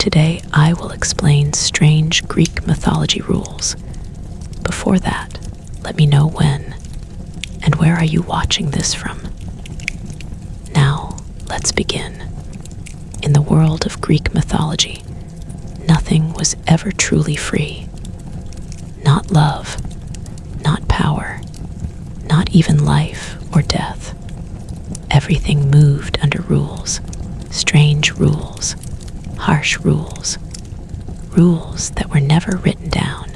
Today I will explain strange Greek mythology rules. Before that, let me know when and where are you watching this from. Now, let's begin. In the world of Greek mythology, nothing was ever truly free. Not love, not power, not even life or death. Everything moved under rules, strange rules, harsh rules, rules that were never written down,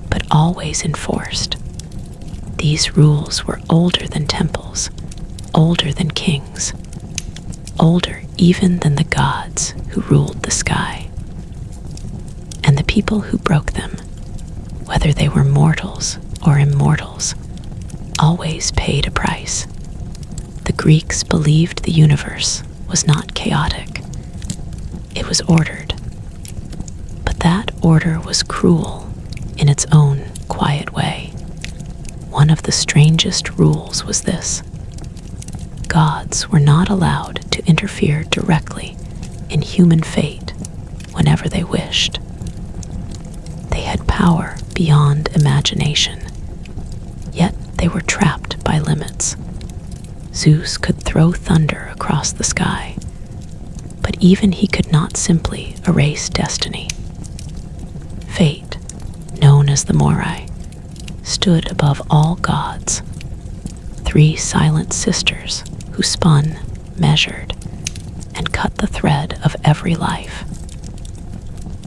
but always enforced. These rules were older than temples, older than kings, older even than the gods who ruled the sky. And the people who broke them, whether they were mortals or immortals, always paid a price. The Greeks believed the universe was not chaotic. It was ordered. But that order was cruel in its own quiet way. One of the strangest rules was this: gods were not allowed to interfere directly in human fate whenever they wished. They had power beyond imagination, yet they were trapped by limits. Zeus could throw thunder across the sky, but even he could not simply erase destiny. Fate, known as the Moirai, stood above all gods, three silent sisters who spun, measured, and cut the thread of every life.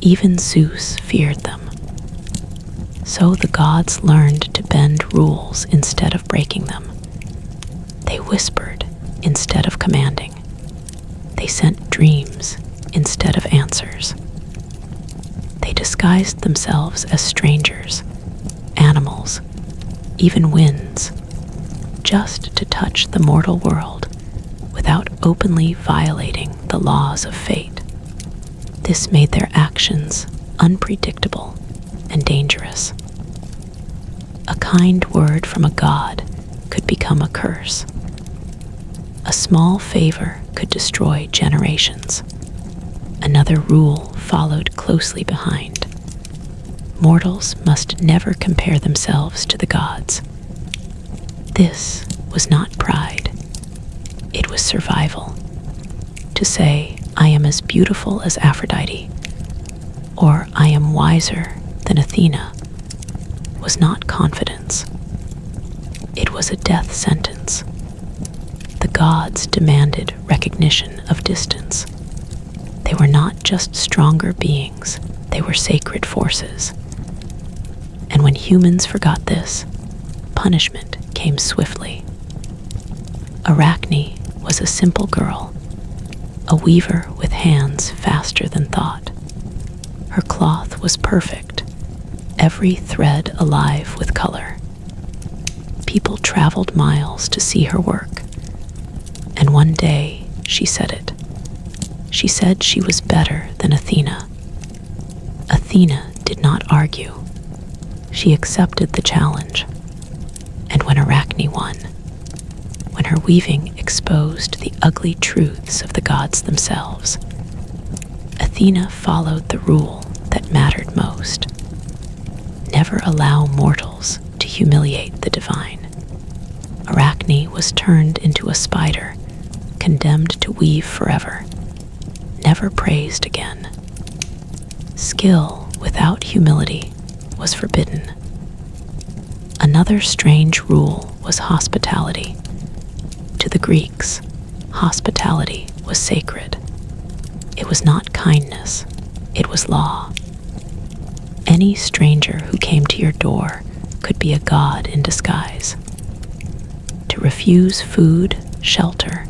Even Zeus feared them. So the gods learned to bend rules instead of breaking them. They whispered instead of commanding. They sent dreams instead of answers. They disguised themselves as strangers, animals, even winds, just to touch the mortal world without openly violating the laws of fate. This made their actions unpredictable and dangerous. A kind word from a god could become a curse. A small favor could destroy generations. Another rule followed closely behind. Mortals must never compare themselves to the gods. This was not pride. It was survival. To say, I am as beautiful as Aphrodite, or I am wiser than Athena, was not confidence. It was a death sentence. The gods demanded recognition of distance. They were not just stronger beings, they were sacred forces. And when humans forgot this, punishment came swiftly. Arachne was a simple girl, a weaver with hands faster than thought. Her cloth was perfect, every thread alive with color. People traveled miles to see her work, and one day she said it. She said she was better than Athena. Athena did not argue. She accepted the challenge. And when Arachne won, when her weaving exposed the ugly truths of the gods themselves, Athena followed the rule that mattered most. Never allow mortals to humiliate the divine. Arachne was turned into a spider, condemned to weave forever, never praised again. Skill without humility was forbidden. Another strange rule was hospitality. To the Greeks, hospitality was sacred. It was not kindness, it was law. Any stranger who came to your door could be a god in disguise. To refuse food, shelter,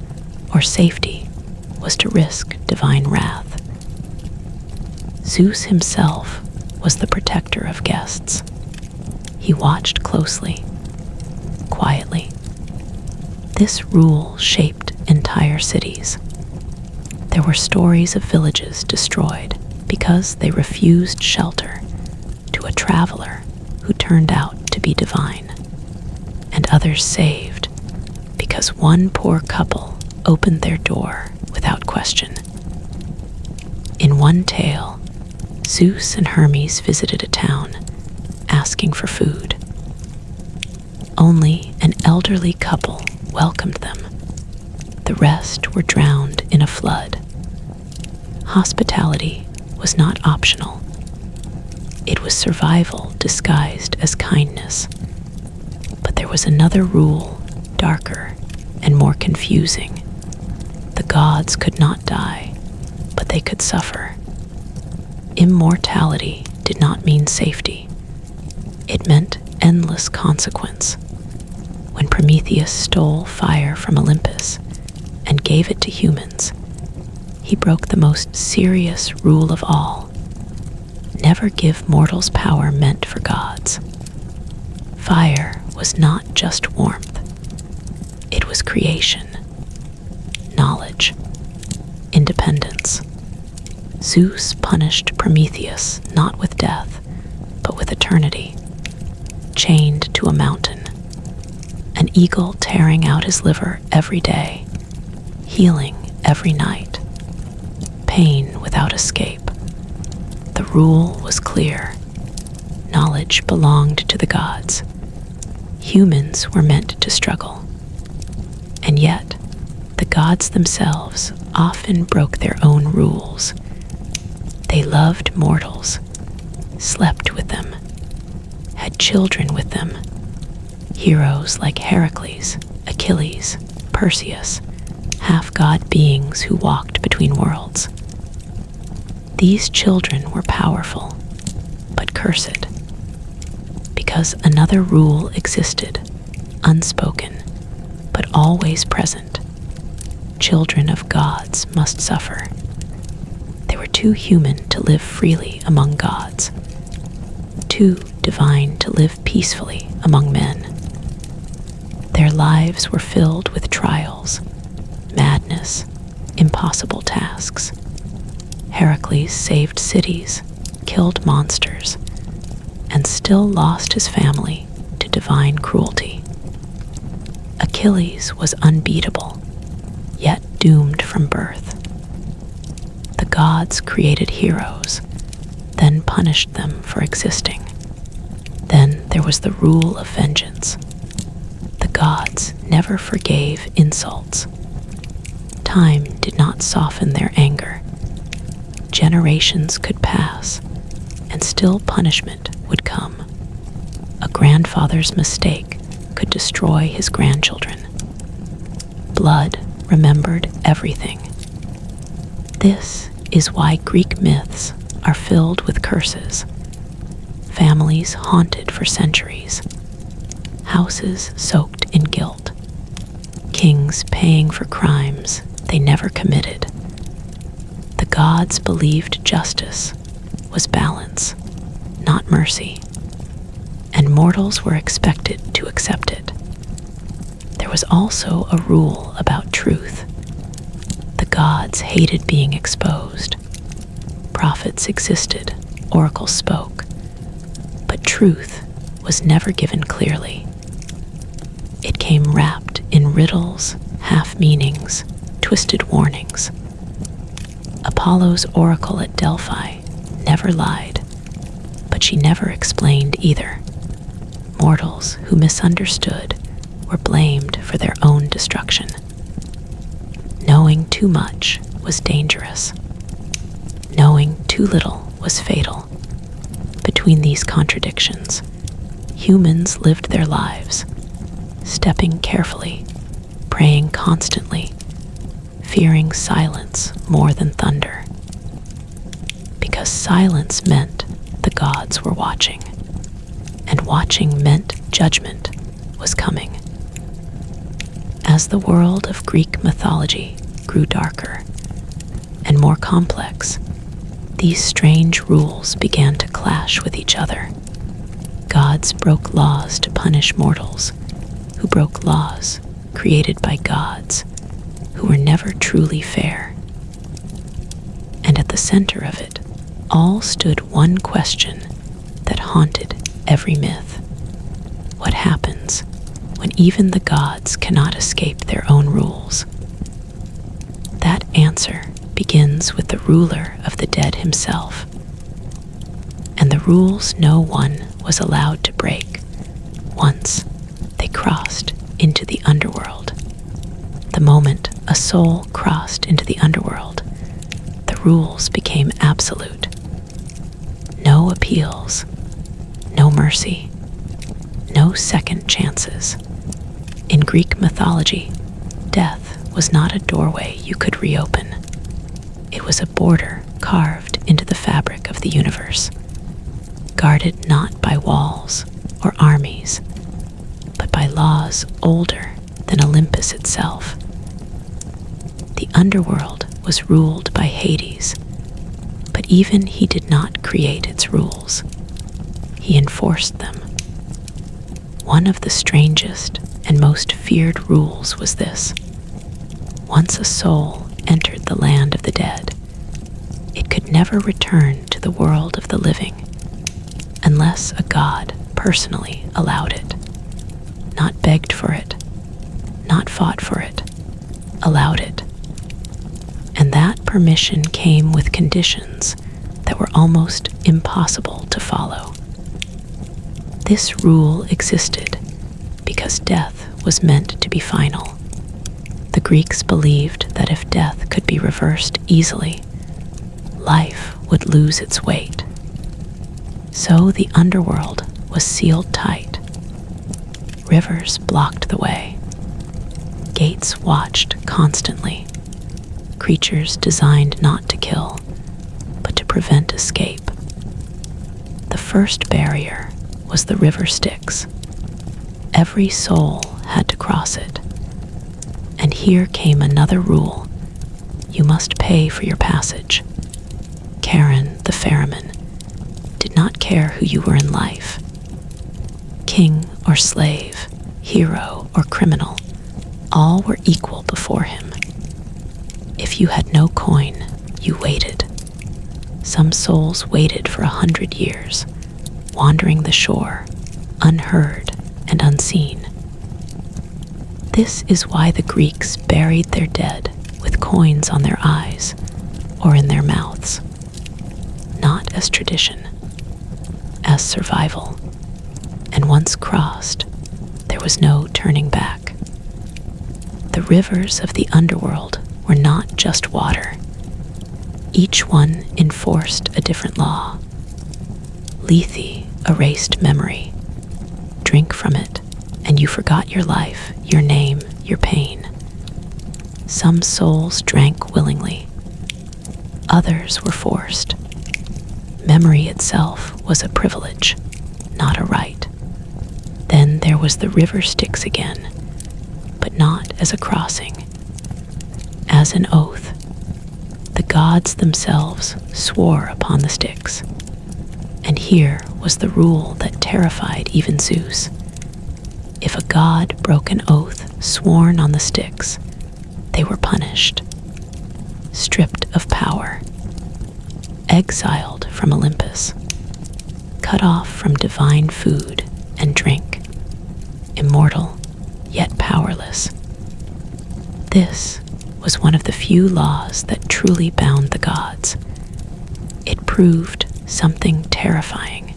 or safety was to risk divine wrath. Zeus himself was the protector of guests. He watched closely, quietly. This rule shaped entire cities. There were stories of villages destroyed because they refused shelter to a traveler who turned out to be divine, and others saved because one poor couple opened their door without question. In In one tale, Zeus and Hermes visited a town, asking for food. Only an elderly couple welcomed them. The rest were drowned in a flood. Hospitality was not optional. It was survival disguised as kindness. But there was another rule, darker and more confusing. The gods could not die, but they could suffer. Immortality did not mean safety. It meant endless consequence. When Prometheus stole fire from Olympus and gave it to humans, he broke the most serious rule of all. Never give mortals power meant for gods. Fire was not just warmth. It was creation, knowledge, independence. Zeus punished Prometheus not with death, but with eternity, chained to a mountain. An eagle tearing out his liver every day, healing every night, pain without escape. The rule was clear. Knowledge belonged to the gods. Humans were meant to struggle. And yet, the gods themselves often broke their own rules. They loved mortals, slept with them, had children with them. Heroes like Heracles, Achilles, Perseus, half-god beings who walked between worlds. These children were powerful, but cursed, because another rule existed, unspoken, but always present. Children of gods must suffer. They were too human to live freely among gods, too divine to live peacefully among men. Their lives were filled with trials, madness, impossible tasks. Heracles saved cities, killed monsters, and still lost his family to divine cruelty. Achilles was unbeatable, yet doomed from birth. The gods created heroes, then punished them for existing. Then there was the rule of vengeance. The gods never forgave insults. Time did not soften their anger. Generations could pass, and still punishment would come. A grandfather's mistake could destroy his grandchildren. Blood remembered everything. This is why Greek myths are filled with curses. Families haunted for centuries. Houses soaked in guilt. Kings paying for crimes they never committed. The gods believed justice was balance, not mercy, and mortals were expected to accept it. There was also a rule about truth. The gods hated being exposed. Prophets existed, oracles spoke, but truth was never given clearly. It came wrapped in riddles, half-meanings, twisted warnings. Apollo's oracle at Delphi never lied, but she never explained either. Mortals who misunderstood were blamed for their own destruction. Knowing too much was dangerous. Knowing too little was fatal. Between these contradictions, humans lived their lives, stepping carefully, praying constantly, fearing silence more than thunder. Because silence meant the gods were watching, and watching meant judgment was coming. As the world of Greek mythology grew darker and more complex, these strange rules began to clash with each other. Gods broke laws to punish mortals, who broke laws created by gods, who were never truly fair. And at the center of it all stood one question that haunted every myth. What happens when even the gods cannot escape their own rules? That answer begins with the ruler of the dead himself, and the rules no one was allowed to break once they crossed into the underworld. The moment a soul crossed into the underworld, the rules became absolute. No appeals, no mercy, no second chances. In Greek mythology, death was not a doorway you could reopen. It was a border carved into the fabric of the universe, guarded not by walls or armies, but by laws older than Olympus itself. The underworld was ruled by Hades, but even he did not create its rules. He enforced them. One of the strangest and most feared rules was this: once a soul entered the land of the dead, it could never return to the world of the living unless a god personally allowed it. Not begged for it, not fought for it, allowed it. And that permission came with conditions that were almost impossible to follow. This rule existed because death was meant to be final. The Greeks believed that if death could be reversed easily, life would lose its weight. So the underworld was sealed tight. Rivers blocked the way. Gates watched constantly. Creatures designed not to kill, but to prevent escape. The first barrier was the river Styx. Every soul had to cross it. And here came another rule: you must pay for your passage. Charon, the ferryman, did not care who you were in life. King or slave, hero or criminal, all were equal before him. If you had no coin, you waited. Some souls waited for 100 years, wandering the shore, unheard and unseen. This is why the Greeks buried their dead with coins on their eyes or in their mouths, not as tradition, as survival. And once crossed, there was no turning back. The rivers of the underworld were not just water. Each one enforced a different law. Lethe erased memory. Drink from it, and you forgot your life, your name, your pain. Some souls drank willingly. Others were forced. Memory itself was a privilege, not a right. Then there was the river Styx again, but not as a crossing, as an oath. The gods themselves swore upon the Styx. And here was the rule that terrified even Zeus. If a god broke an oath sworn on the Styx, they were punished, stripped of power, exiled from Olympus, cut off from divine food and drink, immortal yet powerless. This was one of the few laws that truly bound the gods. It proved something terrifying.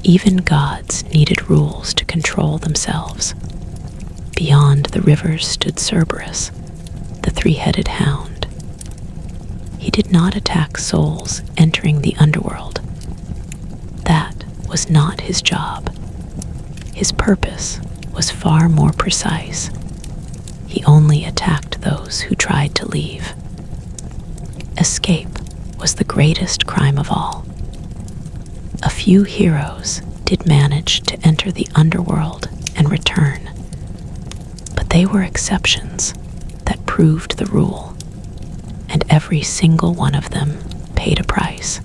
Even gods needed rules to control themselves. Beyond the rivers stood Cerberus, the three-headed hound. He did not attack souls entering the underworld. That was not his job. His purpose was far more precise. He only attacked those who tried to leave. Escape was the greatest crime of all. A few heroes did manage to enter the underworld and return, but they were exceptions that proved the rule, and every single one of them paid a price.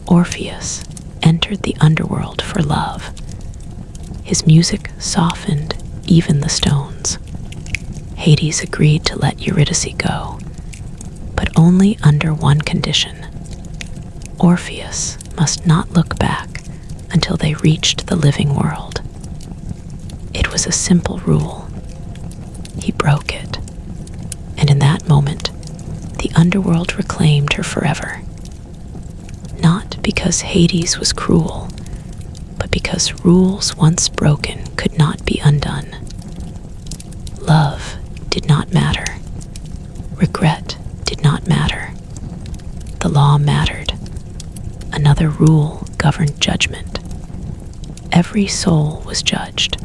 Orpheus entered the underworld for love. His music softened even the stones. Hades agreed to let Eurydice go, but only under one condition. Orpheus must not look back until they reached the living world. It was a simple rule. He broke it, and in that moment, underworld reclaimed her forever. Not because Hades was cruel, but because rules once broken could not be undone. Love did not matter. Regret did not matter. The law mattered. Another rule governed judgment. Every soul was judged,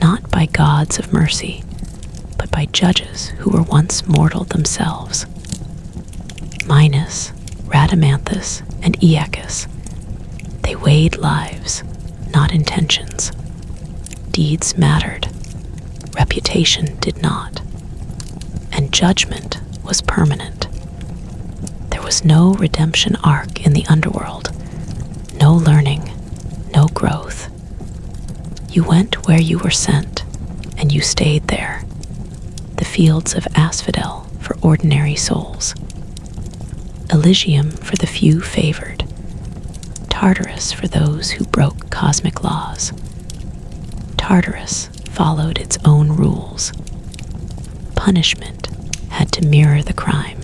not by gods of mercy, but by judges who were once mortal themselves. Minos, Rhadamanthus, and Aeacus, they weighed lives, not intentions. Deeds mattered, reputation did not, and judgment was permanent. There was no redemption arc in the underworld, no learning, no growth. You went where you were sent, and you stayed there. The fields of asphodel for ordinary souls, Elysium for the few favored, Tartarus for those who broke cosmic laws. Tartarus followed its own rules. Punishment had to mirror the crime.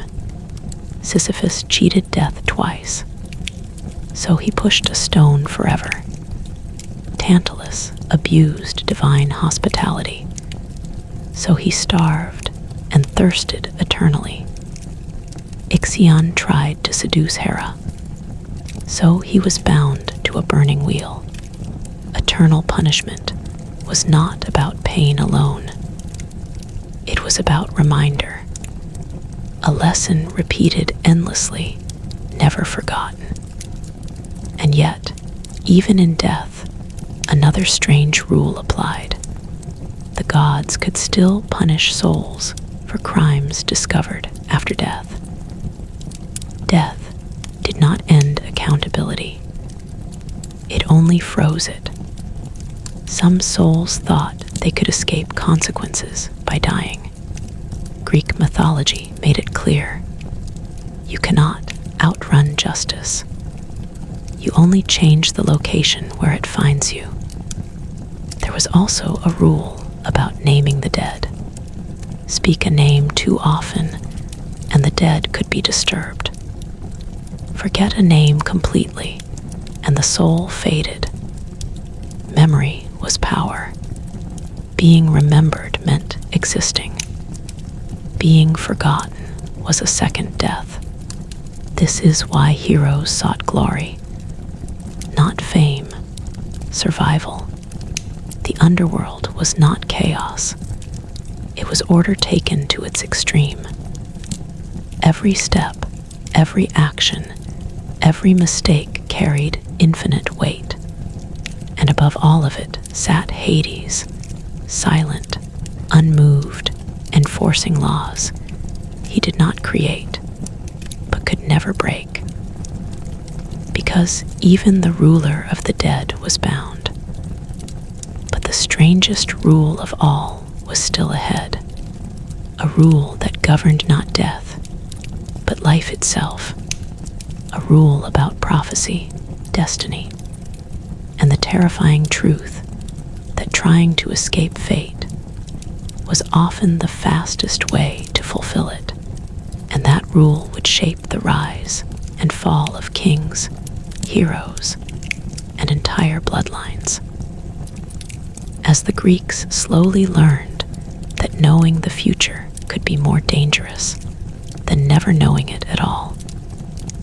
Sisyphus cheated death twice, so he pushed a stone forever. Tantalus abused divine hospitality, so he starved and thirsted eternally. Ixion tried to seduce Hera, so he was bound to a burning wheel. Eternal punishment was not about pain alone. It was about reminder, a lesson repeated endlessly, never forgotten. And yet, even in death, another strange rule applied. The gods could still punish souls for crimes discovered after death. Death did not end accountability. It only froze it. Some souls thought they could escape consequences by dying. Greek mythology made it clear. You cannot outrun justice. You only change the location where it finds you. There was also a rule about naming the dead. Speak a name too often, and the dead could be disturbed. Forget a name completely, and the soul faded. Memory was power. Being remembered meant existing. Being forgotten was a second death. This is why heroes sought glory, not fame, survival. The underworld was not chaos. It was order taken to its extreme. Every step, every action, every mistake carried infinite weight. And above all of it sat Hades, silent, unmoved, enforcing laws he did not create, but could never break. Because even the ruler of the dead was bound. But the strangest rule of all was still ahead, a rule that governed not death, but life itself, a rule about prophecy, destiny, and the terrifying truth that trying to escape fate was often the fastest way to fulfill it, and that rule would shape the rise and fall of kings, heroes, and entire bloodlines. As the Greeks slowly learned that knowing the future could be more dangerous than never knowing it at all.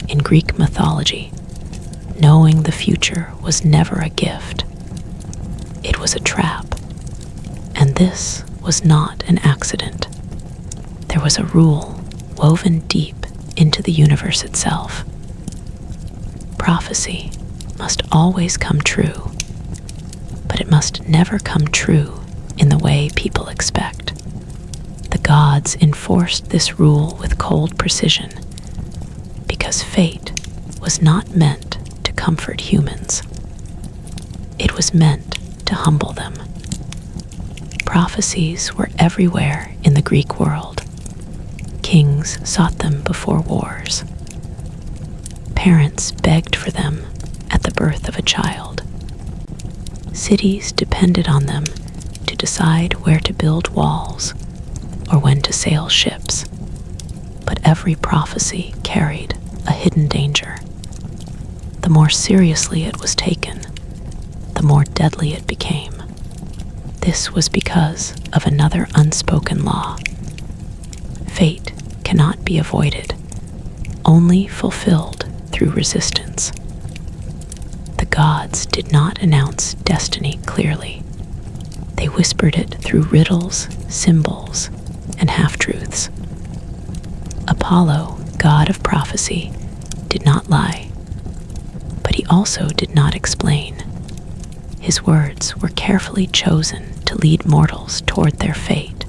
In Greek mythology, knowing the future was never a gift. It was a trap, and this was not an accident. There was a rule woven deep into the universe itself. Prophecy must always come true, but it must never come true in the way people expect. The gods enforced this rule with cold precision, because fate was not meant to comfort humans. It was meant to humble them. Prophecies were everywhere in the Greek world. Kings sought them before wars. Parents begged for them at the birth of a child. Cities depended on them to decide where to build walls or when to sail ships. But every prophecy carried a hidden danger. The more seriously it was taken, the more deadly it became. This was because of another unspoken law. Fate cannot be avoided, only fulfilled through resistance. The gods did not announce destiny clearly. They whispered it through riddles, symbols, and half-truths. Apollo, god of prophecy, did not lie, but he also did not explain. His words were carefully chosen to lead mortals toward their fate,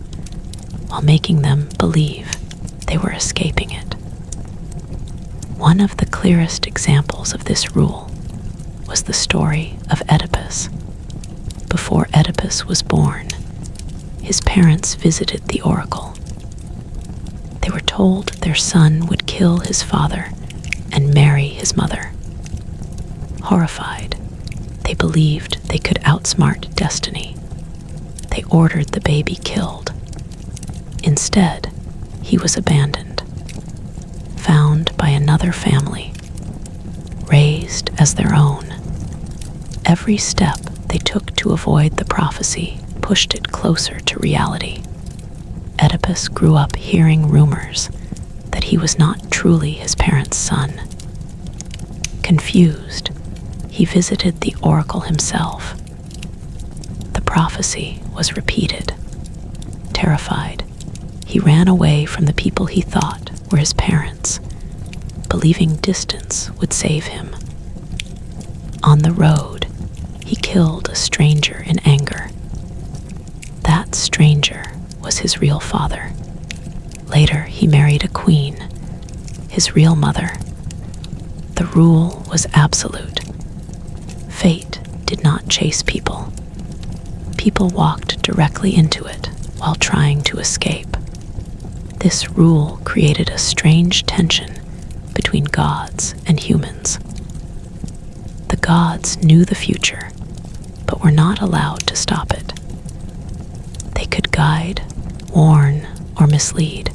while making them believe they were escaping it. One of the clearest examples of this rule was the story of Oedipus. Before Oedipus was born, his parents visited the oracle. They were told their son would kill his father and marry his mother. Horrified, they believed they could outsmart destiny. They ordered the baby killed. Instead, he was abandoned, found by another family, raised as their own. Every step they took to avoid the prophecy pushed it closer to reality. Oedipus grew up hearing rumors that he was not truly his parents' son. Confused, he visited the oracle himself. The prophecy was repeated. Terrified, he ran away from the people he thought were his parents, believing distance would save him. On the road, he killed a stranger in anger. That stranger was his real father. Later, he married a queen, his real mother. The rule was absolute. Fate did not chase people. People walked directly into it while trying to escape. This rule created a strange tension between gods and humans. The gods knew the future, but were not allowed to stop it. They could guide, warn, or mislead,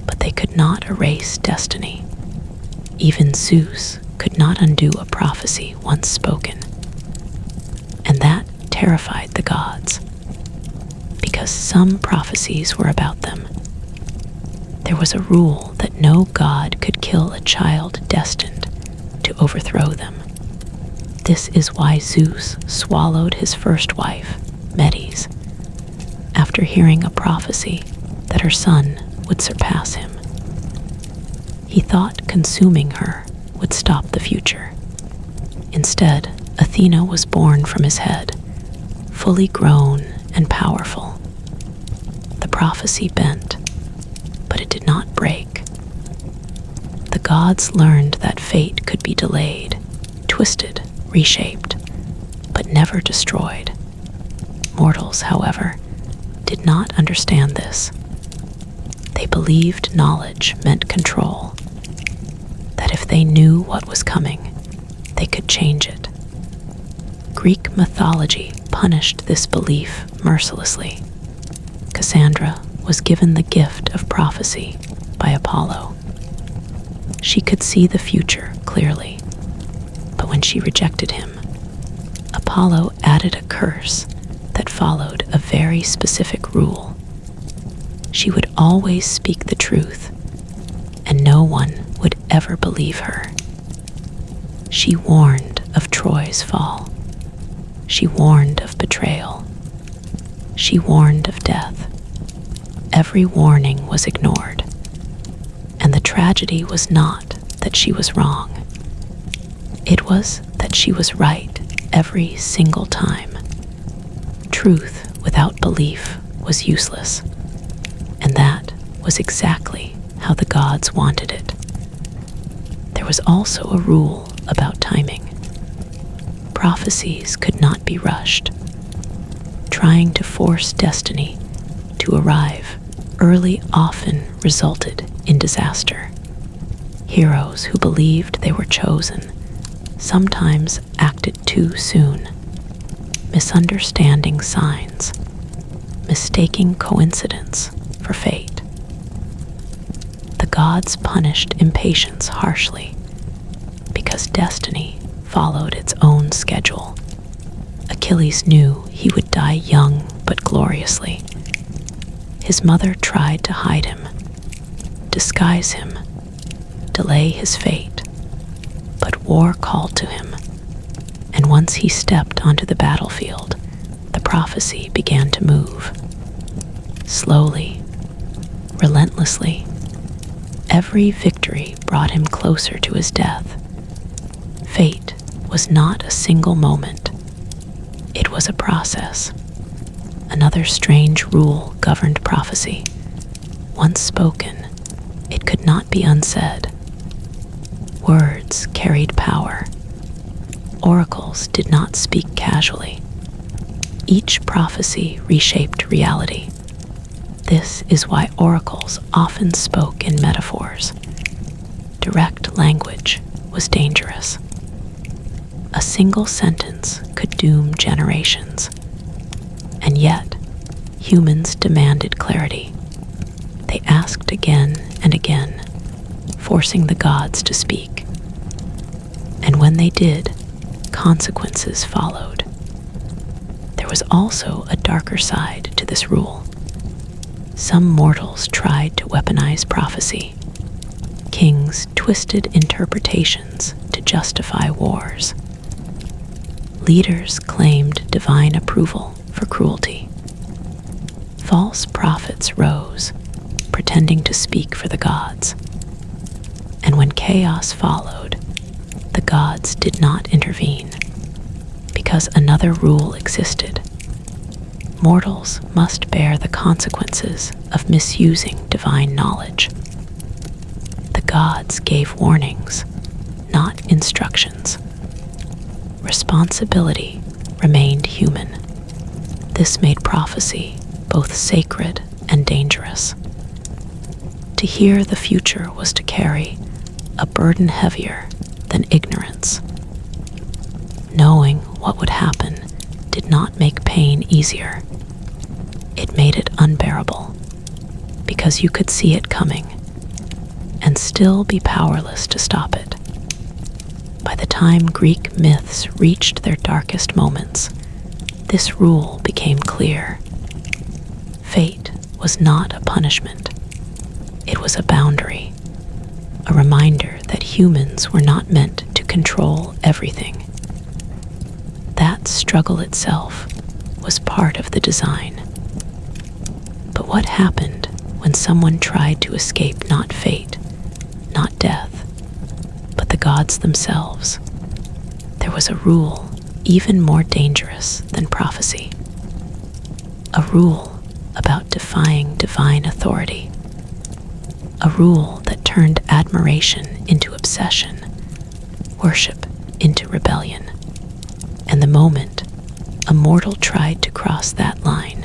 but they could not erase destiny. Even Zeus could not undo a prophecy once spoken. And that terrified the gods, because some prophecies were about them. There was a rule that no god could kill a child destined to overthrow them. This is why Zeus swallowed his first wife, Medes, after hearing a prophecy that her son would surpass him. He thought consuming her would stop the future. Instead, Athena was born from his head, fully grown and powerful. The prophecy bent, but it did not break. The gods learned that fate could be delayed, twisted, reshaped, but never destroyed. Mortals, however, did not understand this. They believed knowledge meant control, that if they knew what was coming, they could change it. Greek mythology punished this belief mercilessly. Cassandra was given the gift of prophecy by Apollo. She could see the future clearly, but when she rejected him, Apollo added a curse that followed a very specific rule. She would always speak the truth, and no one would ever believe her. She warned of Troy's fall. She warned of betrayal. She warned of death. Every warning was ignored, and the tragedy was not that she was wrong. It was that she was right every single time. Truth without belief was useless, and that was exactly how the gods wanted it. There was also a rule about timing. Prophecies could not be rushed. Trying to force destiny to arrive early often resulted in disaster. Heroes who believed they were chosen sometimes acted too soon, misunderstanding signs, mistaking coincidence for fate. The gods punished impatience harshly because destiny followed its own schedule. Achilles knew he would die young but gloriously. His mother tried to hide him, disguise him, delay his fate, but war called to him, and once he stepped onto the battlefield, the prophecy began to move. Slowly, relentlessly, every victory brought him closer to his death. Fate was not a single moment. It was a process. Another strange rule governed prophecy. Once spoken, it could not be unsaid. Words carried power. Oracles did not speak casually. Each prophecy reshaped reality. This is why oracles often spoke in metaphors. Direct language was dangerous. A single sentence could doom generations. And yet, humans demanded clarity. They asked again and again, forcing the gods to speak. And when they did, consequences followed. There was also a darker side to this rule. Some mortals tried to weaponize prophecy. Kings twisted interpretations to justify wars. Leaders claimed divine approval for cruelty. False prophets rose, pretending to speak for the gods. And when chaos followed, the gods did not intervene, because another rule existed. Mortals must bear the consequences of misusing divine knowledge. The gods gave warnings, not instructions. Responsibility remained human. This made prophecy both sacred and dangerous. To hear the future was to carry a burden heavier than ignorance. Knowing what would happen did not make pain easier. It made it unbearable, because you could see it coming and still be powerless to stop it. By the time Greek myths reached their darkest moments, this rule became clear. Fate was not a punishment. It was a boundary, a reminder that humans were not meant to control everything. That struggle itself was part of the design. But what happened when someone tried to escape not fate, not death, but the gods themselves? There was a rule even more dangerous than prophecy. A rule about defying divine authority. A rule that turned admiration into obsession, worship into rebellion. And the moment a mortal tried to cross that line,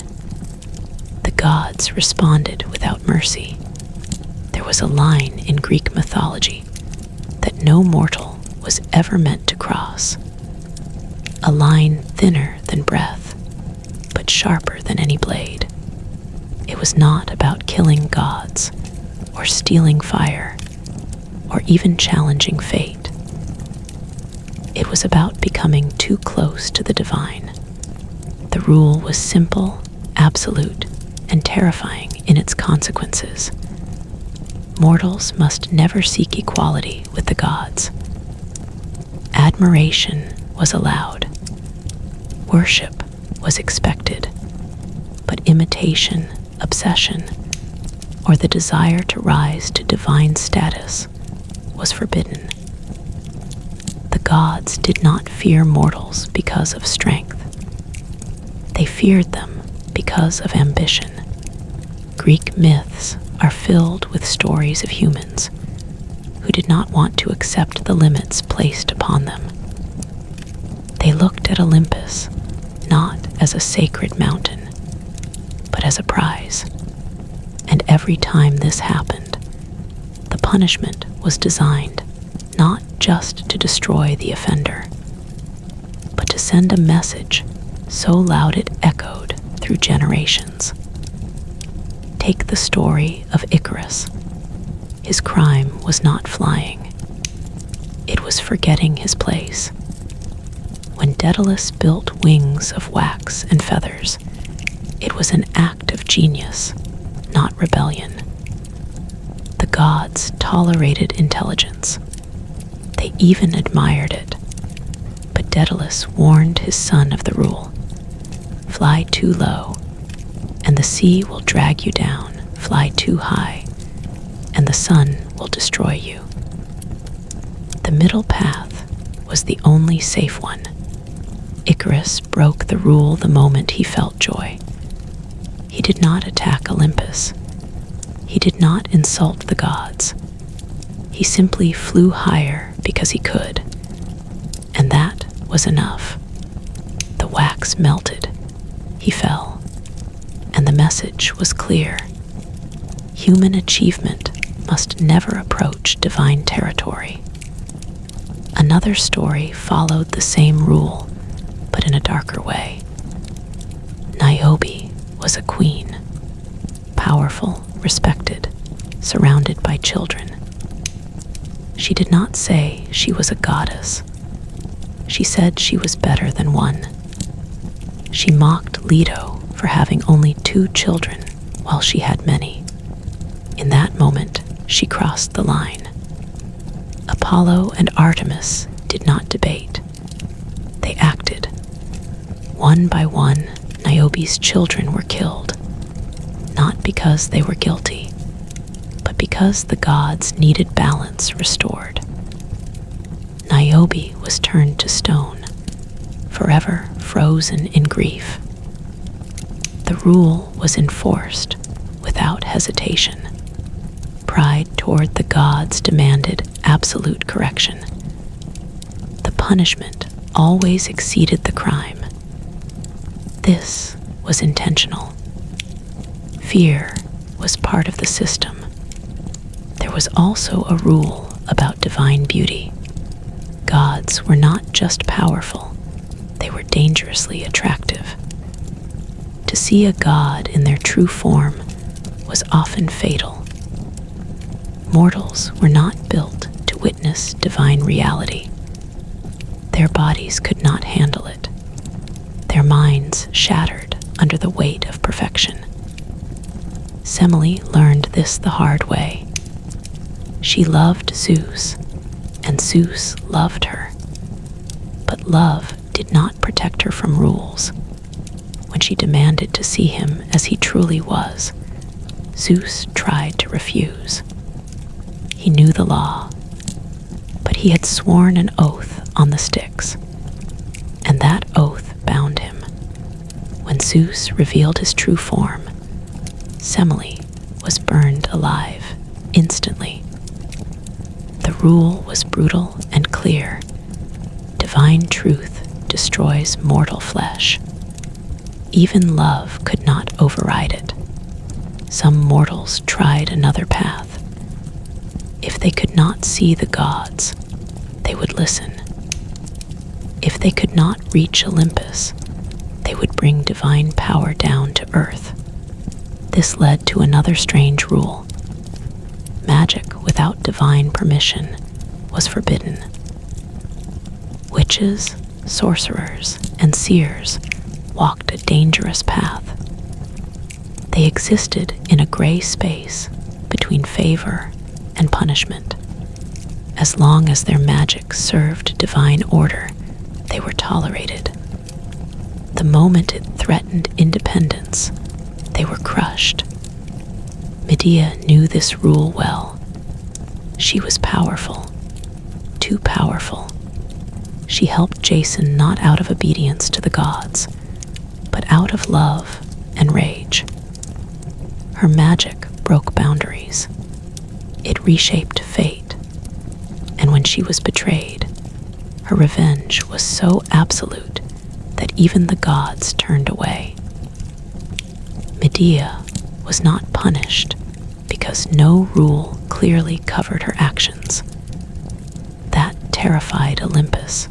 the gods responded without mercy. There was a line in Greek mythology that no mortal was ever meant to cross. A line thinner than breath, but sharper than any blade. It was not about killing gods, or stealing fire, or even challenging fate. It was about becoming too close to the divine. The rule was simple, absolute, and terrifying in its consequences. Mortals must never seek equality with the gods. Admiration was allowed. Worship was expected. But imitation, obsession, or the desire to rise to divine status was forbidden. The gods did not fear mortals because of strength. They feared them because of ambition. Greek myths are filled with stories of humans who did not want to accept the limits placed upon them. They looked at Olympus not as a sacred mountain, but as a prize. And every time this happened, the punishment was designed not just to destroy the offender, but to send a message so loud it echoed through generations. Take the story of Icarus. His crime was not flying. It was forgetting his place. When Daedalus built wings of wax and feathers, it was an act of genius, not rebellion. The gods tolerated intelligence. They even admired it. But Daedalus warned his son of the rule. Fly too low, and the sea will drag you down. Fly too high, and the sun will destroy you. The middle path was the only safe one. Icarus broke the rule the moment he felt joy. He did not attack Olympus. He did not insult the gods. He simply flew higher because he could. And that was enough. The wax melted. He fell. And the message was clear. Human achievement must never approach divine territory. Another story followed the same rule, but in a darker way. Niobe was a queen, powerful, respected, surrounded by children. She did not say she was a goddess. She said she was better than one. She mocked Leto for having only 2 children while she had many. In that moment, she crossed the line. Apollo and Artemis did not debate. They acted. One by one, Niobe's children were killed, not because they were guilty, but because the gods needed balance restored. Niobe was turned to stone, forever frozen in grief. The rule was enforced without hesitation. Pride toward the gods demanded absolute correction. The punishment always exceeded the crime. This was intentional. Fear was part of the system. There was also a rule about divine beauty. Gods were not just powerful, they were dangerously attractive. To see a god in their true form was often fatal. Mortals were not built to witness divine reality. Their bodies could not handle it. Their minds shattered under the weight of perfection. Semele learned this the hard way. She loved Zeus, and Zeus loved her. But love did not protect her from rules. When she demanded to see him as he truly was, Zeus tried to refuse. He knew the law, but he had sworn an oath on the Styx, and that oath bound him. When Zeus revealed his true form, Semele was burned alive instantly. The rule was brutal and clear. Divine truth destroys mortal flesh. Even love could not override it. Some mortals tried another path. If they could not see the gods, they would listen. If they could not reach Olympus, they would bring divine power down to earth. This led to another strange rule. Magic without divine permission was forbidden. Witches, sorcerers, and seers walked a dangerous path. They existed in a gray space between favor and punishment. As long as their magic served divine order, they were tolerated. The moment it threatened independence, they were crushed. Medea knew this rule well. She was powerful, too powerful. She helped Jason not out of obedience to the gods, but out of love and rage. Her magic broke boundaries. It reshaped fate. And when she was betrayed, her revenge was so absolute that even the gods turned away. Medea was not punished because no rule clearly covered her actions. That terrified Olympus,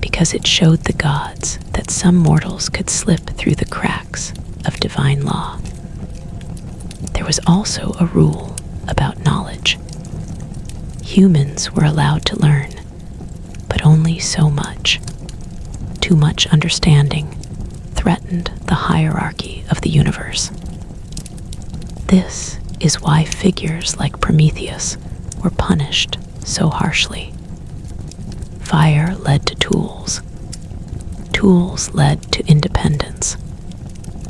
because it showed the gods that some mortals could slip through the cracks of divine law. There was also a rule about knowledge. Humans were allowed to learn, but only so much. Too much understanding threatened the hierarchy of the universe. This is why figures like Prometheus were punished so harshly. Fire led to tools. Tools led to independence.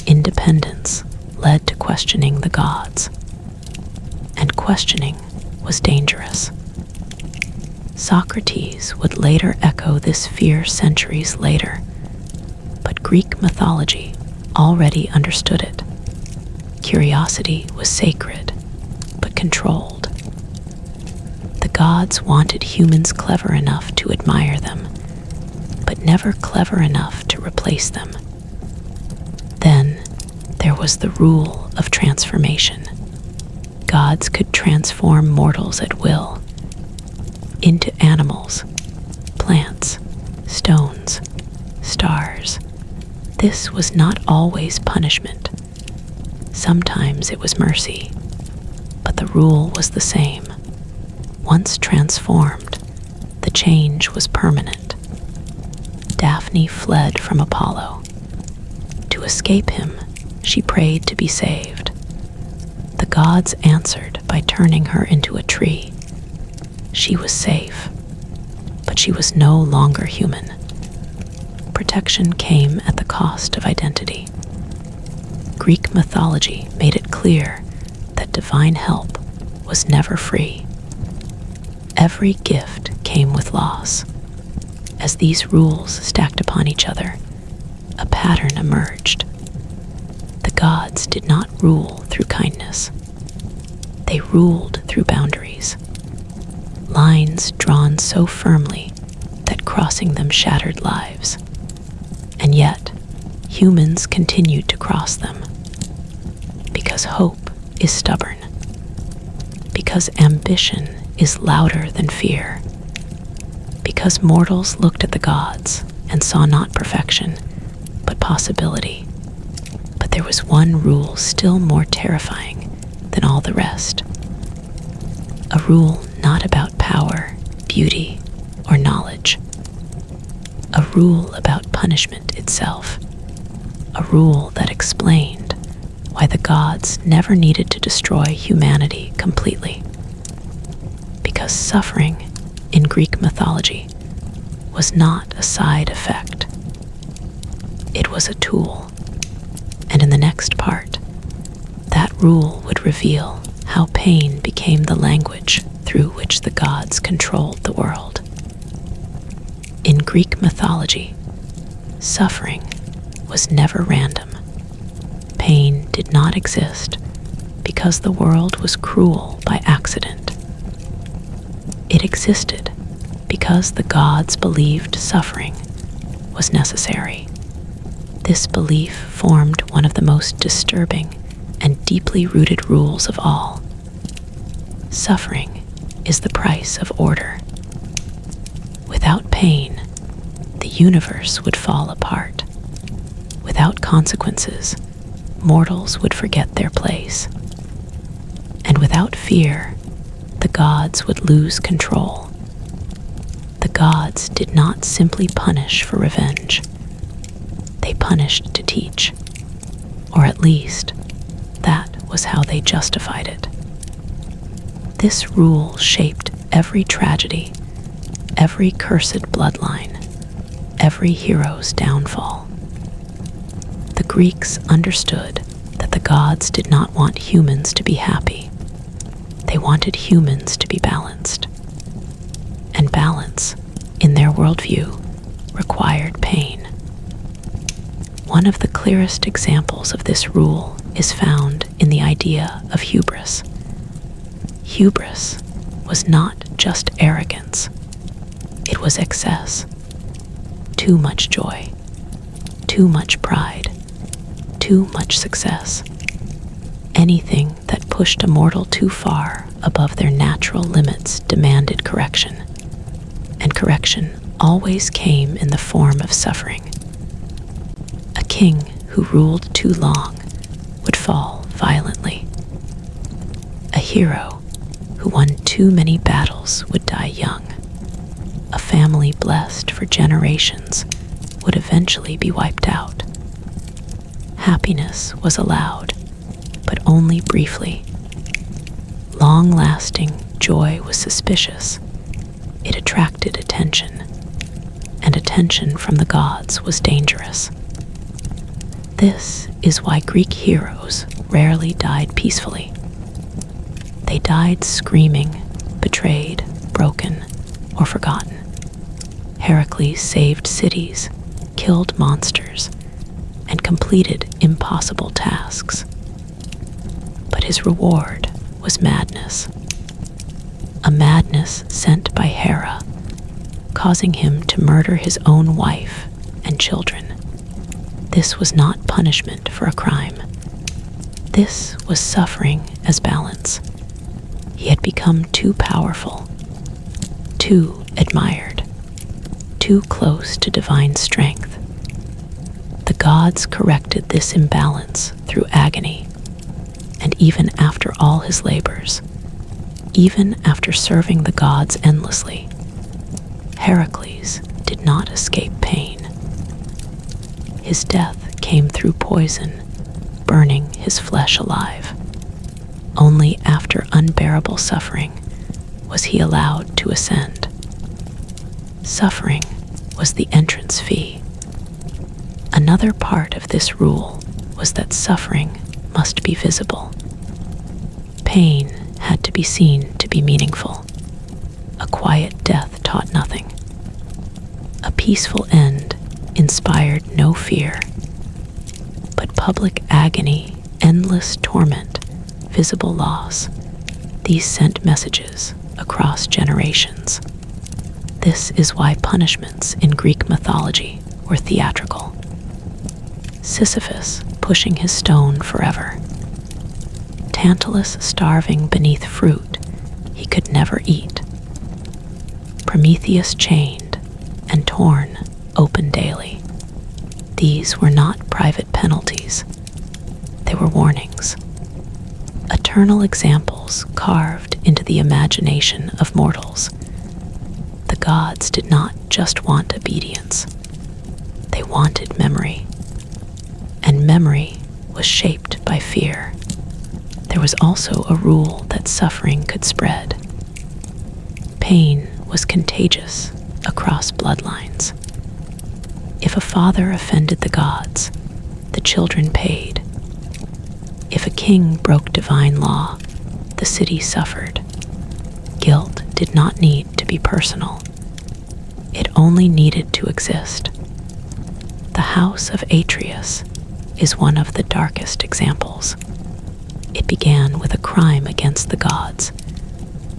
Independence led to questioning the gods. And questioning was dangerous. Socrates would later echo this fear centuries later, but Greek mythology already understood it. Curiosity was sacred, but controlled. The gods wanted humans clever enough to admire them, but never clever enough to replace them. Then there was the rule of transformation. Gods could transform mortals at will into animals, plants, stones, stars. This was not always punishment. Sometimes it was mercy, but the rule was the same. Once transformed, the change was permanent. Daphne fled from Apollo. To escape him, she prayed to be saved. The gods answered by turning her into a tree. She was safe, but she was no longer human. Protection came at the cost of identity. Greek mythology made it clear that divine help was never free. Every gift came with loss. As these rules stacked upon each other, a pattern emerged. The gods did not rule through kindness. They ruled through boundaries. Lines drawn so firmly that crossing them shattered lives. And yet, humans continued to cross them. Because hope is stubborn. Because ambition is louder than fear. Because mortals looked at the gods and saw not perfection, but possibility. But there was one rule still more terrifying than all the rest. A rule not about power, beauty, or knowledge. A rule about punishment itself. A rule that explained why the gods never needed to destroy humanity completely. Because suffering in Greek mythology was not a side effect. It was a tool. And in the next part, that rule would reveal how pain became the language through which the gods controlled the world. In Greek mythology, suffering was never random. Pain did not exist because the world was cruel by accident. It existed because the gods believed suffering was necessary. This belief formed one of the most disturbing and deeply rooted rules of all. Suffering is the price of order. Without pain, the universe would fall apart. Without consequences, mortals would forget their place. And without fear, the gods would lose control. The gods did not simply punish for revenge. They punished to teach, or at least, that was how they justified it. This rule shaped every tragedy, every cursed bloodline, every hero's downfall. The Greeks understood that the gods did not want humans to be happy. They wanted humans to be balanced. And balance, in their worldview, required pain. One of the clearest examples of this rule is found in the idea of hubris. Hubris was not just arrogance. It was excess. Too much joy. Too much pride. Too much success. Anything that pushed a mortal too far above their natural limits demanded correction. And correction always came in the form of suffering. A king who ruled too long would fall violently. A hero won too many battles would die young. A family blessed for generations would eventually be wiped out. Happiness was allowed, but only briefly. Long-lasting joy was suspicious. It attracted attention, and attention from the gods was dangerous. This is why Greek heroes rarely died peacefully. They died screaming, betrayed, broken, or forgotten. Heracles saved cities, killed monsters, and completed impossible tasks. But his reward was madness. A madness sent by Hera, causing him to murder his own wife and children. This was not punishment for a crime. This was suffering as balance. He had become too powerful, too admired, too close to divine strength. The gods corrected this imbalance through agony, and even after all his labors, even after serving the gods endlessly, Heracles did not escape pain. His death came through poison, burning his flesh alive. Only after unbearable suffering was he allowed to ascend. Suffering was the entrance fee. Another part of this rule was that suffering must be visible. Pain had to be seen to be meaningful. A quiet death taught nothing. A peaceful end inspired no fear. But public agony, endless torment, visible loss, these sent messages across generations. This is why punishments in Greek mythology were theatrical. Sisyphus pushing his stone forever. Tantalus starving beneath fruit he could never eat. Prometheus chained and torn open daily. These were not private penalties. They were warnings. Eternal examples carved into the imagination of mortals. The gods did not just want obedience. They wanted memory. And memory was shaped by fear. There was also a rule that suffering could spread. Pain was contagious across bloodlines. If a father offended the gods, the children paid. If a king broke divine law, the city suffered. Guilt did not need to be personal. It only needed to exist. The house of Atreus is one of the darkest examples. It began with a crime against the gods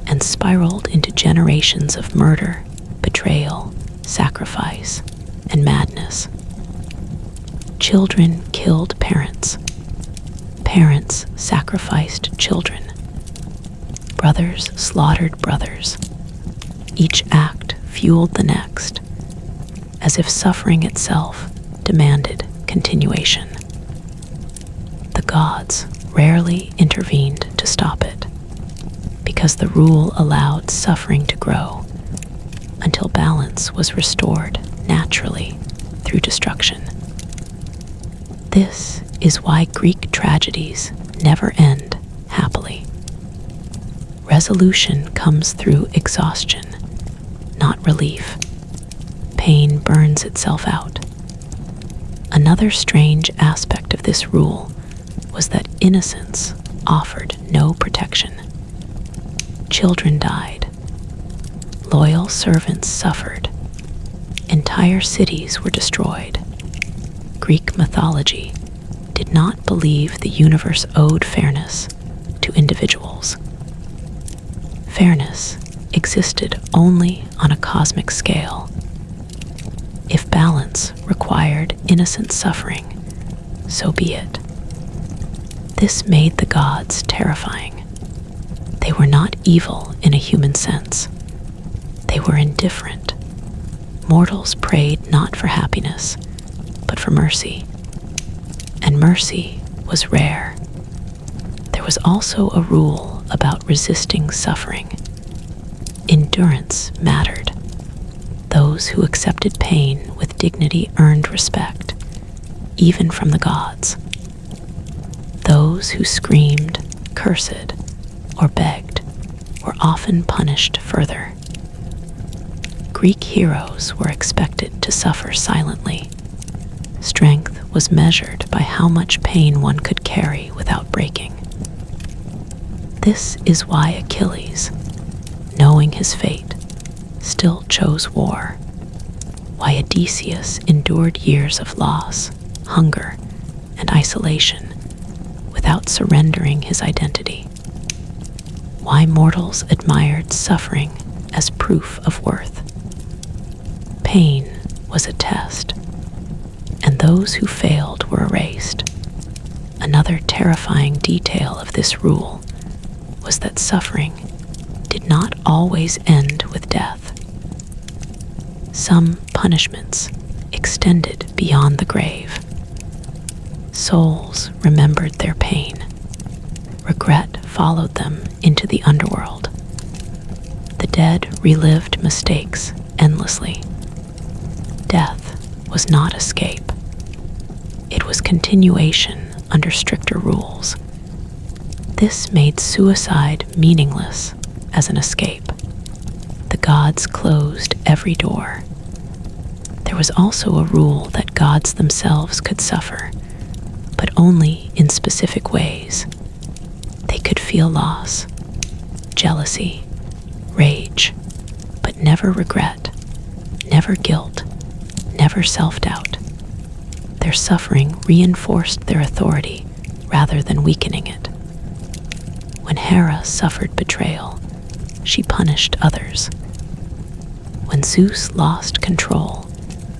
and spiraled into generations of murder, betrayal, sacrifice, and madness. Children killed parents. Parents sacrificed children. Brothers slaughtered brothers. Each act fueled the next, as if suffering itself demanded continuation. The gods rarely intervened to stop it, because the rule allowed suffering to grow until balance was restored naturally through destruction. This is why Greek tragedies never end happily. Resolution comes through exhaustion, not relief. Pain burns itself out. Another strange aspect of this rule was that innocence offered no protection. Children died. Loyal servants suffered. Entire cities were destroyed. Greek mythology did not believe the universe owed fairness to individuals. Fairness existed only on a cosmic scale. If balance required innocent suffering, so be it. This made the gods terrifying. They were not evil in a human sense. They were indifferent. Mortals prayed not for happiness, but for mercy. And mercy was rare. There was also a rule about resisting suffering. Endurance mattered. Those who accepted pain with dignity earned respect, even from the gods. Those who screamed, cursed, or begged were often punished further. Greek heroes were expected to suffer silently. Strength was measured by how much pain one could carry without breaking. This is why Achilles, knowing his fate, still chose war. Why Odysseus endured years of loss, hunger, and isolation without surrendering his identity. Why mortals admired suffering as proof of worth. Pain was a test, and those who failed were erased. Another terrifying detail of this rule was that suffering did not always end with death. Some punishments extended beyond the grave. Souls remembered their pain. Regret followed them into the underworld. The dead relived mistakes endlessly. Death was not escape. It was continuation under stricter rules. This made suicide meaningless as an escape. The gods closed every door. There was also a rule that gods themselves could suffer, but only in specific ways. They could feel loss, jealousy, rage, but never regret, never guilt, never self-doubt. Their suffering reinforced their authority rather than weakening it. When Hera suffered betrayal, she punished others. When Zeus lost control,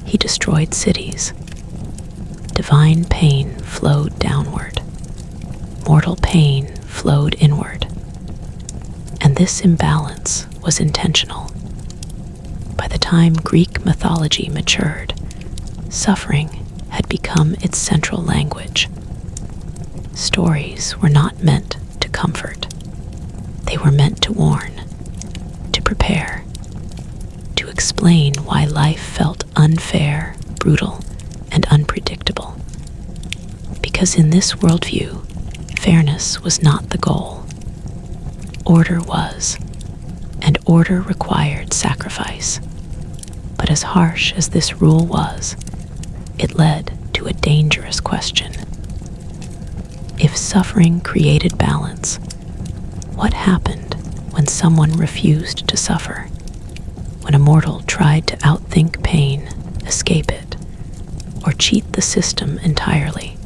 he destroyed cities. Divine pain flowed downward. Mortal pain flowed inward. And this imbalance was intentional. By the time Greek mythology matured, suffering had become its central language. Stories were not meant to comfort. They were meant to warn, to prepare, to explain why life felt unfair, brutal, and unpredictable. Because in this worldview, fairness was not the goal. Order was, and order required sacrifice. But as harsh as this rule was, it led to a dangerous question. If suffering created balance, what happened when someone refused to suffer? When a mortal tried to outthink pain, escape it, or cheat the system entirely?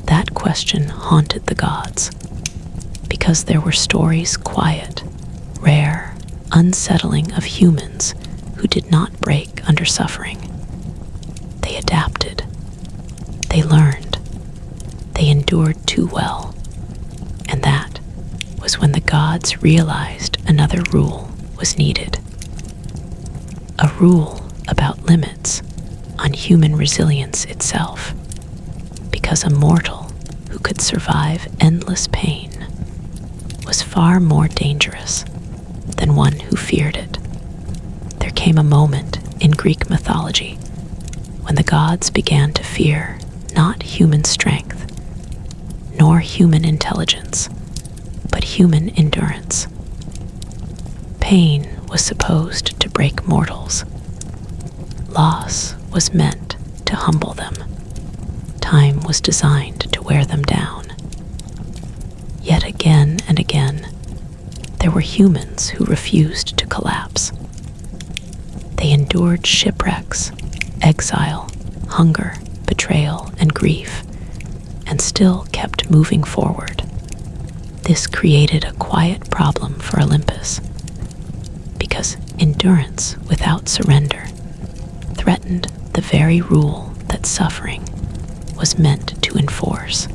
That question haunted the gods, because there were stories quiet, rare, unsettling of humans who did not break under suffering. They adapted. They learned. They endured too well. And that was when the gods realized another rule was needed. A rule about limits on human resilience itself. Because a mortal who could survive endless pain was far more dangerous than one who feared it. There came a moment in Greek mythology when the gods began to fear not human strength, nor human intelligence, but human endurance. Pain was supposed to break mortals. Loss was meant to humble them. Time was designed to wear them down. Yet again and again, there were humans who refused to collapse. They endured shipwrecks, exile, hunger, betrayal, and grief, and still kept moving forward. This created a quiet problem for Olympus, because endurance without surrender threatened the very rule that suffering was meant to enforce.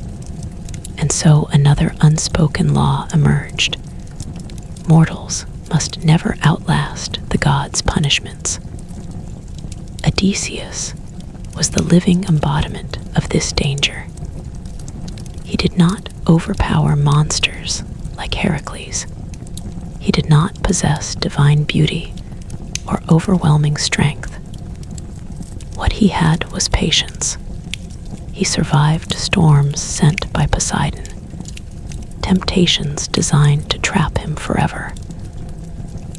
And so another unspoken law emerged. Mortals must never outlast the gods' punishments. Odysseus was the living embodiment of this danger. He did not overpower monsters like Heracles. He did not possess divine beauty or overwhelming strength. What he had was patience. He survived storms sent by Poseidon, temptations designed to trap him forever,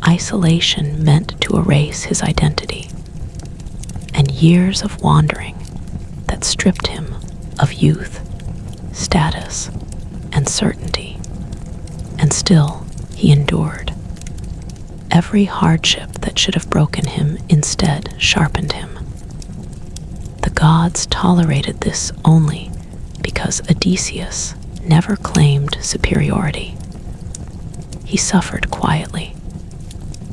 isolation meant to erase his identity, and years of wandering that stripped him of youth, status, and certainty. And still, he endured. Every hardship that should have broken him instead sharpened him. The gods tolerated this only because Odysseus never claimed superiority. He suffered quietly.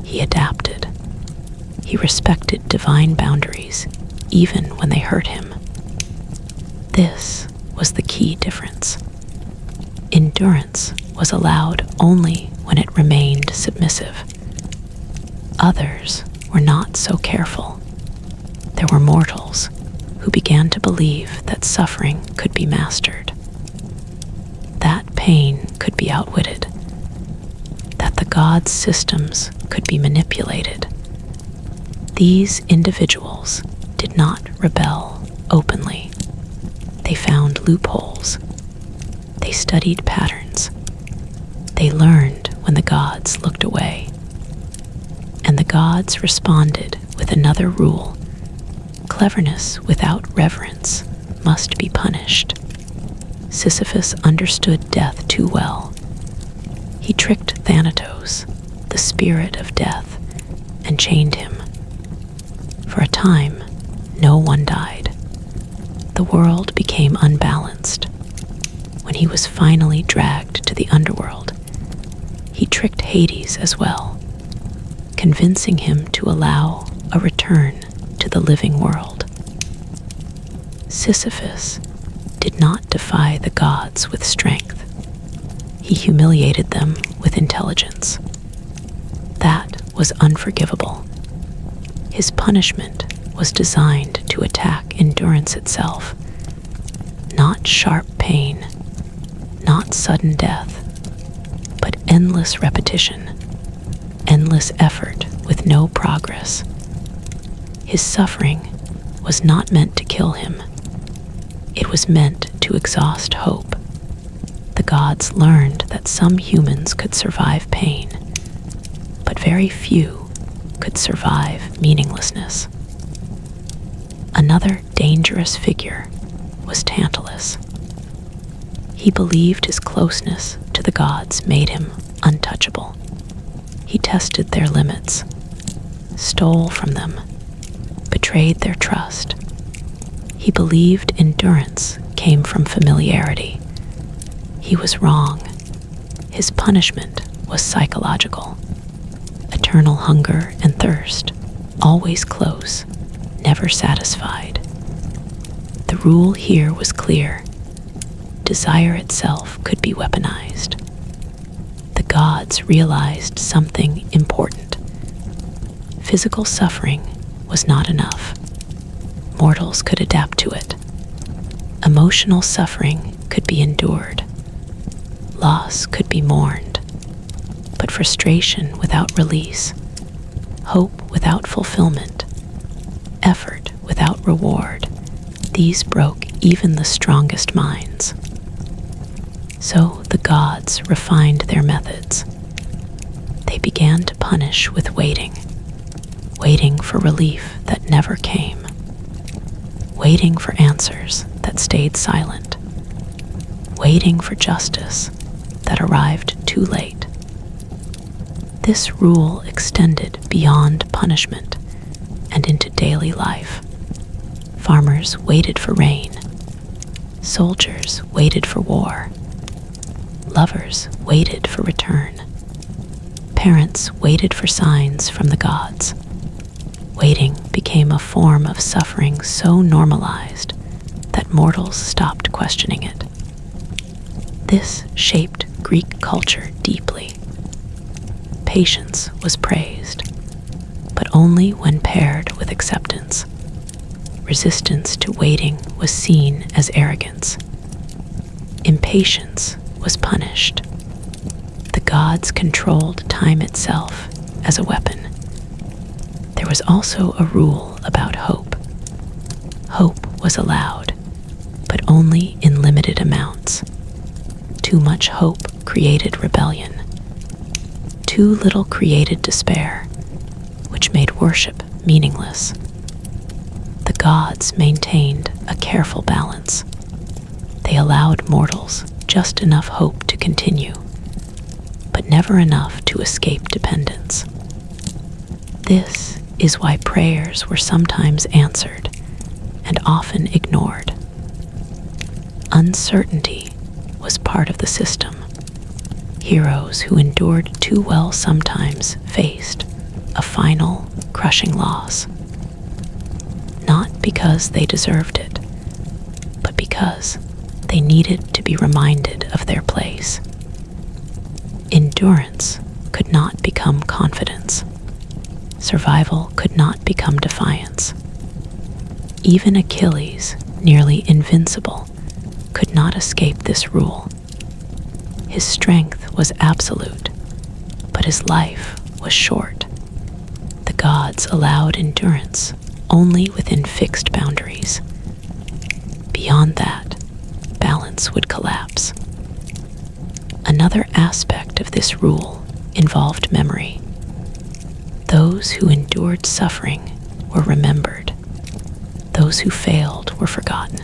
He adapted. He respected divine boundaries, even when they hurt him. This was the key difference. Endurance was allowed only when it remained submissive. Others were not so careful. There were mortals who began to believe that suffering could be mastered, that pain could be outwitted, that the gods' systems could be manipulated. These individuals did not rebel openly. They found loopholes. They studied patterns. They learned when the gods looked away. And the gods responded with another rule: cleverness without reverence must be punished. Sisyphus understood death too well. He tricked Thanatos, the spirit of death, and chained him. For a time, no one died. The world became unbalanced. When he was finally dragged to the underworld, he tricked Hades as well, convincing him to allow a return to the living world. Sisyphus did not defy the gods with strength. He humiliated them with intelligence. That was unforgivable. His punishment was designed to attack endurance itself, not sharp pain, not sudden death, but endless repetition, endless effort with no progress. His suffering was not meant to kill him. It was meant to exhaust hope. The gods learned that some humans could survive pain, but very few could survive meaninglessness. Another dangerous figure was Tantalus. He believed his closeness to the gods made him untouchable. He tested their limits, stole from them, betrayed their trust. He believed endurance came from familiarity. He was wrong. His punishment was psychological. Eternal hunger and thirst, always close, never satisfied. The rule here was clear. Desire itself could be weaponized. The gods realized something important. Physical suffering was not enough. Mortals could adapt to it. Emotional suffering could be endured. Loss could be mourned. But frustration without release, hope without fulfillment, effort without reward, these broke even the strongest minds. So the gods refined their methods. They began to punish with waiting for relief that never came, waiting for answers that stayed silent, waiting for justice that arrived too late. This rule extended beyond punishment and into daily life. Farmers waited for rain. Soldiers waited for war. Lovers waited for return. Parents waited for signs from the gods. Waiting became a form of suffering so normalized that mortals stopped questioning it. This shaped Greek culture deeply. Patience was praised, but only when paired with acceptance. Resistance to waiting was seen as arrogance. Impatience was punished. gods controlled time itself as a weapon. There was also a rule about hope. Hope was allowed, but only in limited amounts. Too much hope created rebellion. Too little created despair, which made worship meaningless. The gods maintained a careful balance. They allowed mortals just enough hope to continue, but never enough to escape dependence. This is why prayers were sometimes answered and often ignored. Uncertainty was part of the system. Heroes who endured too well sometimes faced a final, crushing loss. Not because they deserved it, but because they needed to be reminded of their place. Endurance could not become confidence. Survival could not become defiance. Even Achilles, nearly invincible, could not escape this rule. His strength was absolute, but his life was short. The gods allowed endurance only within fixed boundaries. Beyond that, balance would collapse. Another aspect of this rule involved memory. Those who endured suffering were remembered. Those who failed were forgotten.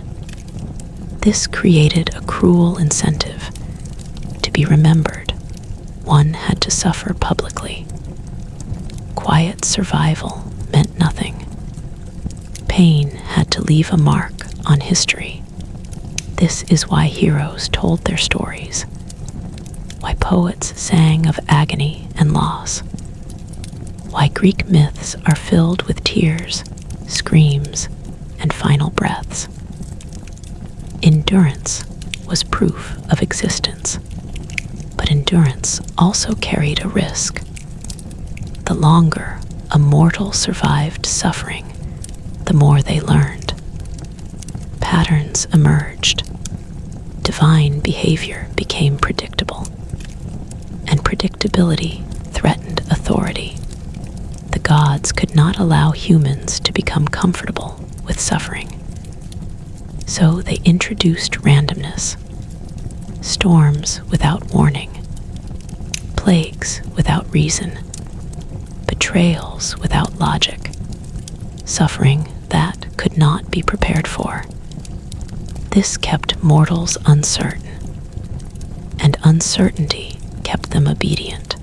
This created a cruel incentive. To be remembered, one had to suffer publicly. Quiet survival meant nothing. Pain had to leave a mark on history. This is why heroes told their stories, why poets sang of agony and loss, why Greek myths are filled with tears, screams, and final breaths. Endurance was proof of existence, but endurance also carried a risk. The longer a mortal survived suffering, the more they learned. Patterns emerged. Divine behavior became predictable, and predictability threatened authority. The gods could not allow humans to become comfortable with suffering. So they introduced randomness, storms without warning, plagues without reason, betrayals without logic, suffering that could not be prepared for. This kept mortals uncertain, and uncertainty kept them obedient.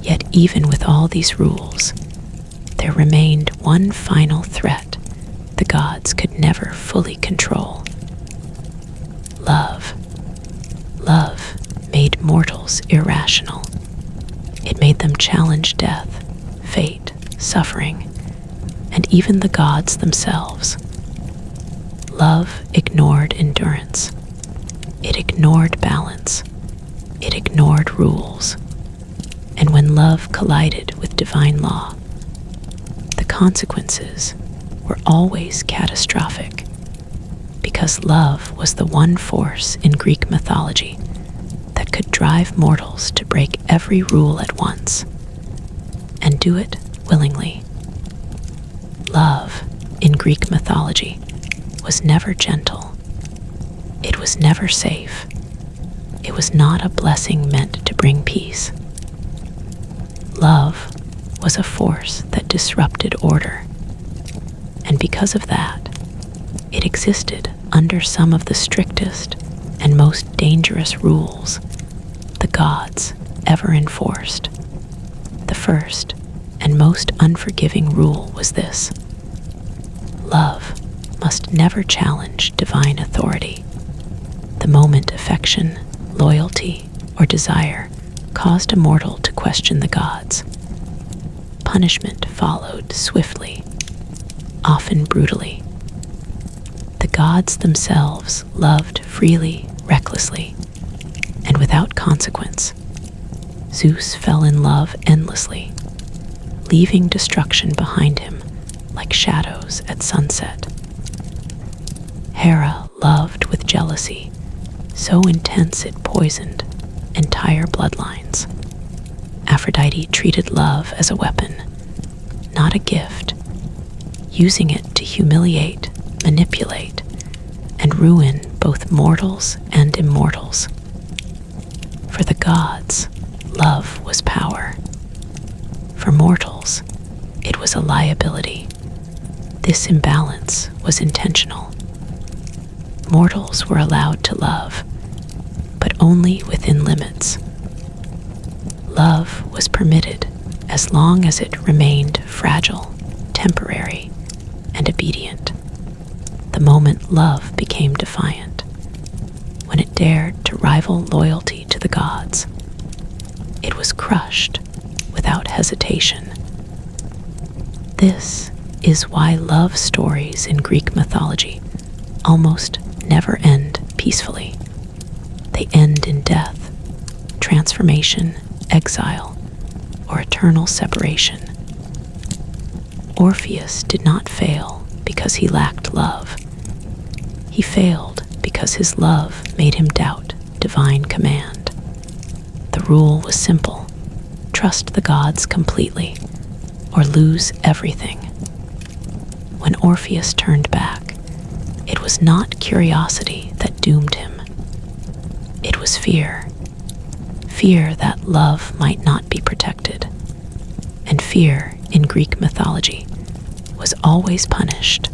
Yet even with all these rules, there remained one final threat the gods could never fully control. Love. Love made mortals irrational. It made them challenge death, fate, suffering, and even the gods themselves. Love ignored endurance. It ignored balance. It ignored rules. And when love collided with divine law, the consequences were always catastrophic, because love was the one force in Greek mythology that could drive mortals to break every rule at once, and do it willingly. Love, in Greek mythology, was never gentle. It was never safe. It was not a blessing meant to bring peace. Love was a force that disrupted order, and because of that, it existed under some of the strictest and most dangerous rules the gods ever enforced. The first and most unforgiving rule was this: love must never challenge divine authority. The moment affection, loyalty, or desire caused a mortal to question the gods, punishment followed swiftly, often brutally. The gods themselves loved freely, recklessly, and without consequence. Zeus fell in love endlessly, leaving destruction behind him like shadows at sunset. Hera loved with jealousy, so intense it poisoned, entire bloodlines. Aphrodite treated love as a weapon, not a gift, using it to humiliate, manipulate, and ruin both mortals and immortals. For the gods, love was power. For mortals, it was a liability. This imbalance was intentional. Mortals were allowed to love, but only within limits. Love was permitted as long as it remained fragile, temporary, and obedient. The moment love became defiant, when it dared to rival loyalty to the gods, it was crushed without hesitation. This is why love stories in Greek mythology almost never end peacefully. They end in death, transformation, exile, or eternal separation. Orpheus did not fail because he lacked love. He failed because his love made him doubt divine command. The rule was simple: trust the gods completely, or lose everything. When Orpheus turned back, it was not curiosity that doomed him. It was fear. Fear that love might not be protected. And fear, in Greek mythology, was always punished.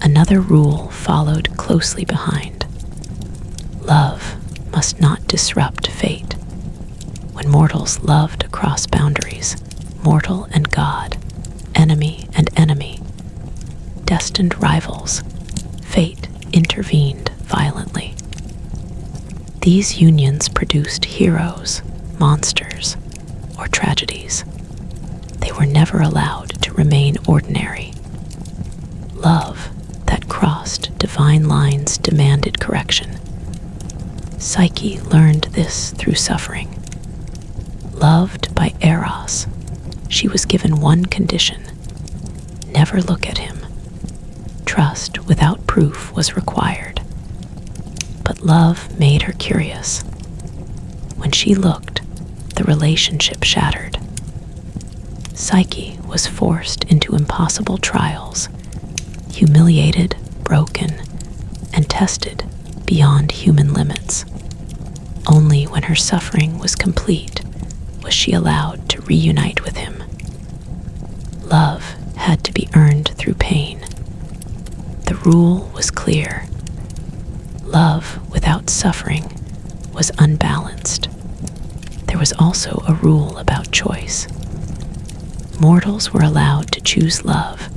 Another rule followed closely behind. Love must not disrupt fate. When mortals loved across boundaries, mortal and god, enemy and enemy, destined rivals, fate intervened violently. These unions produced heroes, monsters, or tragedies. They were never allowed to remain ordinary. Love that crossed divine lines demanded correction. Psyche learned this through suffering. Loved by Eros, she was given one condition: never look at him. Trust without proof was required. But love made her curious. When she looked, the relationship shattered. Psyche was forced into impossible trials, humiliated, broken, and tested beyond human limits. Only when her suffering was complete was she allowed to reunite with him. Love had to be earned through pain. The rule was clear. Love without suffering was unbalanced. There was also a rule about choice. Mortals were allowed to choose love,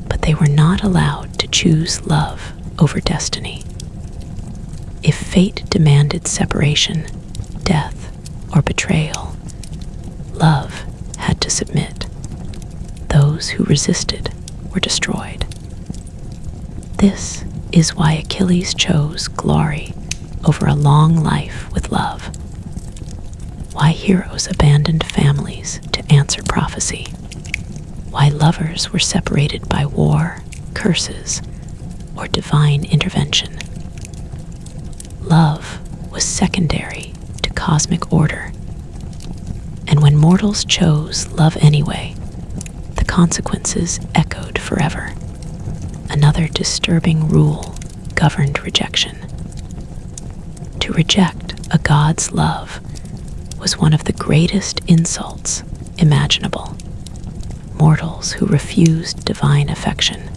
but they were not allowed to choose love over destiny. If fate demanded separation, death, or betrayal, love had to submit. Those who resisted were destroyed. This is why Achilles chose glory over a long life with love. Why heroes abandoned families to answer prophecy. Why lovers were separated by war, curses, or divine intervention. Love was secondary to cosmic order. And when mortals chose love anyway, the consequences echoed forever. Another disturbing rule governed rejection. To reject a god's love was one of the greatest insults imaginable. Mortals who refused divine affection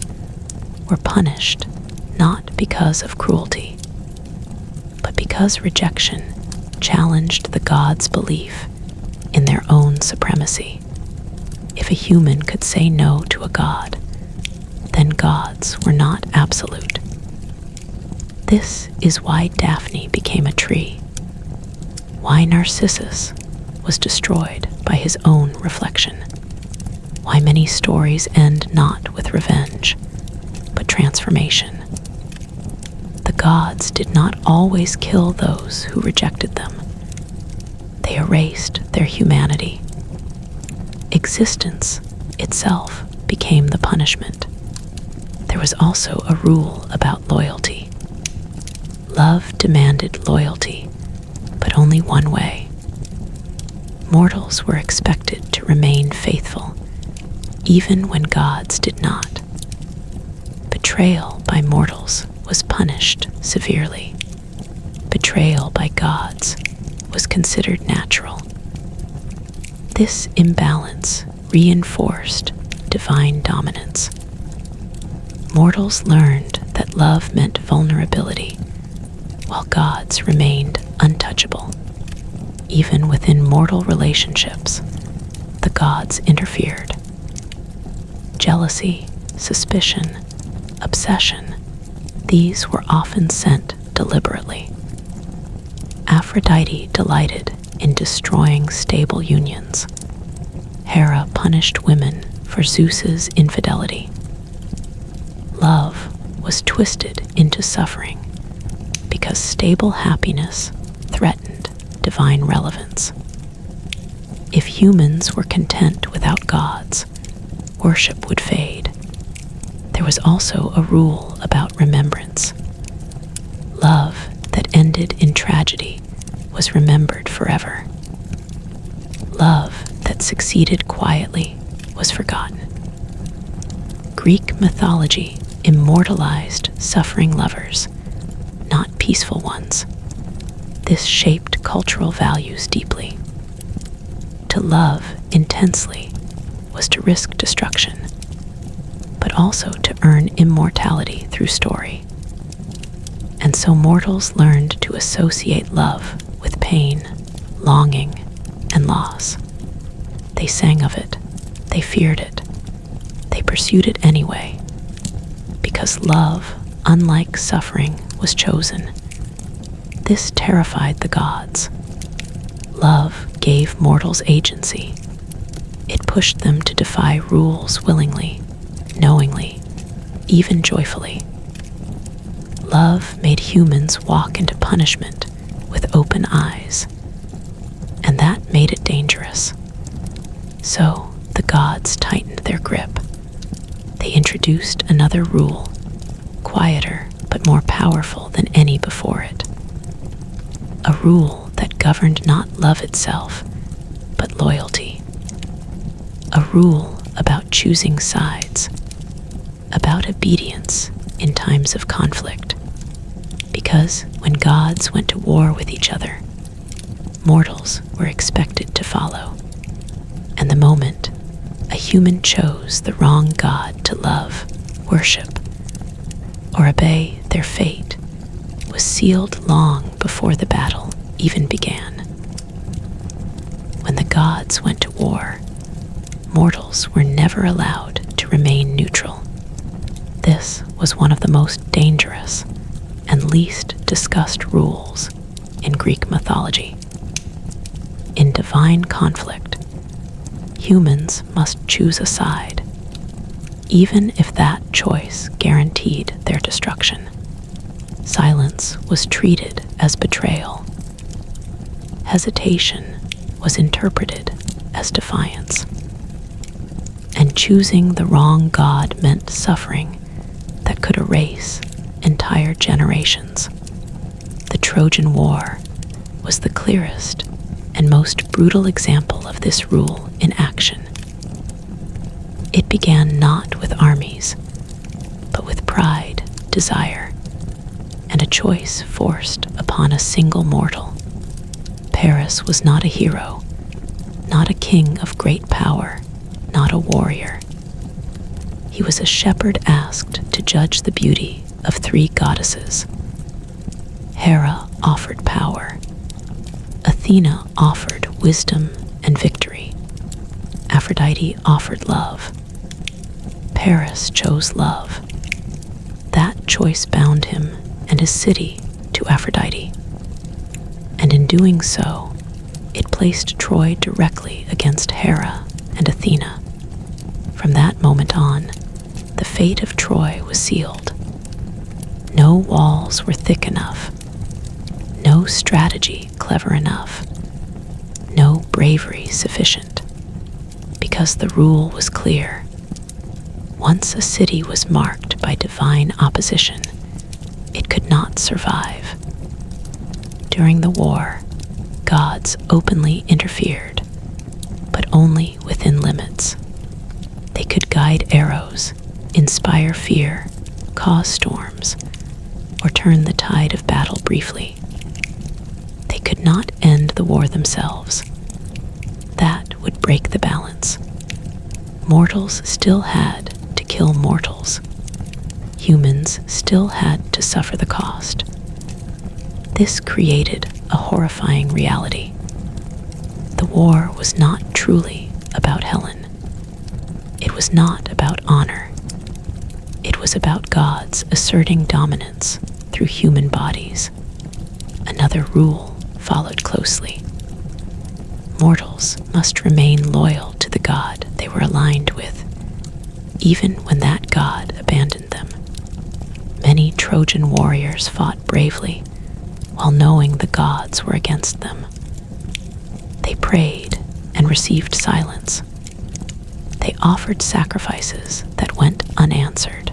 were punished not because of cruelty, but because rejection challenged the gods' belief in their own supremacy. If a human could say no to a god, then gods were not absolute. This is why Daphne became a tree, why Narcissus was destroyed by his own reflection, why many stories end not with revenge, but transformation. The gods did not always kill those who rejected them. They erased their humanity. Existence itself became the punishment. There was also a rule about loyalty. Love demanded loyalty, but but only one way. Mortals were expected to remain faithful, even when gods did not. Betrayal by mortals was punished severely. Betrayal by gods was considered natural. This imbalance reinforced divine dominance. Mortals learned that love meant vulnerability, while gods remained untouchable. Even within mortal relationships, the gods interfered. Jealousy, suspicion, obsession, these were often sent deliberately. Aphrodite delighted in destroying stable unions. Hera punished women for Zeus's infidelity. Love was twisted into suffering because stable happiness threatened divine relevance. If humans were content without gods, worship would fade. There was also a rule about remembrance. Love that ended in tragedy was remembered forever. Love that succeeded quietly was forgotten. Greek mythology immortalized suffering lovers, not peaceful ones. This shaped cultural values deeply. To love intensely was to risk destruction, but also to earn immortality through story. And so mortals learned to associate love with pain, longing, and loss. They sang of it, they feared it, they pursued it anyway, because love, unlike suffering, was chosen. This terrified the gods. Love gave mortals agency. It pushed them to defy rules willingly, knowingly, even joyfully. Love made humans walk into punishment with open eyes, and that made it dangerous. So the gods tightened their grip. They introduced another rule, quieter but more powerful than any before it. A rule that governed not love itself, but loyalty. A rule about choosing sides, about obedience in times of conflict. Because when gods went to war with each other, mortals were expected to follow. And the moment a human chose the wrong god to love, worship, or obey, their fate was sealed long before the battle even began. When the gods went to war, mortals were never allowed to remain neutral. This was one of the most dangerous and least discussed rules in Greek mythology. In divine conflict, humans must choose a side, even if that choice guaranteed their destruction. Silence was treated as betrayal. Hesitation was interpreted as defiance. And choosing the wrong god meant suffering that could erase entire generations. The Trojan War was the clearest and most brutal example of this rule in action. It began not with armies, but with pride, desire, and a choice forced upon a single mortal. Paris was not a hero, not a king of great power, not a warrior. He was a shepherd asked to judge the beauty of three goddesses. Hera offered power. Athena offered wisdom and victory. Aphrodite offered love. Paris chose love. That choice bound him and his city to Aphrodite. And in doing so, it placed Troy directly against Hera and Athena. From that moment on, the fate of Troy was sealed. No walls were thick enough, no strategy clever enough, no bravery sufficient, because the rule was clear. Once a city was marked by divine opposition, it could not survive. During the war, Gods openly interfered, but only within limits. They could guide arrows, inspire fear, cause storms, or turn the tide of battle briefly. They could not end the war themselves. That would break the balance. Mortals still had to kill mortals. Humans still had to suffer the cost. This created a horrifying reality. The war was not truly about Helen. It was not about honor. It was about gods asserting dominance through human bodies. Another rule followed closely. Mortals must remain loyal to the god they were aligned with, even when that god abandoned them. Many Trojan warriors fought bravely, while knowing the gods were against them. They prayed and received silence. They offered sacrifices that went unanswered.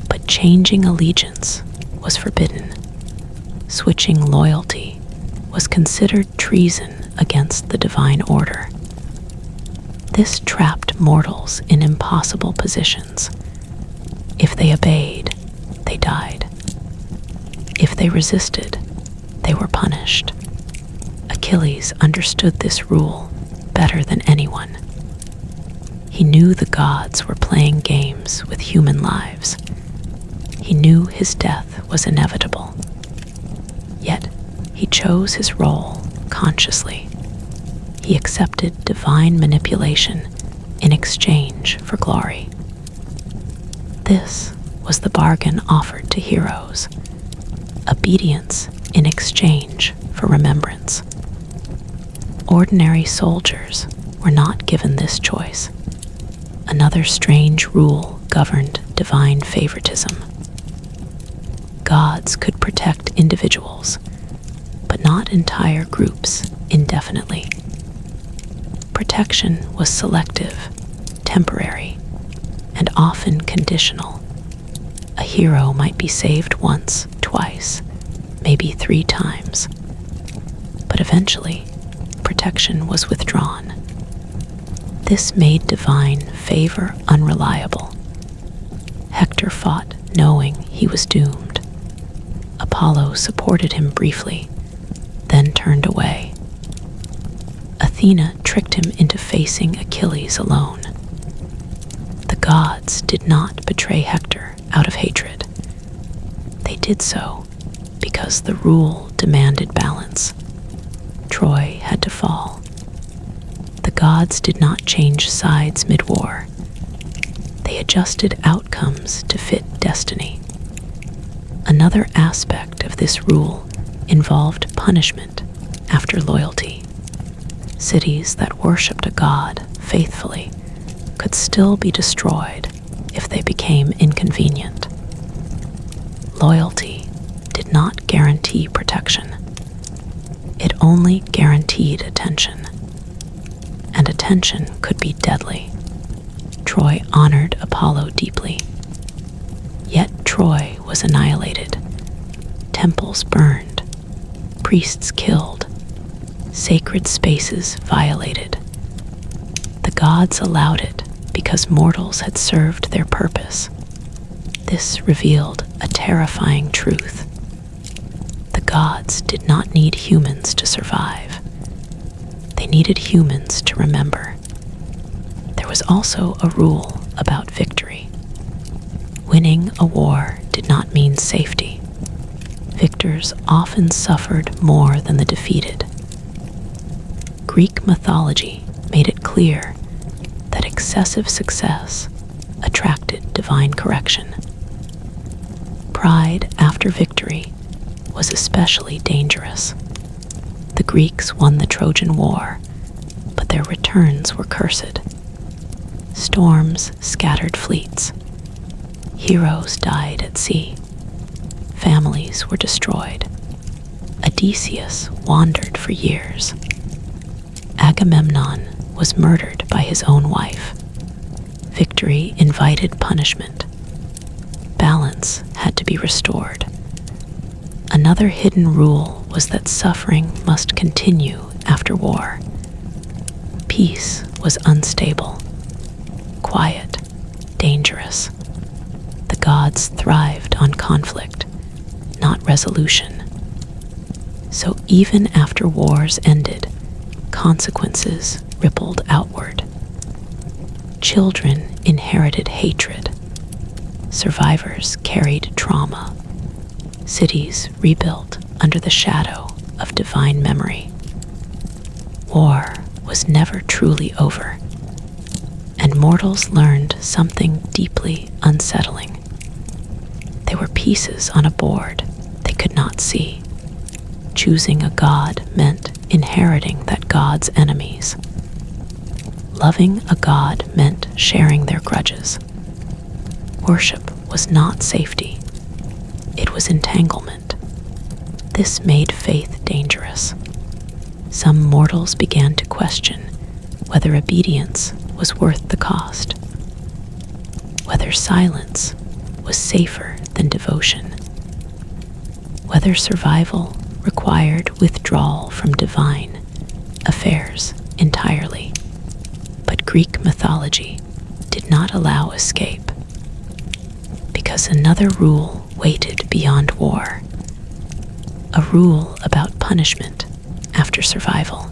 But changing allegiance was forbidden. Switching loyalty was considered treason against the divine order. This trapped mortals in impossible positions. If they obeyed, they died. If they resisted, they were punished. Achilles understood this rule better than anyone. He knew the gods were playing games with human lives. He knew his death was inevitable. Yet, he chose his role consciously. He accepted divine manipulation in exchange for glory. This was the bargain offered to heroes. Obedience in exchange for remembrance. Ordinary soldiers were not given this choice. Another strange rule governed divine favoritism. Gods could protect individuals, but not entire groups indefinitely. Protection was selective, temporary, and often conditional. A hero might be saved once, twice, maybe 3 times. But eventually, protection was withdrawn. This made divine favor unreliable. Hector fought knowing he was doomed. Apollo supported him briefly, then turned away. Athena tricked him into facing Achilles alone. The gods did not betray Hector out of hatred. They did so because the rule demanded balance. Troy had to fall. The gods did not change sides mid-war. They adjusted outcomes to fit destiny. Another aspect of this rule involved punishment after loyalty. Cities that worshipped a god faithfully could still be destroyed if they became inconvenient. Loyalty did not guarantee protection. It only guaranteed attention. And attention could be deadly. Troy honored Apollo deeply. Yet Troy was annihilated. Temples burned. Priests killed. Sacred spaces violated. The gods allowed it because mortals had served their purpose. This revealed a terrifying truth. The gods did not need humans to survive. They needed humans to remember. There was also a rule about victory. Winning a war did not mean safety. Victors often suffered more than the defeated. Greek mythology made it clear that excessive success attracted divine correction. Pride after victory was especially dangerous. The Greeks won the Trojan War, but their returns were cursed. Storms scattered fleets. Heroes died at sea. Families were destroyed. Odysseus wandered for years. Agamemnon was murdered by his own wife. Victory invited punishment. Balance had to be restored. Another hidden rule was that suffering must continue after war. Peace was unstable, quiet, dangerous. The gods thrived on conflict, not resolution. So even after wars ended, consequences rippled outward. Children inherited hatred. Survivors carried trauma. Cities rebuilt under the shadow of divine memory. War was never truly over, and mortals learned something deeply unsettling. They were pieces on a board they could not see. Choosing a god meant inheriting that god's enemies. Loving a god meant sharing their grudges. Worship was not safety. It was entanglement. This made faith dangerous. Some mortals began to question whether obedience was worth the cost, whether silence was safer than devotion, whether survival required withdrawal from divine affairs entirely. But Greek mythology did not allow escape, because another rule waited beyond war, a rule about punishment after survival,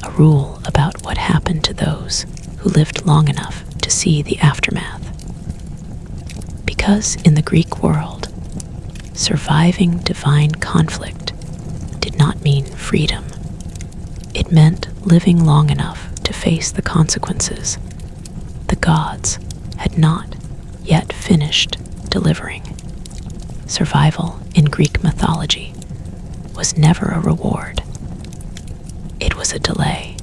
a rule about what happened to those who lived long enough to see the aftermath. Because in the Greek world, surviving divine conflict did not mean freedom. It meant living long enough to face the consequences the gods had not yet finished delivering. Survival in Greek mythology was never a reward. It was a delay.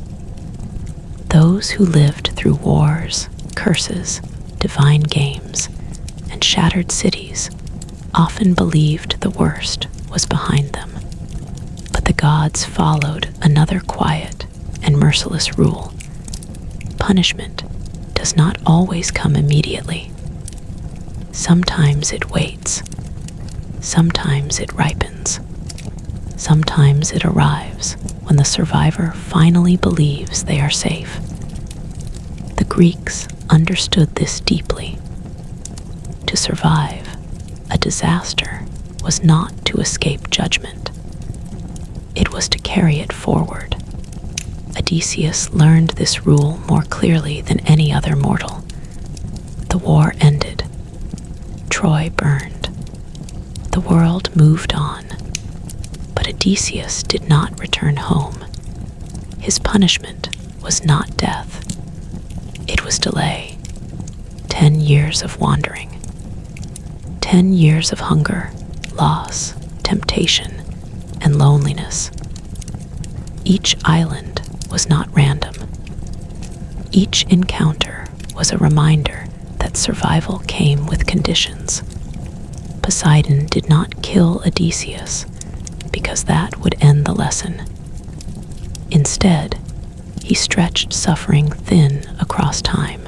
Those who lived through wars, curses, divine games, and shattered cities often believed the worst was behind them. But the gods followed another quiet and merciless rule. Punishment does not always come immediately. Sometimes it waits. Sometimes it ripens. Sometimes it arrives when the survivor finally believes they are safe. The Greeks understood this deeply. To survive a disaster was not to escape judgment. It was to carry it forward. Odysseus learned this rule more clearly than any other mortal. The war ended. Troy burned. The world moved on. But Odysseus did not return home. His punishment was not death. It was delay. 10 years of wandering. 10 years of hunger, loss, temptation, and loneliness. Each island was not random. Each encounter was a reminder that survival came with conditions. Poseidon did not kill Odysseus because that would end the lesson. Instead, he stretched suffering thin across time.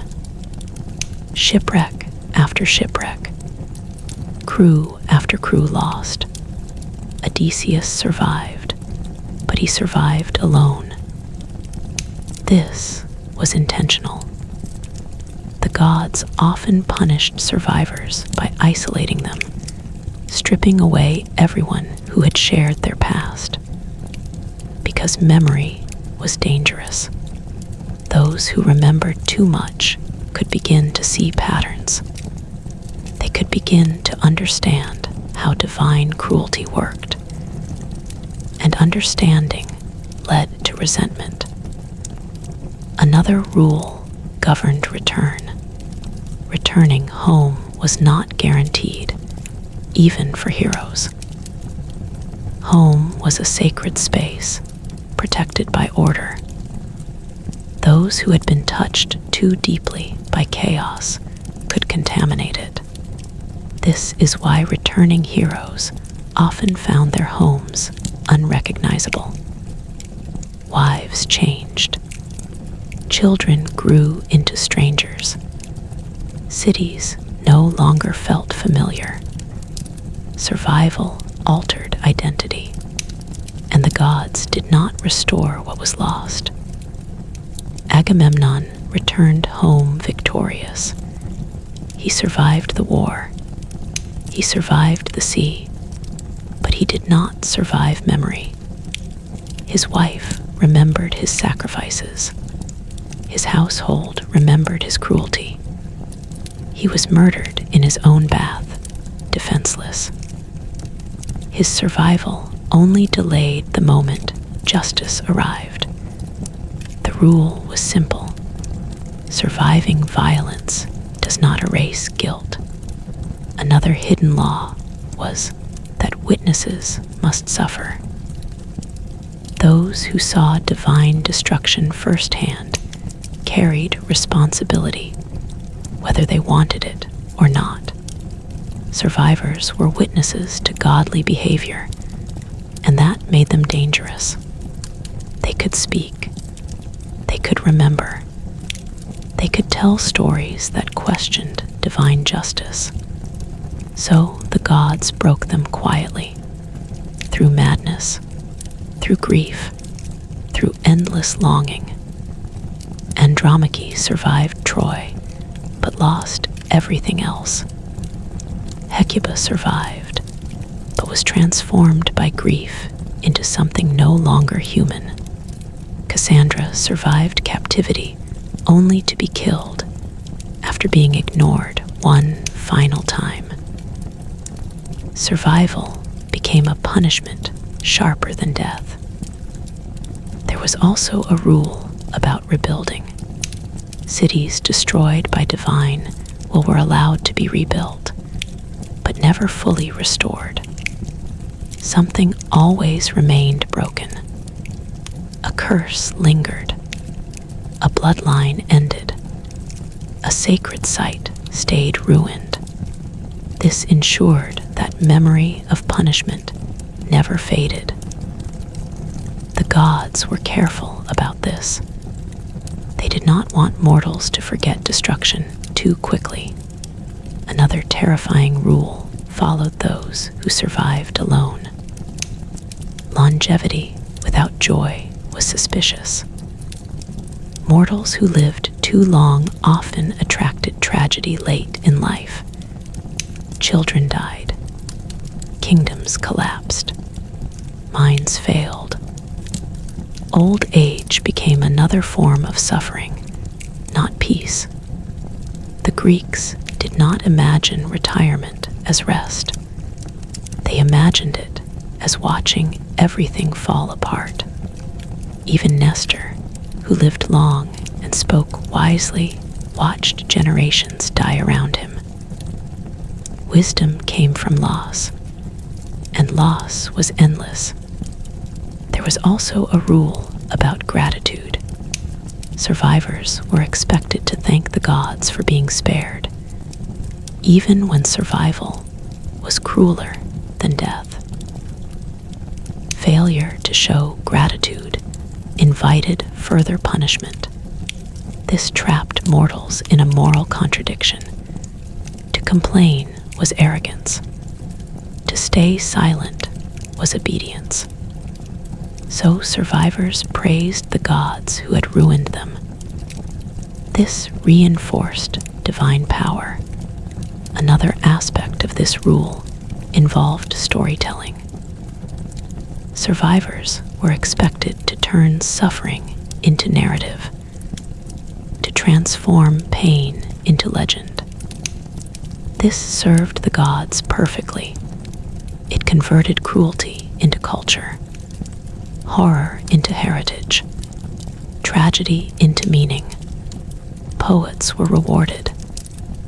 Shipwreck after shipwreck, crew after crew lost. Odysseus survived, but he survived alone. This was intentional. The gods often punished survivors by isolating them, stripping away everyone who had shared their past. Because memory was dangerous. Those who remembered too much could begin to see patterns. They could begin to understand how divine cruelty worked. And understanding led to resentment. Another rule governed return. Returning home was not guaranteed, even for heroes. Home was a sacred space, protected by order. Those who had been touched too deeply by chaos could contaminate it. This is why returning heroes often found their homes unrecognizable. Wives changed. Children grew into strangers. Cities no longer felt familiar. Survival altered identity. gods did not restore what was lost. Agamemnon returned home victorious. He survived the war. He survived the sea, but he did not survive memory. His wife remembered his sacrifices. His household remembered his cruelty. He was murdered in his own bath, defenseless. His survival only delayed the moment justice arrived. The rule was simple. Surviving violence does not erase guilt. Another hidden law was that witnesses must suffer. Those who saw divine destruction firsthand carried responsibility, whether they wanted it or not. Survivors were witnesses to godly behavior, and that made them dangerous. They could speak. They could remember. They could tell stories that questioned divine justice. So the gods broke them quietly, through madness, through grief, through endless longing. Andromache survived Troy, but lost everything else. Hecuba survived, but was transformed by grief into something no longer human. Cassandra survived captivity only to be killed after being ignored one final time. Survival became a punishment sharper than death. There was also a rule about rebuilding. Cities destroyed by divine will were allowed to be rebuilt, but never fully restored. Something always remained broken. A curse lingered. A bloodline ended. A sacred site stayed ruined. This ensured that memory of punishment never faded. The gods were careful about this. They did not want mortals to forget destruction too quickly. Another terrifying rule followed those who survived alone. Longevity without joy was suspicious. Mortals who lived too long often attracted tragedy late in life. Children died. Kingdoms collapsed. Minds failed. Old age became another form of suffering, not peace. The Greeks did not imagine retirement as rest. They imagined it as watching everything fall apart. Even Nestor, who lived long and spoke wisely, watched generations die around him. Wisdom came from loss, and loss was endless. There was also a rule about gratitude. Survivors were expected to thank the gods for being spared, even when survival was crueler than death. Failure to show gratitude invited further punishment. This trapped mortals in a moral contradiction. To complain was arrogance. To stay silent was obedience. So survivors praised the gods who had ruined them. This reinforced divine power. Another aspect of this rule involved storytelling. Survivors were expected to turn suffering into narrative, to transform pain into legend. This served the gods perfectly. It converted cruelty into culture, horror into heritage, tragedy into meaning. Poets were rewarded.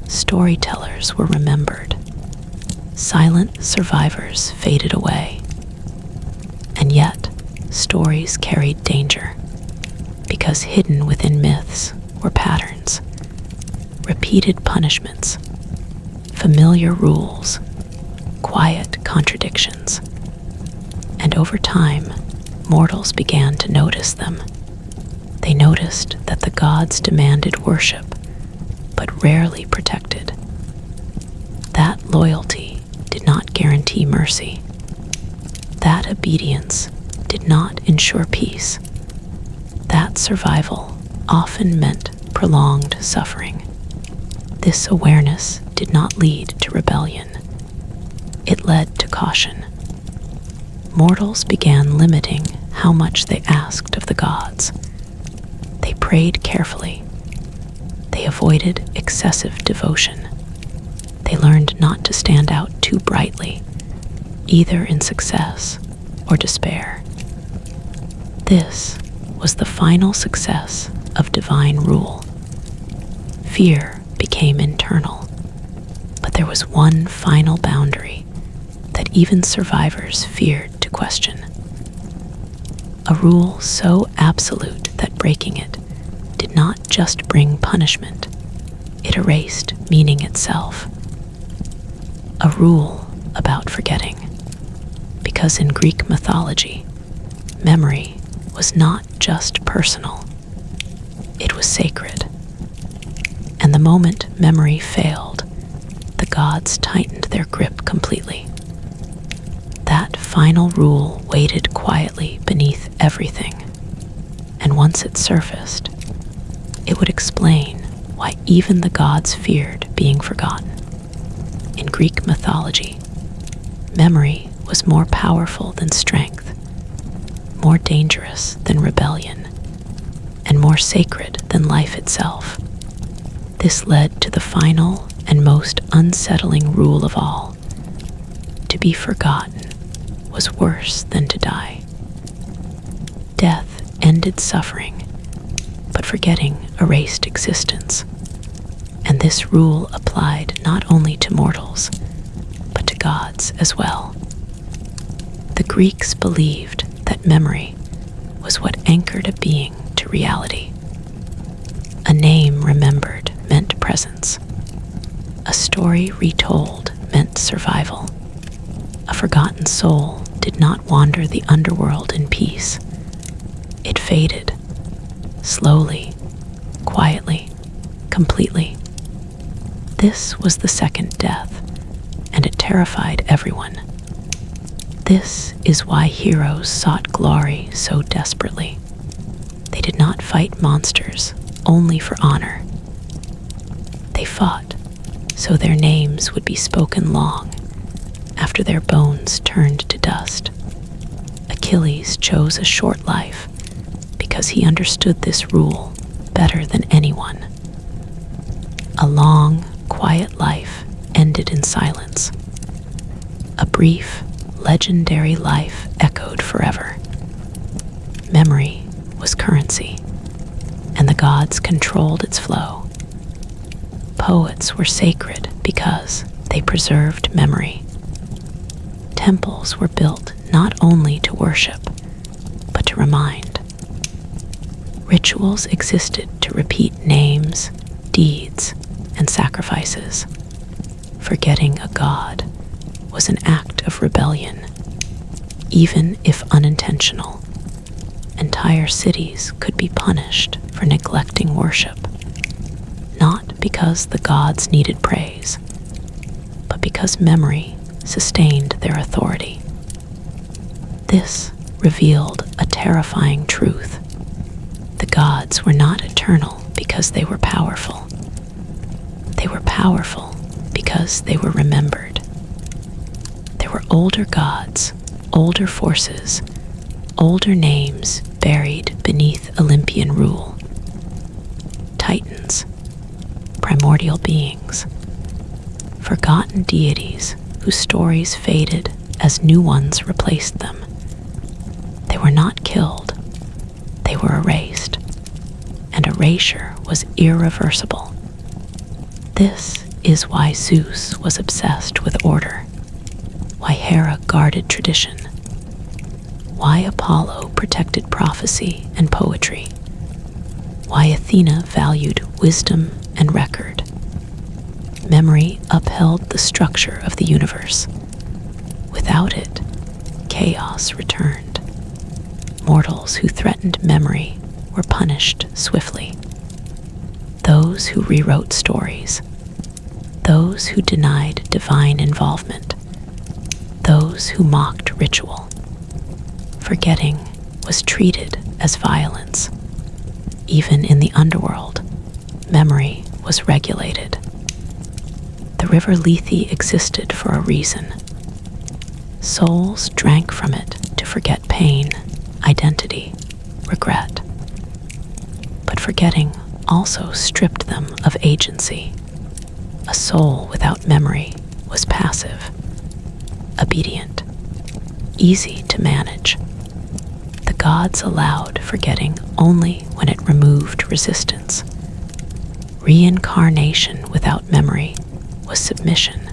Storytellers were remembered. Silent survivors faded away. And yet, stories carried danger, because hidden within myths were patterns, repeated punishments, familiar rules, quiet contradictions. And over time, mortals began to notice them. They noticed that the gods demanded worship, but rarely protected. That loyalty did not guarantee mercy. That obedience did not ensure peace. That survival often meant prolonged suffering. This awareness did not lead to rebellion. It led to caution. Mortals began limiting how much they asked of the gods. They prayed carefully. They avoided excessive devotion. They learned not to stand out too brightly, either in success or despair. This was the final success of divine rule. Fear became internal, but there was one final boundary that even survivors feared to question. A rule so absolute that breaking it did not just bring punishment, it erased meaning itself. A rule about forgetting, because in Greek mythology, memory was not just personal, it was sacred. And the moment memory failed, the gods tightened their grip completely. That final rule waited quietly beneath everything, and once it surfaced, it would explain why even the gods feared being forgotten. In Greek mythology, memory was more powerful than strength, more dangerous than rebellion, and more sacred than life itself. This led to the final and most unsettling rule of all. To be forgotten was worse than to die. Death ended suffering, but forgetting erased existence. And this rule applied not only to mortals, but to gods as well. The Greeks believed that memory was what anchored a being to reality. A name remembered meant presence. A story retold meant survival. A forgotten soul did not wander the underworld in peace. It faded, slowly, quietly, completely. This was the second death, and it terrified everyone. This is why heroes sought glory so desperately. They did not fight monsters only for honor. They fought so their names would be spoken long after their bones turned to dust. Achilles chose a short life because he understood this rule better than anyone. A long, quiet life ended in silence. A brief, legendary life echoed forever. Memory was currency, and the gods controlled its flow. Poets were sacred because they preserved memory. Temples were built not only to worship, but to remind. Rituals existed to repeat names, deeds, and sacrifices. Forgetting a god was an act of rebellion, even if unintentional. Entire cities could be punished for neglecting worship, not because the gods needed praise, but because memory sustained their authority. This revealed a terrifying truth. The gods were not eternal because they were powerful. They were powerful because they were remembered. There were older gods, older forces, older names buried beneath Olympian rule. Titans, primordial beings, forgotten deities whose stories faded as new ones replaced them. They were not killed, they were erased, and erasure was irreversible. This is why Zeus was obsessed with order, why Hera guarded tradition, why Apollo protected prophecy and poetry, why Athena valued wisdom and record. Memory upheld the structure of the universe. Without it, chaos returned. Mortals who threatened memory were punished swiftly. Those who rewrote stories, those who denied divine involvement, those who mocked ritual. Forgetting was treated as violence. Even in the underworld, memory was regulated. The river Lethe existed for a reason. Souls drank from it to forget pain, identity, regret. But forgetting also stripped them of agency. A soul without memory was passive, obedient, easy to manage. The gods allowed forgetting only when it removed resistance. Reincarnation without memory was submission.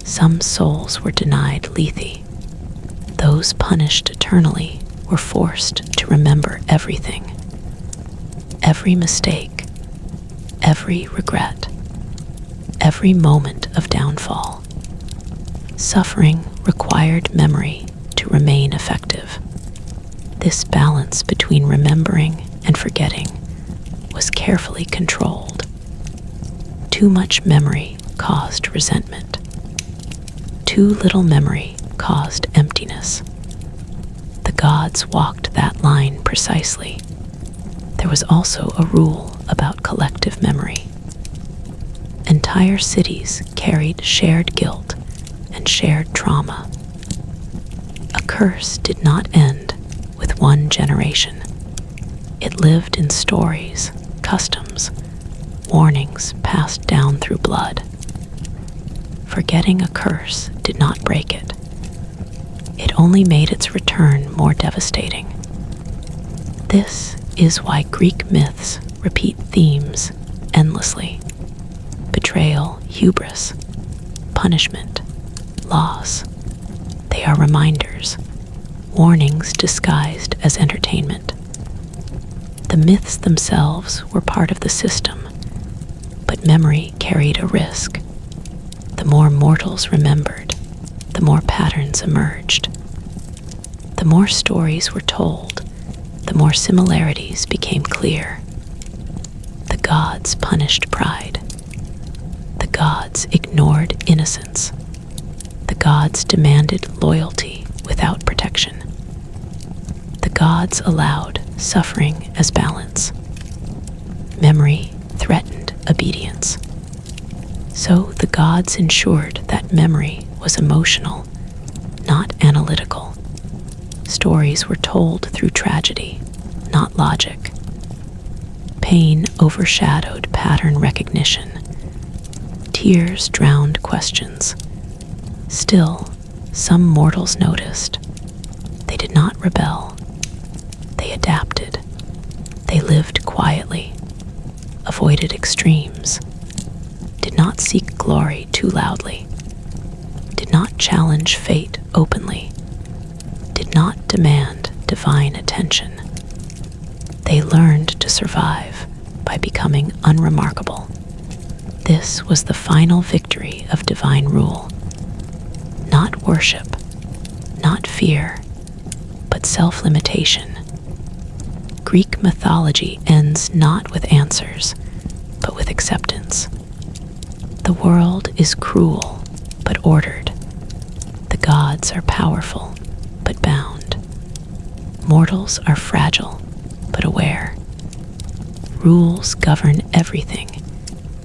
Some souls were denied Lethe. Those punished eternally were forced to remember everything. Every mistake, every regret, every moment of downfall. Suffering required memory to remain effective. This balance between remembering and forgetting was carefully controlled. Too much memory caused resentment. Too little memory caused emptiness. The gods walked that line precisely. There was also a rule about collective memory. Entire cities carried shared guilt and shared trauma. A curse did not end with one generation. It lived in stories, customs, warnings passed down through blood. Forgetting a curse did not break it. It only made its return more devastating. This is why Greek myths repeat themes endlessly: betrayal, hubris, punishment, loss. They are reminders, warnings disguised as entertainment. The myths themselves were part of the system, but memory carried a risk. The more mortals remembered, the more patterns emerged. The more stories were told, the more similarities became clear. The gods punished pride. The gods ignored innocence. The gods demanded loyalty without protection. The gods allowed suffering as balance. Memory threatened obedience. So the gods ensured that memory was emotional, not analytical. Stories were told through tragedy, not logic. Pain overshadowed pattern recognition. Tears drowned questions. Still, some mortals noticed. They did not rebel. They adapted. They lived quietly, avoided extremes, did not seek glory too loudly, did not challenge fate openly, did not demand divine attention. They learned to survive by becoming unremarkable. This was the final victory of divine rule. Not worship, not fear, but self-limitation. Greek mythology ends not with answers, but with acceptance. The world is cruel, but ordered. The gods are powerful, but bound. Mortals are fragile, but aware. Rules govern everything,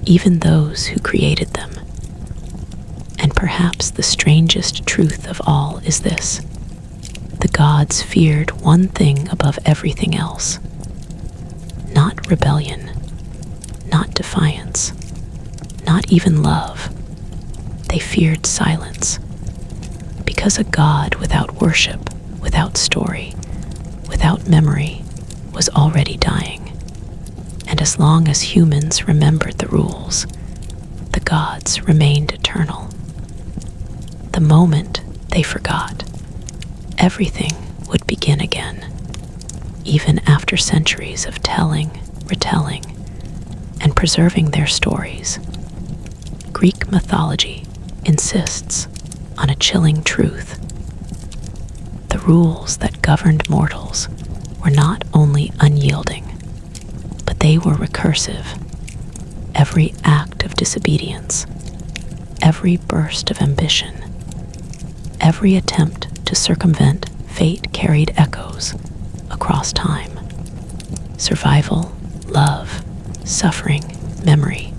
even those who created them. And perhaps the strangest truth of all is this: the gods feared one thing above everything else. Not rebellion, not defiance, not even love. They feared silence. Because a god without worship, without story, without memory, was already dying. And as long as humans remembered the rules, the gods remained eternal. The moment they forgot, everything would begin again, even after centuries of telling, retelling, and preserving their stories. Greek mythology insists on a chilling truth. The rules that governed mortals were not only unyielding, but they were recursive. Every act of disobedience, every burst of ambition, every attempt to circumvent fate carried echoes across time. Survival, love, suffering, memory.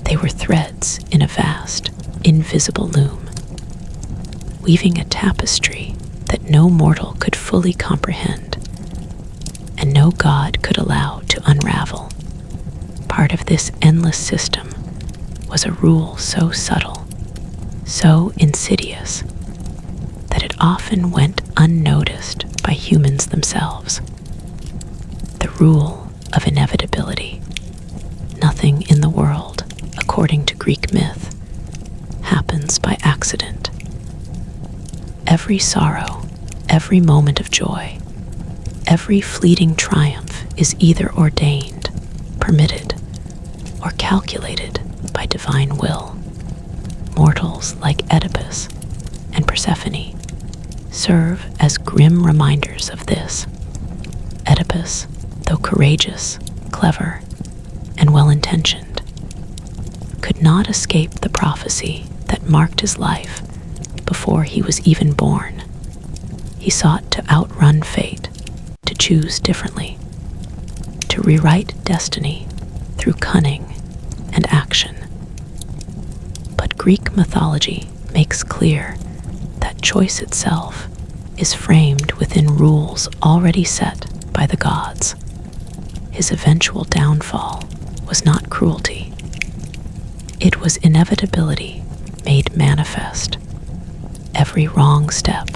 They were threads in a vast, invisible loom, weaving a tapestry that no mortal could fully comprehend, and no god could allow to unravel. Part of this endless system was a rule so subtle, so insidious, that it often went unnoticed by humans themselves. The rule of inevitability. Nothing in the world, according to Greek myth, happens by accident. Every sorrow, every moment of joy, every fleeting triumph is either ordained, permitted, or calculated by divine will. Mortals like Oedipus and Persephone serve as grim reminders of this. Oedipus, though courageous, clever, and well-intentioned, could not escape the prophecy that marked his life before he was even born. He sought to outrun fate, to choose differently, to rewrite destiny through cunning and action. But Greek mythology makes clear that choice itself is framed within rules already set by the gods. His eventual downfall was not cruelty. It was inevitability made manifest. Every wrong step,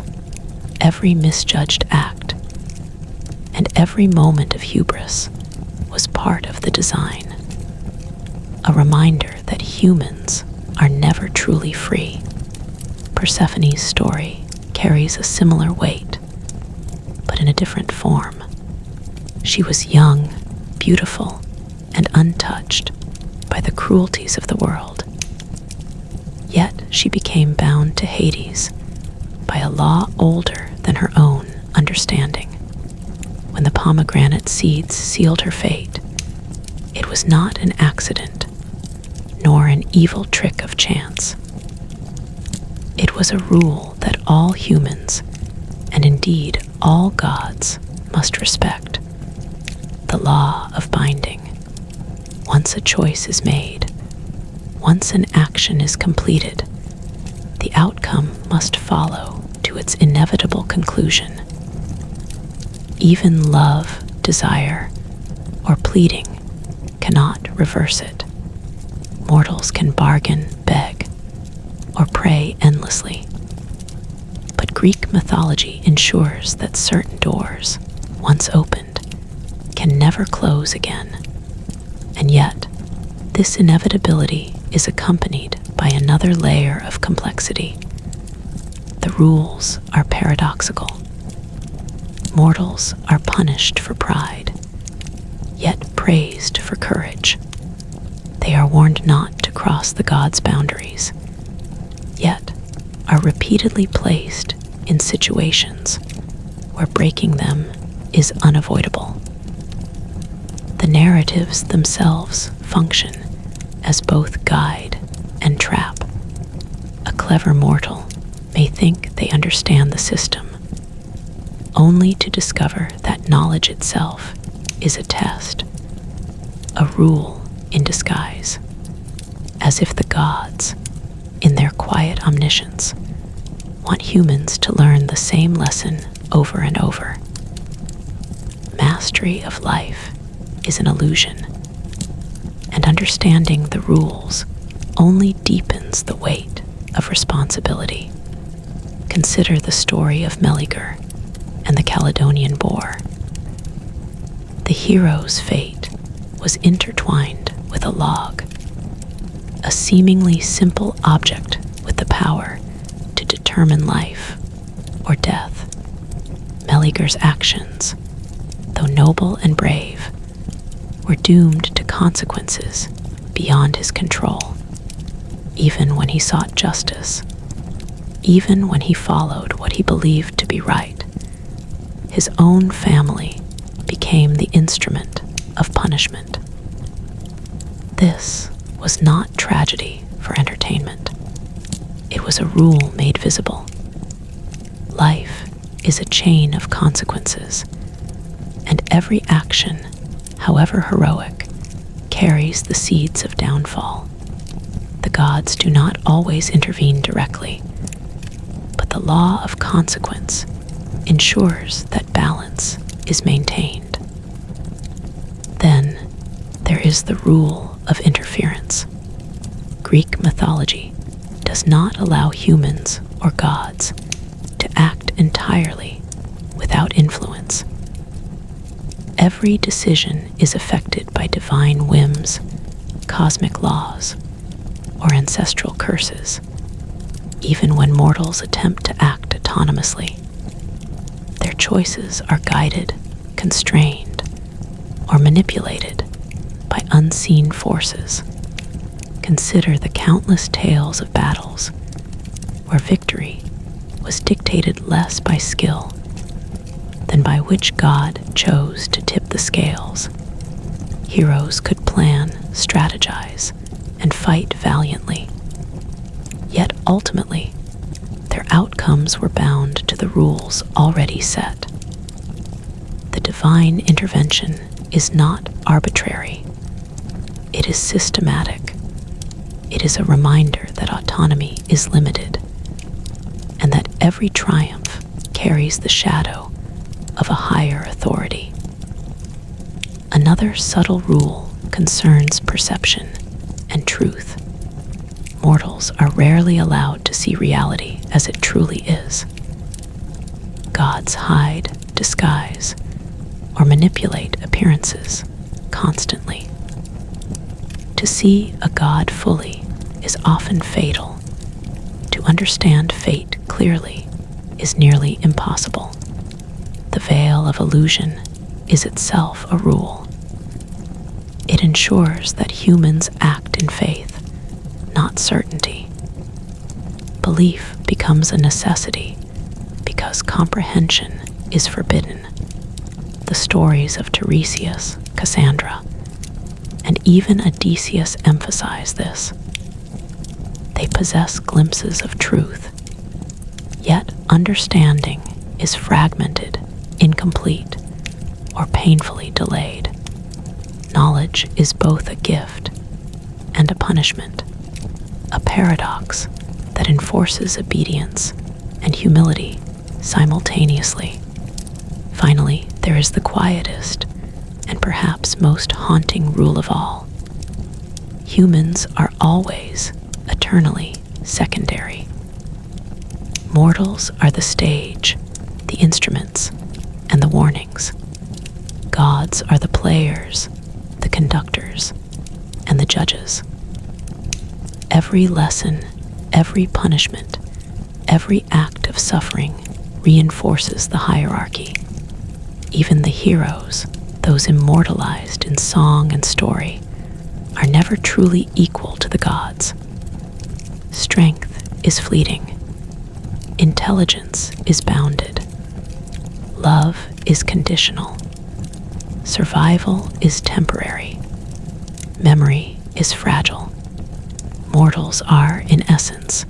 every misjudged act, and every moment of hubris was part of the design. A reminder that humans are never truly free. Persephone's story carries a similar weight, but in a different form. She was young, beautiful, and untouched by the cruelties of the world. Yet she became bound to Hades by a law older than her own understanding. When the pomegranate seeds sealed her fate, it was not an accident, nor an evil trick of chance. It was a rule that all humans, and indeed all gods, must respect. The law of binding. Once a choice is made, once an action is completed, the outcome must follow to its inevitable conclusion. Even love, desire, or pleading cannot reverse it. Mortals can bargain, beg, or pray endlessly. But Greek mythology ensures that certain doors, once opened, can never close again. And yet, this inevitability is accompanied by another layer of complexity. The rules are paradoxical. Mortals are punished for pride, yet praised for courage. They are warned not to cross the gods' boundaries, yet are repeatedly placed in situations where breaking them is unavoidable. The narratives themselves function as both guide and trap. A clever mortal may think they understand the system, only to discover that knowledge itself is a test, a rule in disguise, as if the gods, in their quiet omniscience, want humans to learn the same lesson over and over. Mastery of life is an illusion, and understanding the rules only deepens the weight of responsibility. Consider the story of Meleager and the Caledonian boar. The hero's fate was intertwined with a log, a seemingly simple object with the power to determine life or death. Meleager's actions, though noble and brave, were doomed to consequences beyond his control, even when he sought justice, even when he followed what he believed to be right. His own family became the instrument of punishment. This was not tragedy for entertainment. It was a rule made visible. Life is a chain of consequences, and every action, however heroic, carries the seeds of downfall. The gods do not always intervene directly, but the law of consequence ensures that balance is maintained. Then there is the rule of interference. Greek mythology does not allow humans or gods to act entirely without influence. Every decision is affected by divine whims, cosmic laws, or ancestral curses, even when mortals attempt to act autonomously. Their choices are guided, constrained, or manipulated by unseen forces. Consider the countless tales of battles where victory was dictated less by skill than by which god chose to tip the scales. Heroes could plan, strategize, and fight valiantly, yet ultimately their outcomes were bound to the rules already set. The divine intervention is not arbitrary. It is systematic. It is a reminder that autonomy is limited, and that every triumph carries the shadow of a higher authority. Another subtle rule concerns perception and truth. Mortals are rarely allowed to see reality as it truly is. Gods hide, disguise, or manipulate appearances constantly. To see a god fully is often fatal. To understand fate clearly is nearly impossible. The veil of illusion is itself a rule. It ensures that humans act in faith, not certainty. Belief becomes a necessity because comprehension is forbidden. The stories of Tiresias, Cassandra, and even Odysseus emphasize this. They possess glimpses of truth, yet understanding is fragmented, incomplete, or painfully delayed. Knowledge is both a gift and a punishment, a paradox that enforces obedience and humility simultaneously. Finally, there is the quietest and perhaps most haunting rule of all. Humans are always eternally secondary. Mortals are the stage, the instruments, and the warnings. Gods are the players, the conductors, and the judges. Every lesson, every punishment, every act of suffering reinforces the hierarchy. Even the heroes, those immortalized in song and story, are never truly equal to the gods. Strength is fleeting. Intelligence is bounded. Love is conditional. Survival is temporary. Memory is fragile. Mortals are, in essence,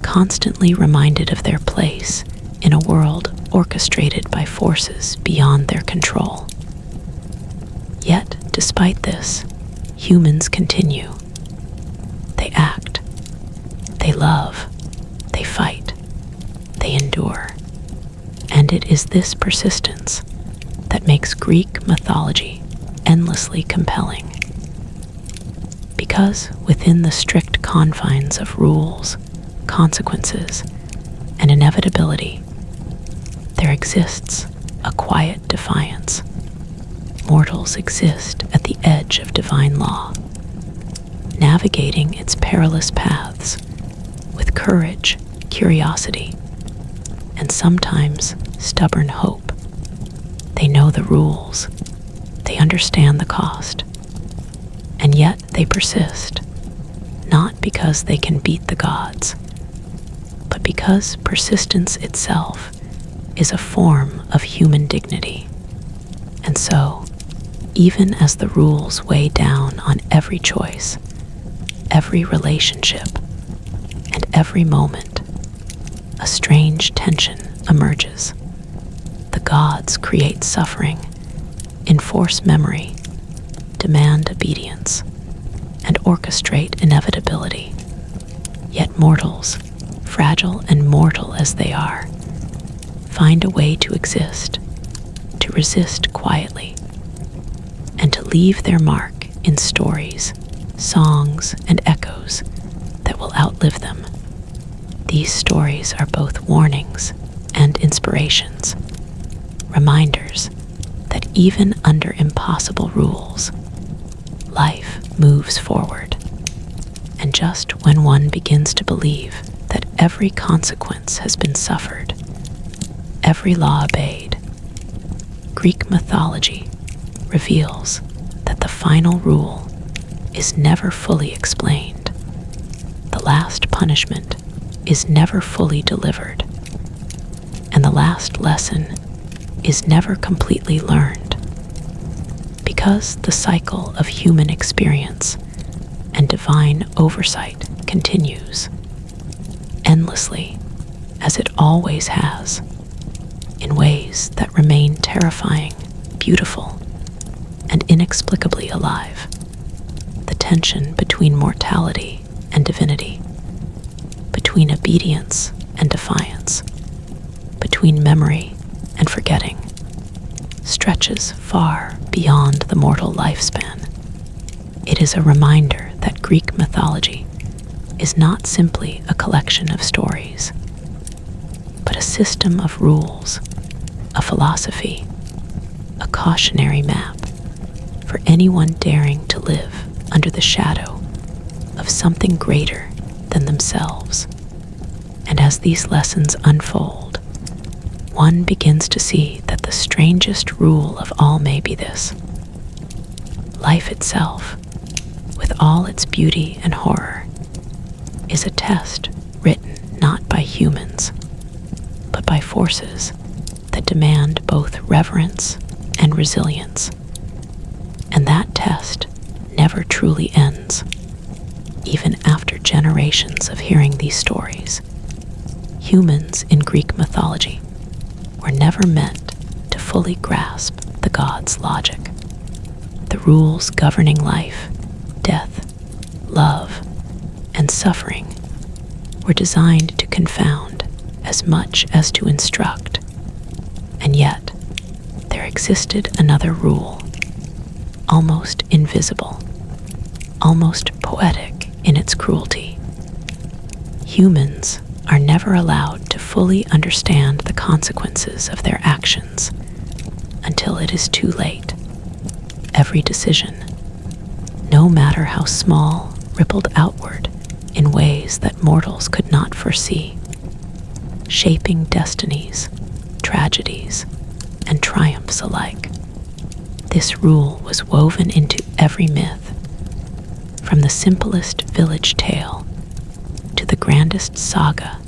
constantly reminded of their place in a world orchestrated by forces beyond their control. Yet, despite this, humans continue. They act. They love. They fight. They endure. And it is this persistence that makes Greek mythology endlessly compelling. Because within the strict confines of rules, consequences, and inevitability, there exists a quiet defiance. Mortals exist at the edge of divine law, navigating its perilous paths with courage, curiosity, and sometimes stubborn hope. They know the rules, they understand the cost, and yet they persist, not because they can beat the gods, but because persistence itself is a form of human dignity. And so, even as the rules weigh down on every choice, every relationship, and every moment, a strange tension emerges. gods create suffering, enforce memory, demand obedience, and orchestrate inevitability. Yet mortals, fragile and mortal as they are, find a way to exist, to resist quietly, and to leave their mark in stories, songs, and echoes that will outlive them. These stories are both warnings and inspirations, reminders that even under impossible rules, life moves forward. And just when one begins to believe that every consequence has been suffered, every law obeyed, Greek mythology reveals that the final rule is never fully explained. The last punishment is never fully delivered, and the last lesson is never completely learned, because the cycle of human experience and divine oversight continues endlessly, as it always has, in ways that remain terrifying, beautiful, and inexplicably alive. The tension between mortality and divinity, between obedience and defiance, between memory and forgetting, stretches far beyond the mortal lifespan. It is a reminder that Greek mythology is not simply a collection of stories, but a system of rules, a philosophy, a cautionary map for anyone daring to live under the shadow of something greater than themselves. And as these lessons unfold, one begins to see that the strangest rule of all may be this: life itself, with all its beauty and horror, is a test written not by humans, but by forces that demand both reverence and resilience. And that test never truly ends, even after generations of hearing these stories. Humans in Greek mythology were never meant to fully grasp the gods' logic. The rules governing life, death, love, and suffering were designed to confound as much as to instruct. And yet, there existed another rule, almost invisible, almost poetic in its cruelty. Humans are never allowed to fully understand the consequences of their actions until it is too late. Every decision, no matter how small, rippled outward in ways that mortals could not foresee, shaping destinies, tragedies, and triumphs alike. This rule was woven into every myth, from the simplest village tale to the grandest saga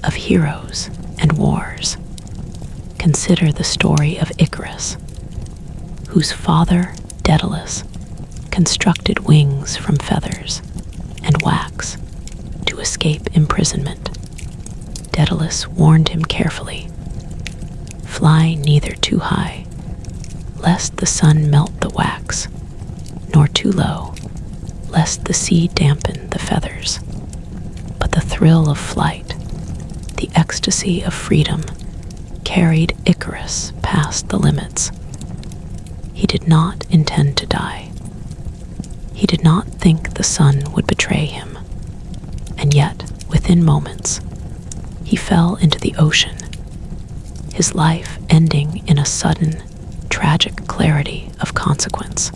of heroes and wars. Consider the story of Icarus, whose father, Daedalus, constructed wings from feathers and wax to escape imprisonment. Daedalus warned him carefully: "Fly neither too high, lest the sun melt the wax, nor too low, lest the sea dampen the feathers." But the thrill of flight, the ecstasy of freedom, carried Icarus past the limits. He did not intend to die. He did not think the sun would betray him. And yet, within moments, he fell into the ocean, his life ending in a sudden, tragic clarity of consequence.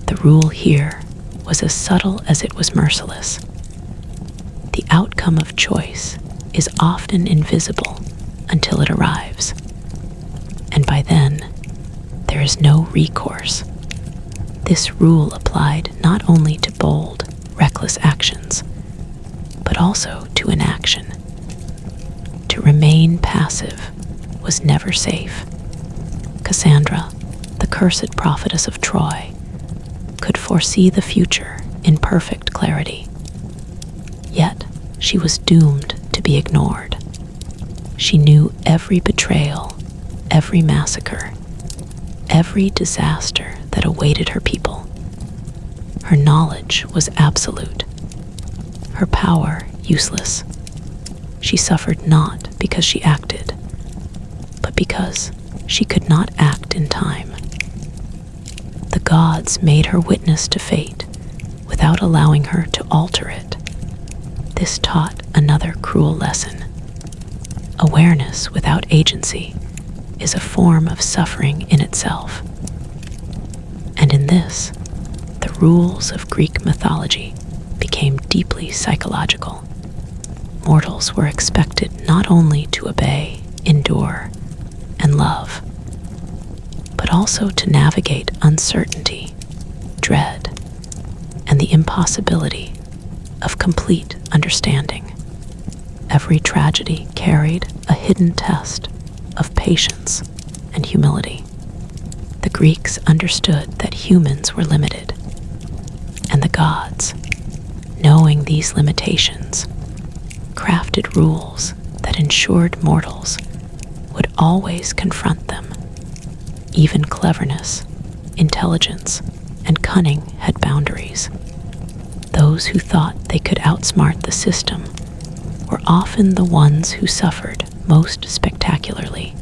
The rule here was as subtle as it was merciless. The outcome of choice is often invisible until it arrives, and by then, there is no recourse. This rule applied not only to bold, reckless actions, but also to inaction. To remain passive was never safe. Cassandra, the cursed prophetess of Troy, could foresee the future in perfect clarity. Yet she was doomed to be ignored. She knew every betrayal, every massacre, every disaster that awaited her people. Her knowledge was absolute, her power useless. She suffered not because she acted, but because she could not act in time. The gods made her witness to fate without allowing her to alter it. This taught another cruel lesson. Awareness without agency is a form of suffering in itself. And in this, the rules of Greek mythology became deeply psychological. Mortals were expected not only to obey, endure, and love, but also to navigate uncertainty, dread, and the impossibility of complete understanding. Every tragedy carried a hidden test of patience and humility. The Greeks understood that humans were limited, and the gods, knowing these limitations, crafted rules that ensured mortals would always confront them. Even cleverness, intelligence, and cunning had boundaries. Those who thought they could outsmart the system were often the ones who suffered most spectacularly,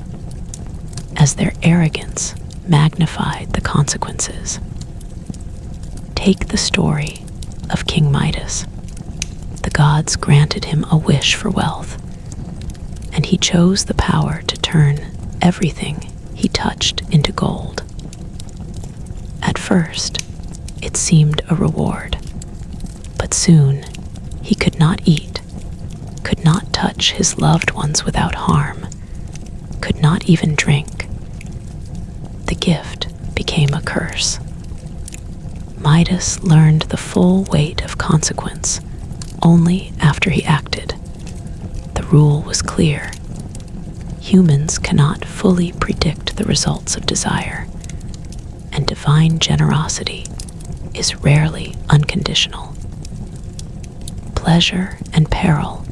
as their arrogance magnified the consequences. Take the story of King Midas. The gods granted him a wish for wealth, and he chose the power to turn everything he touched into gold. At first, it seemed a reward, but soon he could not eat, could not touch his loved ones without harm, could not even drink. The gift became a curse. Midas learned the full weight of consequence only after he acted. The rule was clear. Humans cannot fully predict the results of desire, and divine generosity is rarely unconditional. Pleasure and peril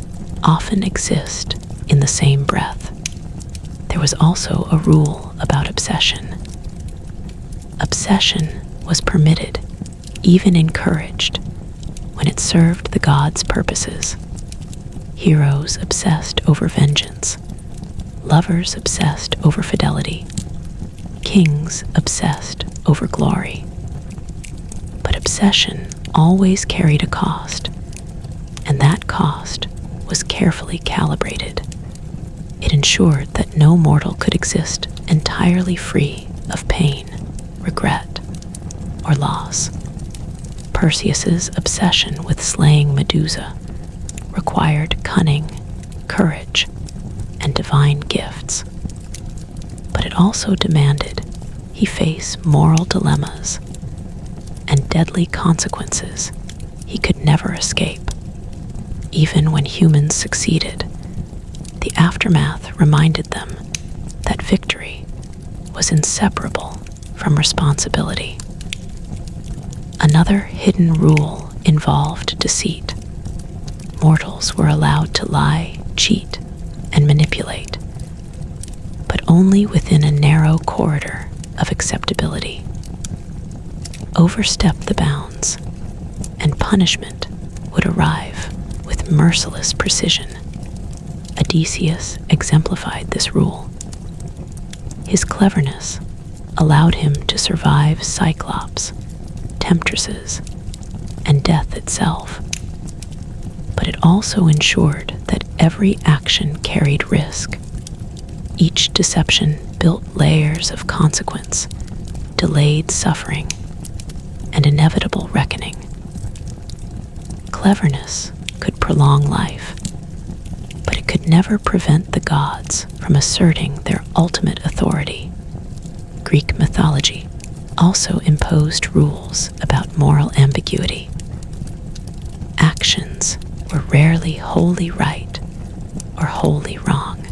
often exist in the same breath. There was also a rule about obsession. Obsession was permitted, even encouraged, when it served the gods' purposes. Heroes obsessed over vengeance, lovers obsessed over fidelity, kings obsessed over glory. But obsession always carried a cost, and that cost was carefully calibrated. It ensured that no mortal could exist entirely free of pain, regret, or loss. Perseus's obsession with slaying Medusa required cunning, courage, and divine gifts. But it also demanded he face moral dilemmas and deadly consequences he could never escape. Even when humans succeeded, the aftermath reminded them that victory was inseparable from responsibility. Another hidden rule involved deceit. Mortals were allowed to lie, cheat, and manipulate, but only within a narrow corridor of acceptability. Overstep the bounds, and punishment would arrive with merciless precision. Odysseus exemplified this rule. His cleverness allowed him to survive Cyclops, temptresses, and death itself. But it also ensured that every action carried risk. Each deception built layers of consequence, delayed suffering, and inevitable reckoning. Cleverness could prolong life, but it could never prevent the gods from asserting their ultimate authority. Greek mythology also imposed rules about moral ambiguity. Actions were rarely wholly right or wholly wrong.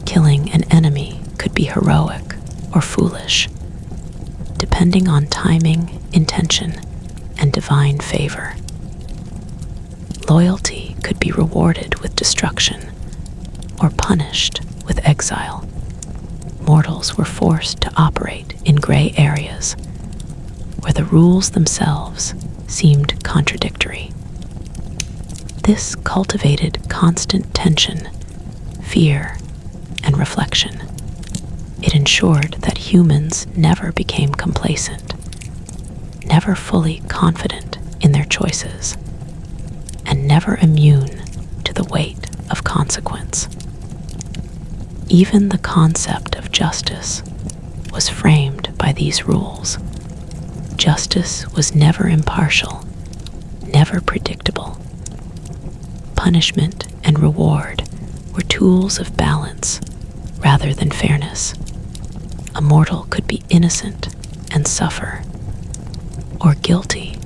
Killing an enemy could be heroic or foolish, depending on timing, intention, and divine favor. Loyalty could be rewarded with destruction or punished with exile. mortals were forced to operate in gray areas where the rules themselves seemed contradictory. This cultivated constant tension, fear, and reflection. It ensured that humans never became complacent, never fully confident in their choices, and never immune to the weight of consequence. Even the concept of justice was framed by these rules. Justice was never impartial, never predictable. Punishment and reward were tools of balance rather than fairness. A mortal could be innocent and suffer, or guilty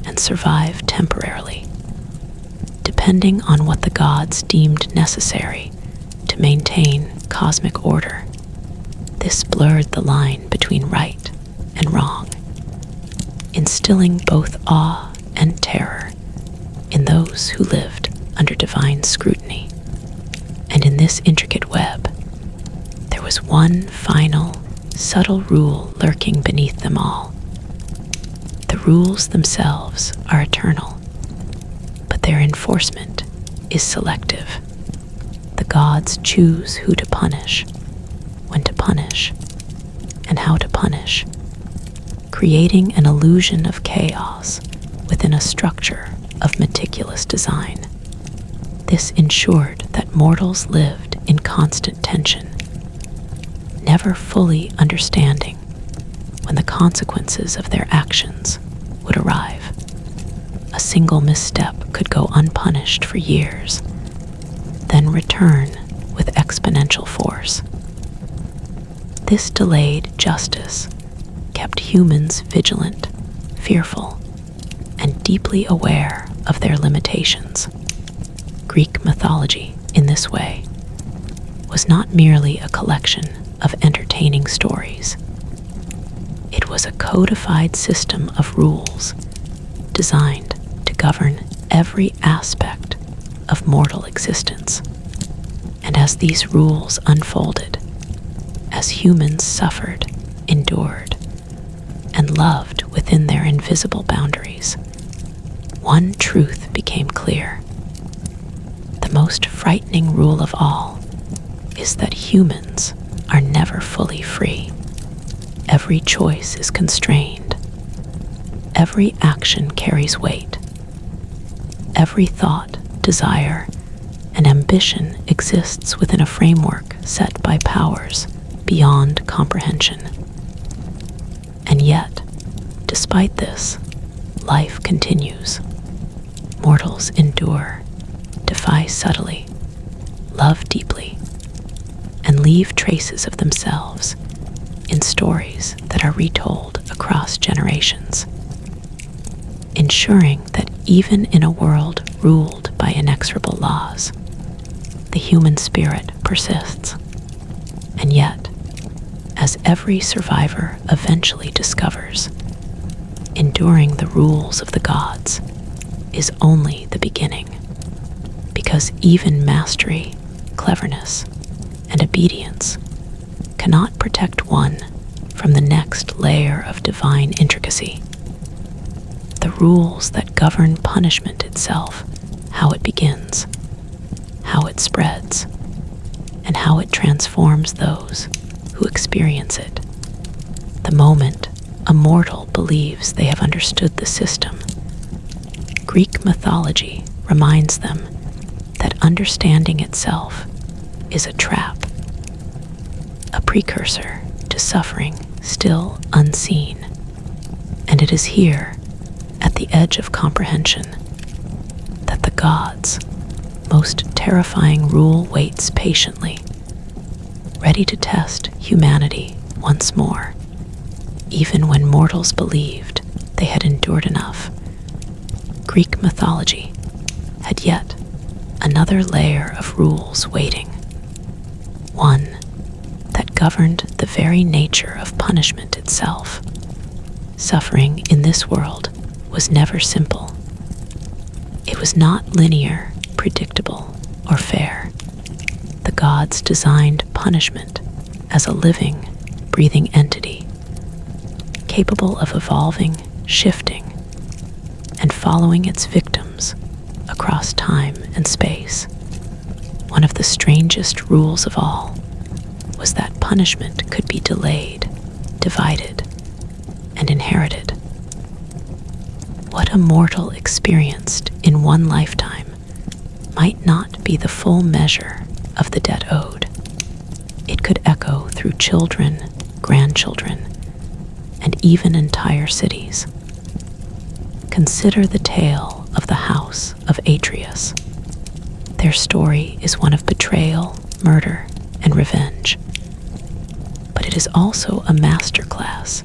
and survive temporarily, depending on what the gods deemed necessary to maintain cosmic order. This blurred the line between right and wrong, instilling both awe and terror in those who lived under divine scrutiny. And in this intricate web, there was one final, subtle rule lurking beneath them all. The rules themselves are eternal, but their enforcement is selective. The gods choose who to punish, when to punish, and how to punish, creating an illusion of chaos within a structure of meticulous design. This ensured that mortals lived in constant tension, never fully understanding when the consequences of their actions would arrive. A single misstep could go unpunished for years, then return with exponential force. This delayed justice kept humans vigilant, fearful, and deeply aware of their limitations. Greek mythology, in this way, was not merely a collection of entertaining stories. It was a codified system of rules designed to govern every aspect of mortal existence. And as these rules unfolded, as humans suffered, endured, and loved within their invisible boundaries, one truth became clear. The most frightening rule of all is that humans are never fully free. Every choice is constrained. Every action carries weight. Every thought, desire, and ambition exists within a framework set by powers beyond comprehension. And yet, despite this, life continues. Mortals endure, defy subtly, love deeply, and leave traces of themselves in stories that are retold across generations, ensuring that even in a world ruled by inexorable laws, the human spirit persists. And yet, as every survivor eventually discovers, enduring the rules of the gods is only the beginning, because even mastery, cleverness, and obedience cannot protect one from the next layer of divine intricacy. The rules that govern punishment itself, how it begins, how it spreads, and how it transforms those who experience it. The moment a mortal believes they have understood the system, Greek mythology reminds them that understanding itself is a trap, a precursor to suffering still unseen. And it is here, at the edge of comprehension, that the gods' most terrifying rule waits patiently, ready to test humanity once more. Even when mortals believed they had endured enough, Greek mythology had yet another layer of rules waiting, one that governed the very nature of punishment itself. Suffering in this world was never simple. It was not linear, predictable, or fair. The gods designed punishment as a living, breathing entity, capable of evolving, shifting, and following its victims across time and space. One of the strangest rules of all was that punishment could be delayed, divided, and inherited. What a mortal experienced in one lifetime might not be the full measure of the debt owed. It could echo through children, grandchildren, and even entire cities. Consider the tale of the house of Atreus. Their story is one of betrayal, murder, and revenge. But it is also a masterclass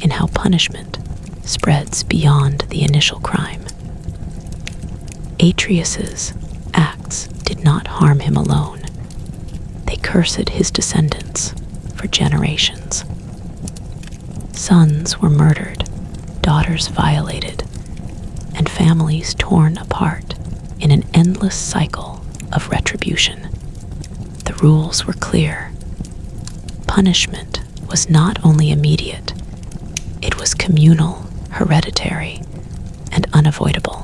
in how punishment spreads beyond the initial crime. Atreus's acts did not harm him alone. They cursed his descendants for generations. Sons were murdered, daughters violated, and families torn apart in an endless cycle of retribution. The rules were clear. Punishment was not only immediate, it was communal, hereditary, and unavoidable.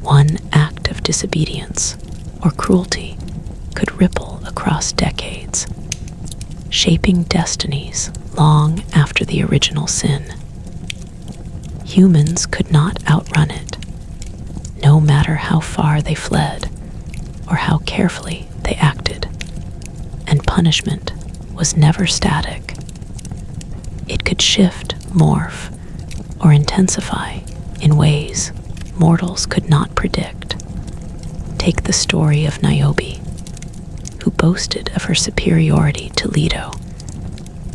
One act of disobedience or cruelty could ripple across decades, shaping destinies long after the original sin. Humans could not outrun it, no matter how far they fled or how carefully they acted, and punishment was never static. It could shift, morph, or intensify in ways mortals could not predict. Take the story of Niobe, who boasted of her superiority to Leto,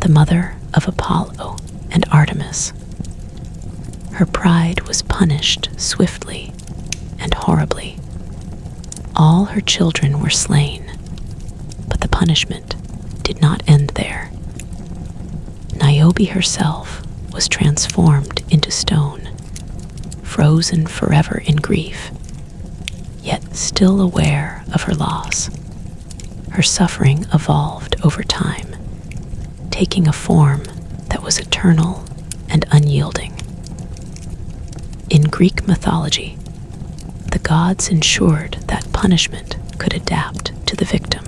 the mother of Apollo and Artemis. Her pride was punished swiftly and horribly. All her children were slain, but the punishment did not end there. Niobe herself was transformed into stone, frozen forever in grief, yet still aware of her loss. Her suffering evolved over time, taking a form that was eternal and unyielding. In Greek mythology, the gods ensured that punishment could adapt to the victim,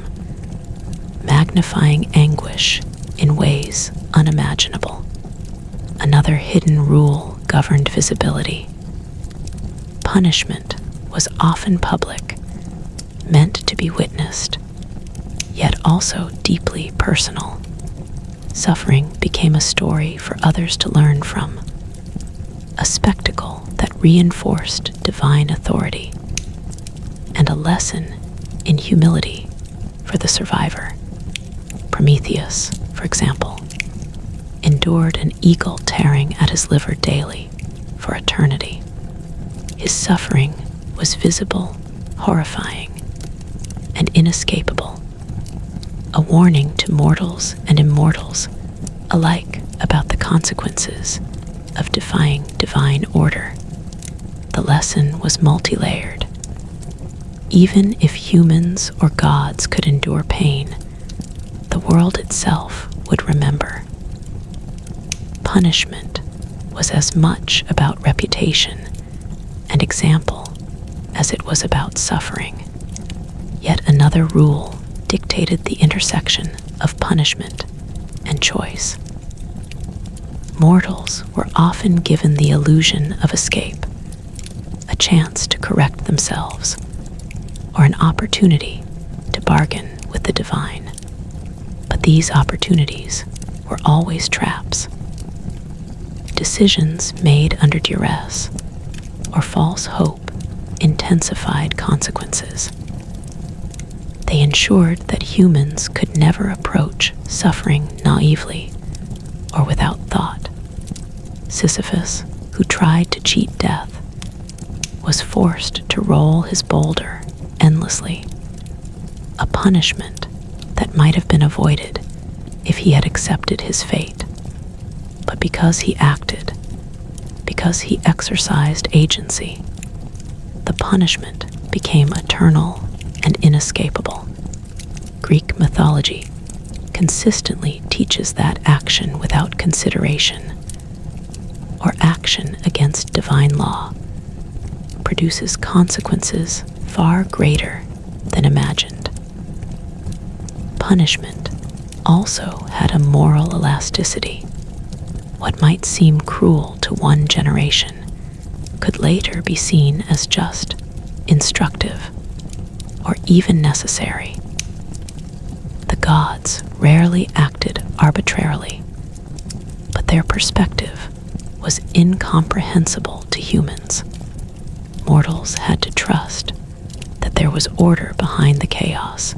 magnifying anguish in ways unimaginable. Another hidden rule governed visibility. Punishment was often public, meant to be witnessed, yet also deeply personal. Suffering became a story for others to learn from, a spectacle that reinforced divine authority, and a lesson in humility for the survivor. Prometheus, for example, endured an eagle tearing at his liver daily for eternity. His suffering was visible, horrifying, and inescapable, a warning to mortals and immortals alike about the consequences of defying divine order. The lesson was multi-layered. Even if humans or gods could endure pain, the world itself would remember. Punishment was as much about reputation and example as it was about suffering. Yet another rule dictated the intersection of punishment and choice. Mortals were often given the illusion of escape, a chance to correct themselves, or an opportunity to bargain with the divine. But these opportunities were always traps. Decisions made under duress or false hope intensified consequences. They ensured that humans could never approach suffering naively or without thought. Sisyphus, who tried to cheat death, was forced to roll his boulder endlessly, a punishment that might have been avoided if he had accepted his fate. But because he acted, because he exercised agency, the punishment became eternal and inescapable. Greek mythology consistently teaches that action without consideration, or action against divine law, produces consequences far greater than imagined. Punishment also had a moral elasticity. What might seem cruel to one generation could later be seen as just, instructive, or even necessary. The gods rarely acted arbitrarily, but their perspective was incomprehensible to humans. Mortals had to trust that there was order behind the chaos,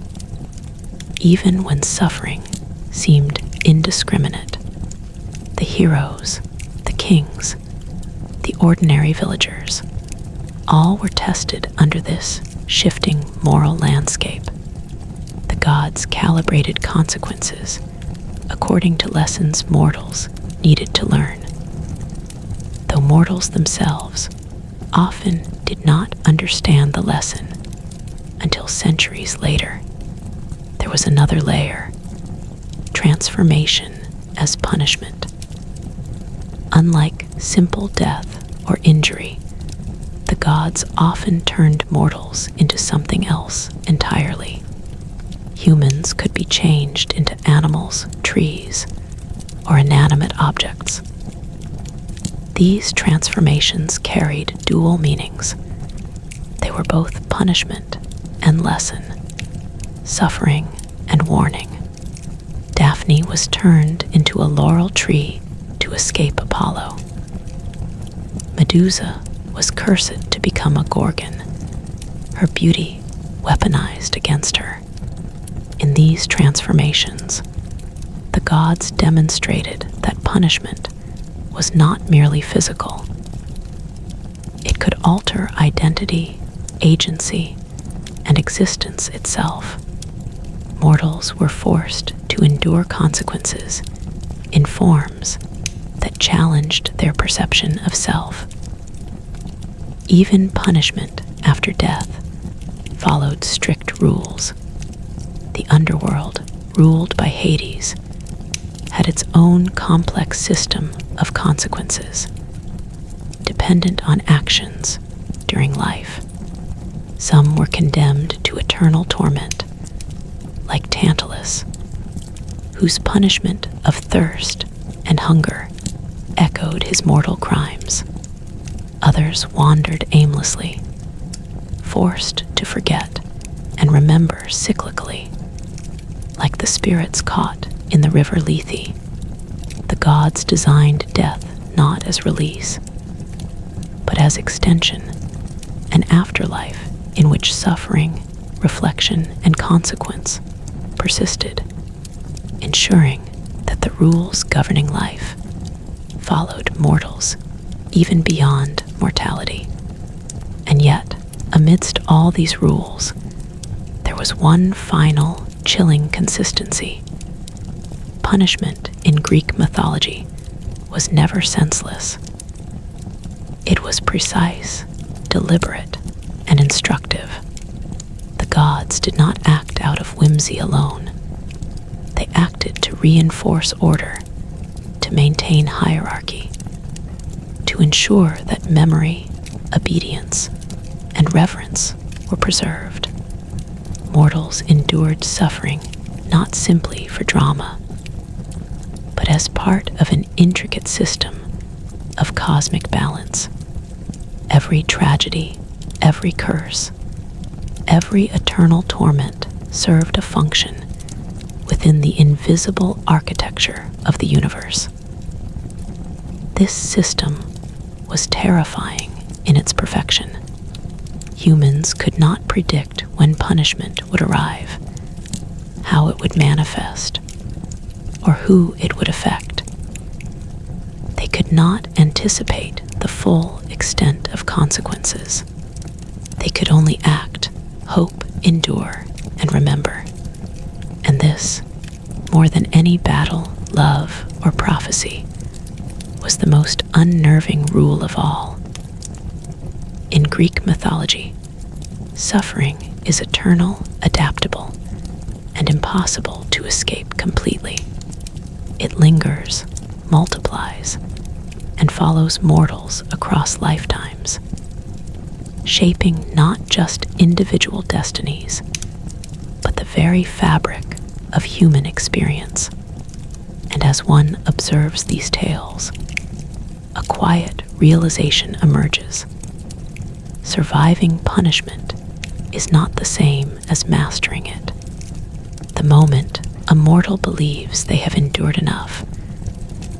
even when suffering seemed indiscriminate. The heroes, the kings, the ordinary villagers, all were tested under this shifting moral landscape. The gods calibrated consequences according to lessons mortals needed to learn. Though mortals themselves often did not understand the lesson until centuries later, there was another layer: transformation as punishment. Unlike simple death or injury, the gods often turned mortals into something else entirely. Humans could be changed into animals, trees, or inanimate objects. These transformations carried dual meanings. They were both punishment and lesson, suffering and warning. Daphne was turned into a laurel tree to escape Apollo. Medusa was cursed to become a gorgon, her beauty weaponized against her. In these transformations, the gods demonstrated that punishment was not merely physical. It could alter identity, agency, and existence itself. Mortals were forced to endure consequences in forms that challenged their perception of self. Even punishment after death followed strict rules. The underworld, ruled by Hades, had its own complex system of consequences, dependent on actions during life. Some were condemned to eternal torment, like Tantalus, whose punishment of thirst and hunger echoed his mortal crimes. Others wandered aimlessly, forced to forget and remember cyclically, like the spirits caught in the river Lethe. The gods designed death not as release, but as extension, an afterlife in which suffering, reflection, and consequence persisted, ensuring that the rules governing life followed mortals even beyond mortality. And yet, amidst all these rules, there was one final, chilling consistency. Punishment in Greek mythology was never senseless. It was precise, deliberate, and instructive. The gods did not act out of whimsy alone. They acted to reinforce order, to maintain hierarchy, to ensure that memory, obedience, and reverence were preserved. Mortals endured suffering not simply for drama, but as part of an intricate system of cosmic balance. Every tragedy, every curse, every eternal torment served a function within the invisible architecture of the universe. This system was terrifying in its perfection. Humans could not predict when punishment would arrive, how it would manifest, or who it would affect. They could not anticipate the full extent of consequences. They could only act, hope, endure, and remember. And this, more than any battle, love, or prophecy, was the most unnerving rule of all. In Greek mythology, suffering is eternal, adaptable, and impossible to to escape completely. It lingers, multiplies, and follows mortals across lifetimes, shaping not just individual destinies, but the very fabric of human experience. And as one observes these tales, a quiet realization emerges. Surviving punishment is not the same as mastering it. The moment a mortal believes they have endured enough,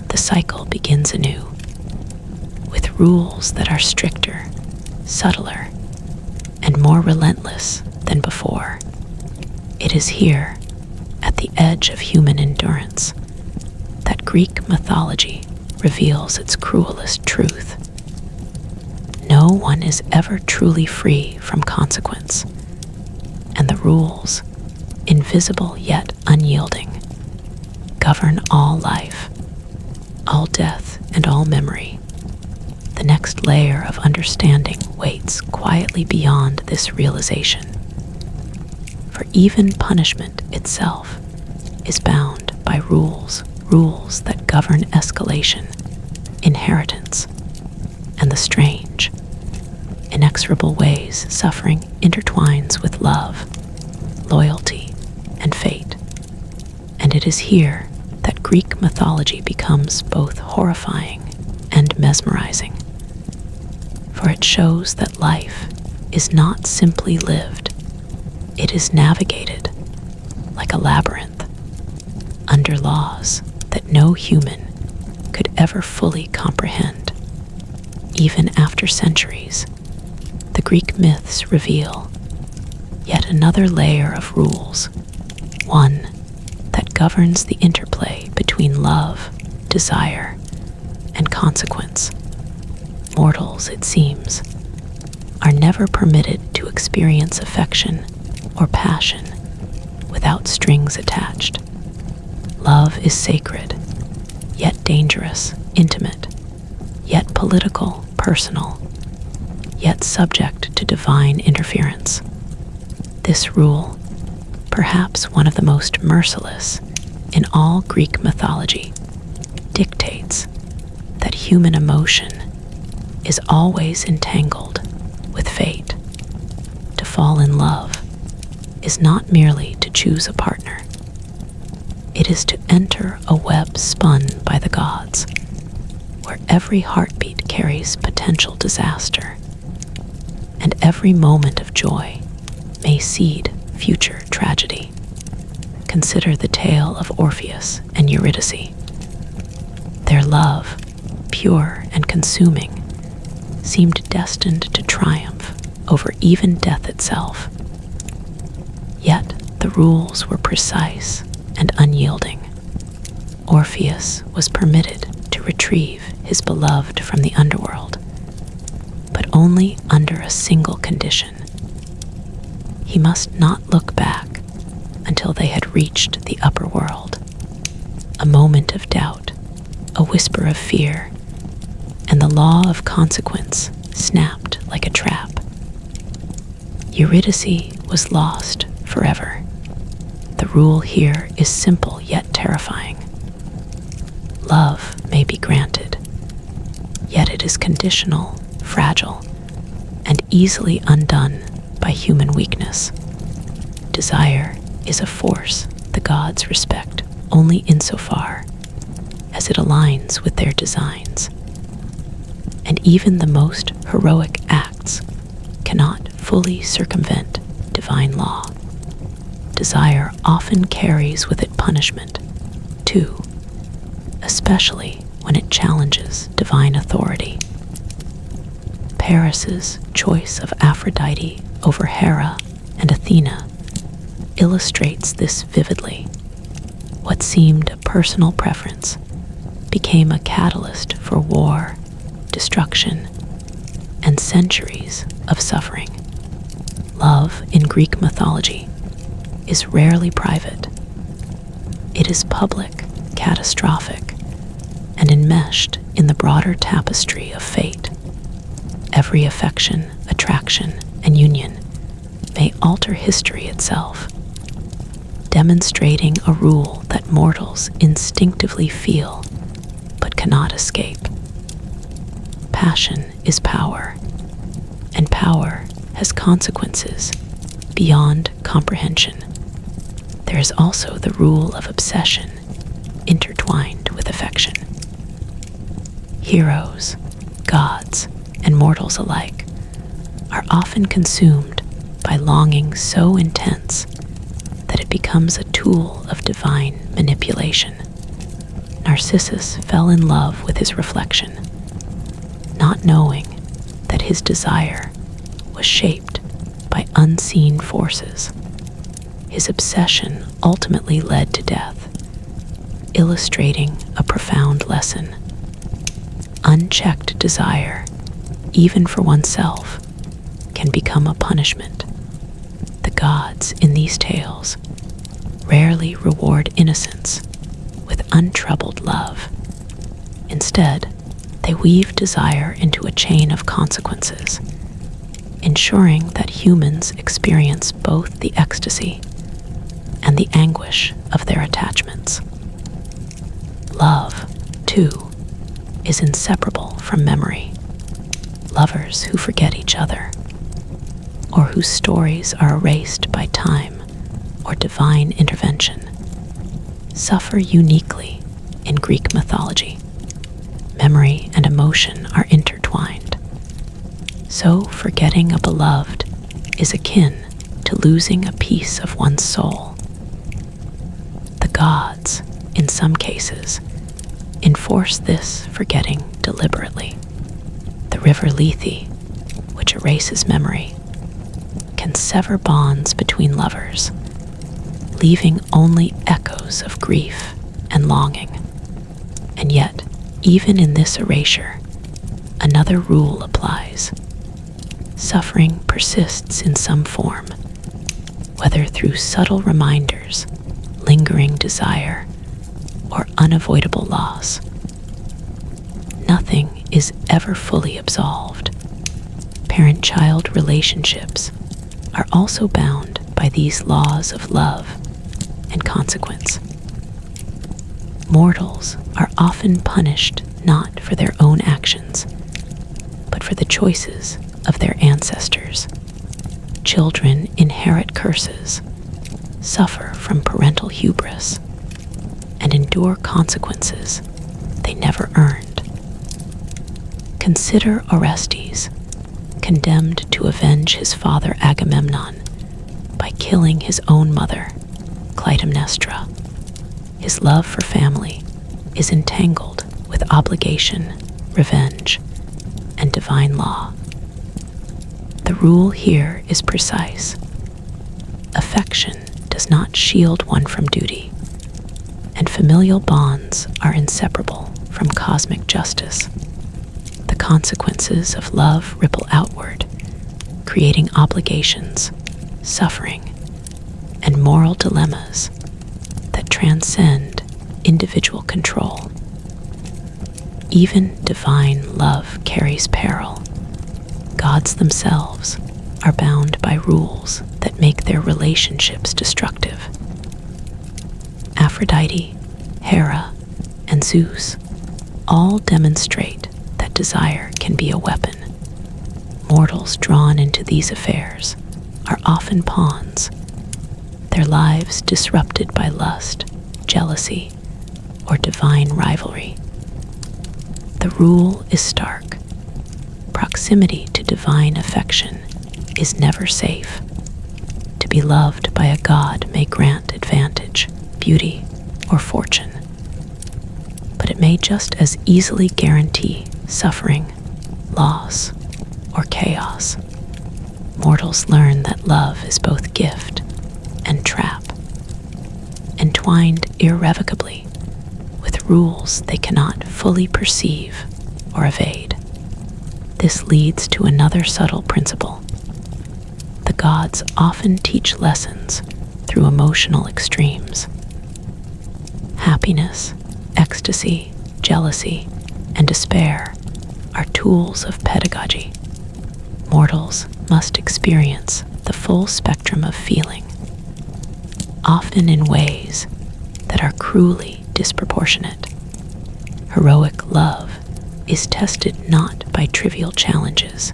the cycle begins anew, with rules that are stricter, subtler, and more relentless than before. It is here, at the edge of human endurance, that Greek mythology reveals its cruelest truth. No one is ever truly free from consequence, and the rules, invisible yet unyielding, govern all life, all death, and all memory. The next layer of understanding waits quietly beyond this realization. For even punishment itself is bound by rules that govern escalation, inheritance, and the strange, inexorable ways suffering intertwines with love, loyalty, and fate. And it is here that Greek mythology becomes both horrifying and mesmerizing, for it shows that life is not simply lived, it is navigated like a labyrinth, under laws that no human could ever fully comprehend. Even after centuries, the Greek myths reveal yet another layer of rules, one that governs the interplay between love, desire, and consequence. Mortals, it seems, are never permitted to experience affection or passion without strings attached. Love is sacred, yet dangerous, intimate, yet political, personal, yet subject to divine interference. This rule, perhaps one of the most merciless in all Greek mythology, dictates that human emotion is always entangled with fate. To fall in love is not merely to choose a partner. It is to enter a web spun by the gods, where every heartbeat carries potential disaster, and every moment of joy may seed future tragedy. Consider the tale of Orpheus and Eurydice. Their love, pure and consuming, seemed destined to triumph over even death itself. Yet the rules were precise and unyielding. Orpheus was permitted to retrieve his beloved from the underworld, but only under a single condition. He must not look back until they had reached the upper world. A moment of doubt, a whisper of fear, and the law of consequence snapped like a trap. Eurydice was lost forever. The rule here is simple yet terrifying. Love may be granted, yet it is conditional, fragile, and easily undone by human weakness. Desire is a force the gods respect only insofar as it aligns with their designs. And even the most heroic acts cannot fully circumvent divine law. Desire often carries with it punishment, too, especially when it challenges divine authority. Paris's choice of Aphrodite over Hera and Athena illustrates this vividly. What seemed a personal preference became a catalyst for war, destruction, and centuries of suffering. Love in Greek mythology is rarely private. It is public, catastrophic, and enmeshed in the broader tapestry of fate. Every affection, attraction, and union may alter history itself. demonstrating a rule that mortals instinctively feel but cannot escape. Passion is power, and power has consequences beyond comprehension. There is also the rule of obsession intertwined with affection. Heroes, gods, and mortals alike are often consumed by longing so intense that it becomes a tool of divine manipulation. Narcissus fell in love with his reflection, not knowing that his desire was shaped by unseen forces. His obsession ultimately led to death, illustrating a profound lesson. Unchecked desire, even for oneself, can become a punishment. The gods in these tales rarely reward innocence with untroubled love. Instead, they weave desire into a chain of consequences, ensuring that humans experience both the ecstasy and the anguish of their attachments. Love, too, is inseparable from memory. Lovers who forget each other, or whose stories are erased by time or divine intervention, suffer uniquely in Greek mythology. Memory and emotion are intertwined. So forgetting a beloved is akin to losing a piece of one's soul. The gods, in some cases, enforce this forgetting deliberately. The river Lethe, which erases memory, can sever bonds between lovers, leaving only echoes of grief and longing. And yet, even in this erasure, another rule applies. Suffering persists in some form, whether through subtle reminders, lingering desire, or unavoidable loss. Nothing is ever fully absolved. Parent-child relationships are also bound by these laws of love and consequence. Mortals are often punished not for their own actions, but for the choices of their ancestors. Children inherit curses, suffer from parental hubris, and endure consequences they never earned. Consider Orestes, condemned to avenge his father Agamemnon by killing his own mother, Clytemnestra. His love for family is entangled with obligation, revenge, and divine law. The rule here is precise. Affection does not shield one from duty, and familial bonds are inseparable from cosmic justice. The consequences of love ripple outward, creating obligations, suffering, and moral dilemmas that transcend individual control. Even divine love carries peril. Gods themselves are bound by rules that make their relationships destructive. Aphrodite, Hera, and Zeus all demonstrate that desire can be a weapon. Mortals drawn into these affairs are often pawns, their lives disrupted by lust, jealousy, or divine rivalry. The rule is stark. Proximity to divine affection is never safe. To be loved by a god may grant advantage, beauty, or fortune, but it may just as easily guarantee suffering, loss, or chaos. Mortals learn that love is both gift and trap, entwined irrevocably with rules they cannot fully perceive or evade. This leads to another subtle principle. The gods often teach lessons through emotional extremes. Happiness, ecstasy, jealousy, and despair are tools of pedagogy. Mortals must experience the full spectrum of feeling. often in ways that are cruelly disproportionate. Heroic love is tested not by trivial challenges,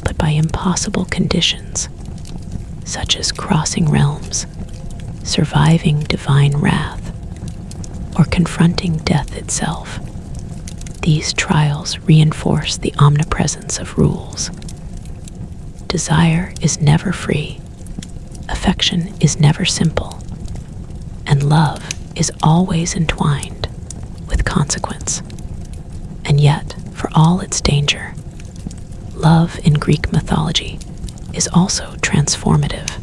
but by impossible conditions, such as crossing realms, surviving divine wrath, or confronting death itself. These trials reinforce the omnipresence of rules. Desire is never free, affection is never simple, and love is always entwined with consequence. And yet, for all its danger, love in Greek mythology is also transformative.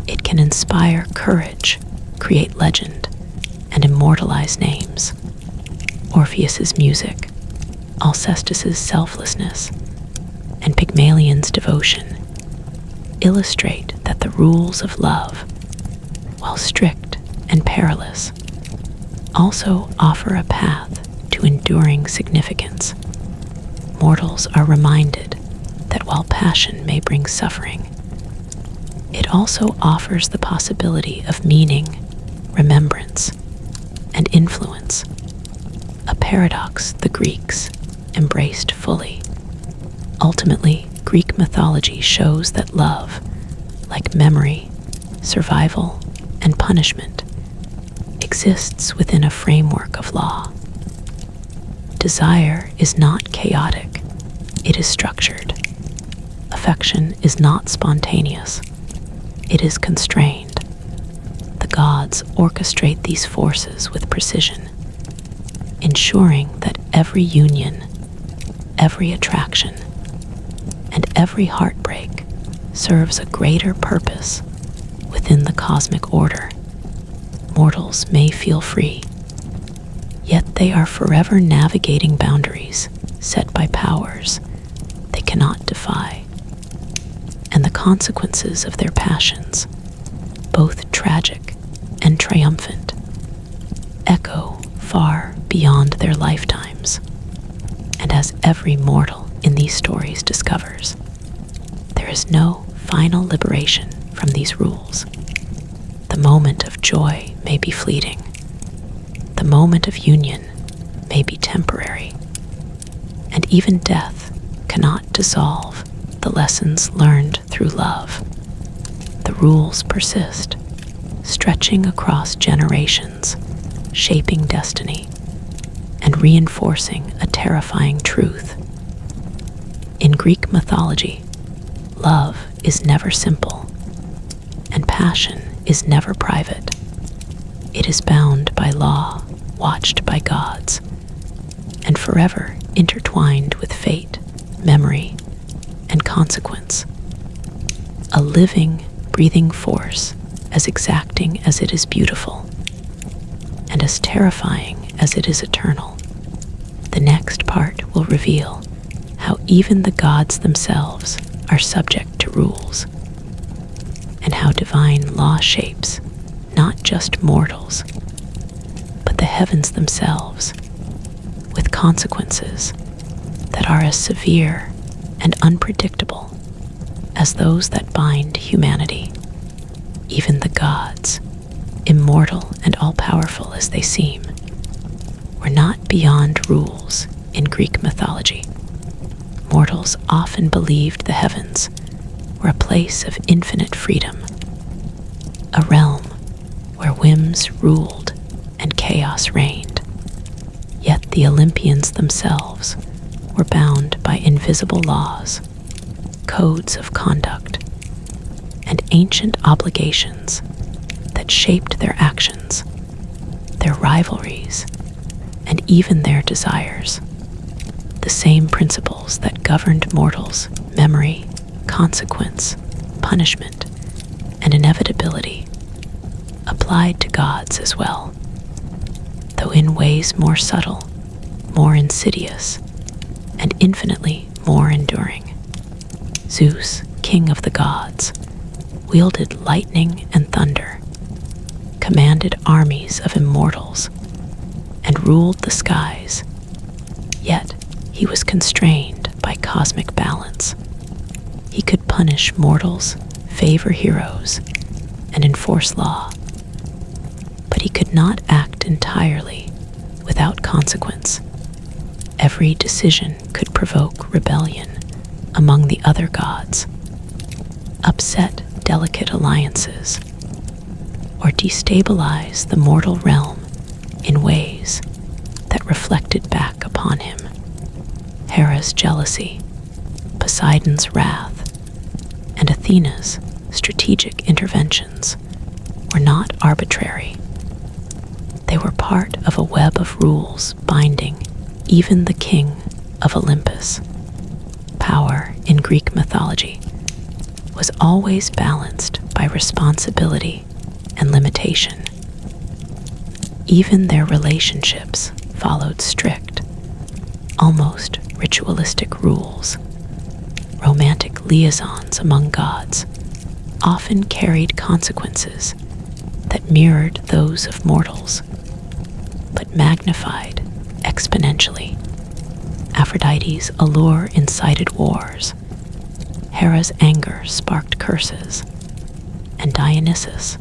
It can inspire courage, create legend, and immortalize names. Orpheus's music, Alcestus's selflessness, and Pygmalion's devotion illustrate that the rules of love, while strict and perilous, also offer a path to enduring significance. Mortals are reminded that while passion may bring suffering, it also offers the possibility of meaning, remembrance, and influence, a paradox the Greeks embraced fully. Ultimately, Greek mythology shows that love, like memory, survival, and punishment, exists within a framework of law. Desire is not chaotic, it is structured. Affection is not spontaneous, it is constrained. The gods orchestrate these forces with precision, ensuring that every union, every attraction, and every heartbreak serves a greater purpose within the cosmic order. Mortals may feel free, yet they are forever navigating boundaries set by powers they cannot defy. And the consequences of their passions, both tragic and triumphant, echo far beyond their lifetimes. And as every mortal in these stories discovers, there is no final liberation from these rules. The moment of joy may be fleeting. The moment of union may be temporary. And even death cannot dissolve the lessons learned through love. The rules persist, stretching across generations, shaping destiny, and reinforcing a terrifying truth. In Greek mythology, love is never simple, and passion is never private. It is bound by law, watched by gods, and forever intertwined with fate, memory, and consequence. A living, breathing force as exacting as it is beautiful, and as terrifying as it is eternal. The next part will reveal how even the gods themselves are subject to rules, and how divine law shapes not just mortals, but the heavens themselves, with consequences that are as severe and unpredictable as those that bind humanity. Even the gods, immortal and all-powerful as they seem, were not beyond rules in Greek mythology. Mortals often believed the heavens were a place of infinite freedom, a realm where whims ruled and chaos reigned. Yet the Olympians themselves were bound by invisible laws, codes of conduct, and ancient obligations that shaped their actions, their rivalries, and even their desires. The same principles that governed mortals' memory, consequence, punishment, and inevitability applied to gods as well, though in ways more subtle, more insidious, and infinitely more enduring. Zeus, king of the gods, wielded lightning and thunder, commanded armies of immortals, and ruled the skies. Yet he was constrained by cosmic balance. He could punish mortals, favor heroes, and enforce law. But he could not act entirely without consequence. Every decision could provoke rebellion among the other gods, upset delicate alliances, or destabilize the mortal realm in ways that reflected back upon him. Hera's jealousy, Poseidon's wrath, and Athena's strategic interventions were not arbitrary. They were part of a web of rules binding even the king of Olympus. Power in Greek mythology was always balanced by responsibility and limitation. Even their relationships followed strict, almost ritualistic rules. Romantic liaisons among gods often carried consequences that mirrored those of mortals, but magnified exponentially. Aphrodite's allure incited wars, Hera's anger sparked curses, and Dionysus'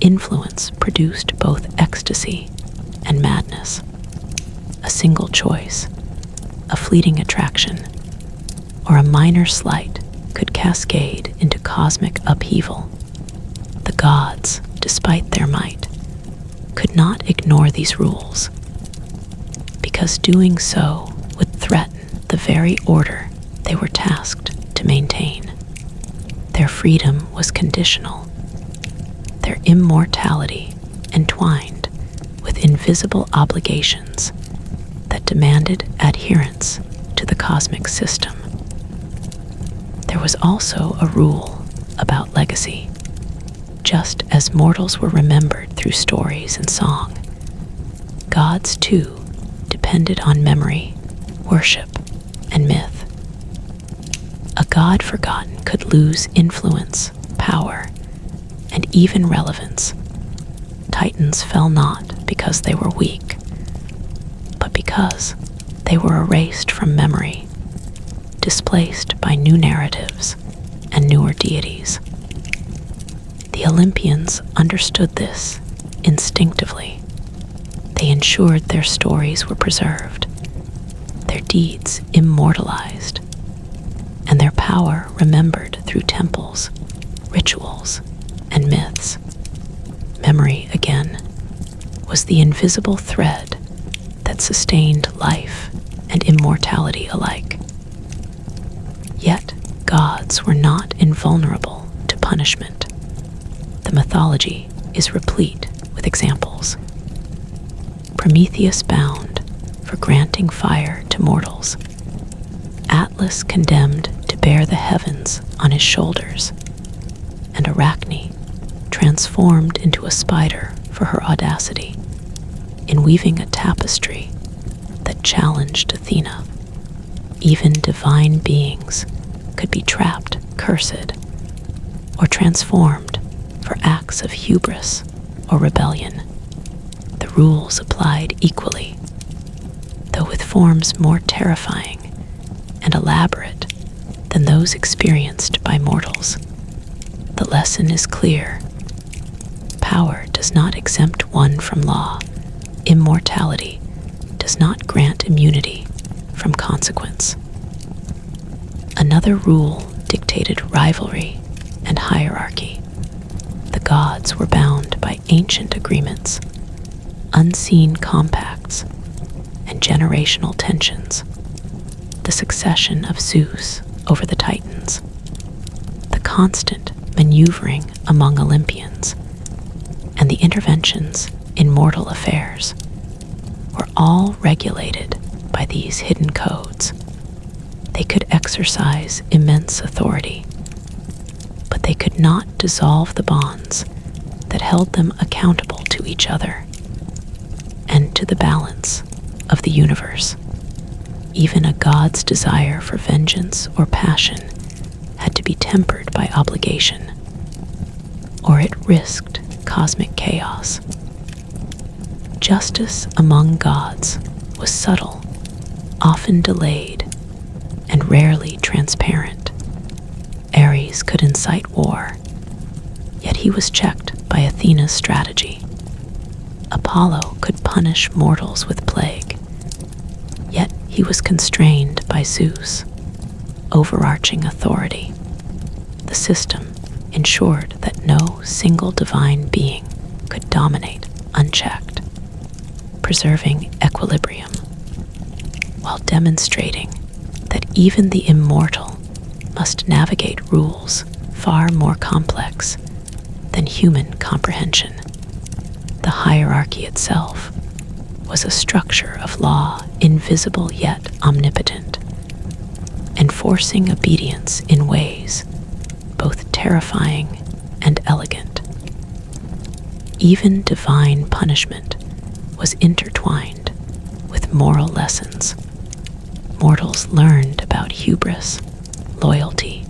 influence produced both ecstasy and madness. A single choice, a fleeting attraction, or a minor slight could cascade into cosmic upheaval. The gods, despite their might, could not ignore these rules, because doing so would threaten the very order they were tasked to maintain. Their freedom was conditional, their immortality entwined with invisible obligations that demanded adherence to the cosmic system. There was also a rule about legacy. Just as mortals were remembered through stories and song, gods too depended on memory, worship, and myth. A god forgotten could lose influence, power, and even relevance. Titans fell not because they were weak, but because they were erased from memory, displaced by new narratives and newer deities. The Olympians understood this instinctively. They ensured their stories were preserved, their deeds immortalized, and their power remembered through temples, rituals, and myths. Memory, again, was the invisible thread that sustained life and immortality alike. Yet, gods were not invulnerable to punishment. The mythology is replete with examples. Prometheus bound for granting fire to mortals, Atlas condemned to bear the heavens on his shoulders, and Arachne transformed into a spider for her audacity in weaving a tapestry that challenged Athena. Even divine beings could be trapped, cursed, or transformed for acts of hubris or rebellion. The rules applied equally, though with forms more terrifying and elaborate than those experienced by mortals. The lesson is clear. Power does not exempt one from law. Immortality does not grant immunity from consequence. Another rule dictated rivalry and hierarchy. The gods were bound by ancient agreements, unseen compacts, and generational tensions. The succession of Zeus over the Titans, the constant maneuvering among Olympians, and the interventions in mortal affairs were all regulated by these hidden codes. They could exercise immense authority, but they could not dissolve the bonds that held them accountable to each other and to the balance of the universe. Even a god's desire for vengeance or passion had to be tempered by obligation, or it risked cosmic chaos. Justice among gods was subtle, often delayed, and rarely transparent. Ares could incite war, yet But he was checked by Athena's strategy. Apollo could punish mortals with plague, yet he was constrained by Zeus' overarching authority. The system ensured that no single divine being could dominate unchecked, preserving equilibrium, while demonstrating that even the immortal must navigate rules far more complex than human comprehension. The hierarchy itself was a structure of law invisible yet omnipotent, enforcing obedience in ways both terrifying and elegant. Even divine punishment was intertwined with moral lessons. Mortals learned about hubris, loyalty,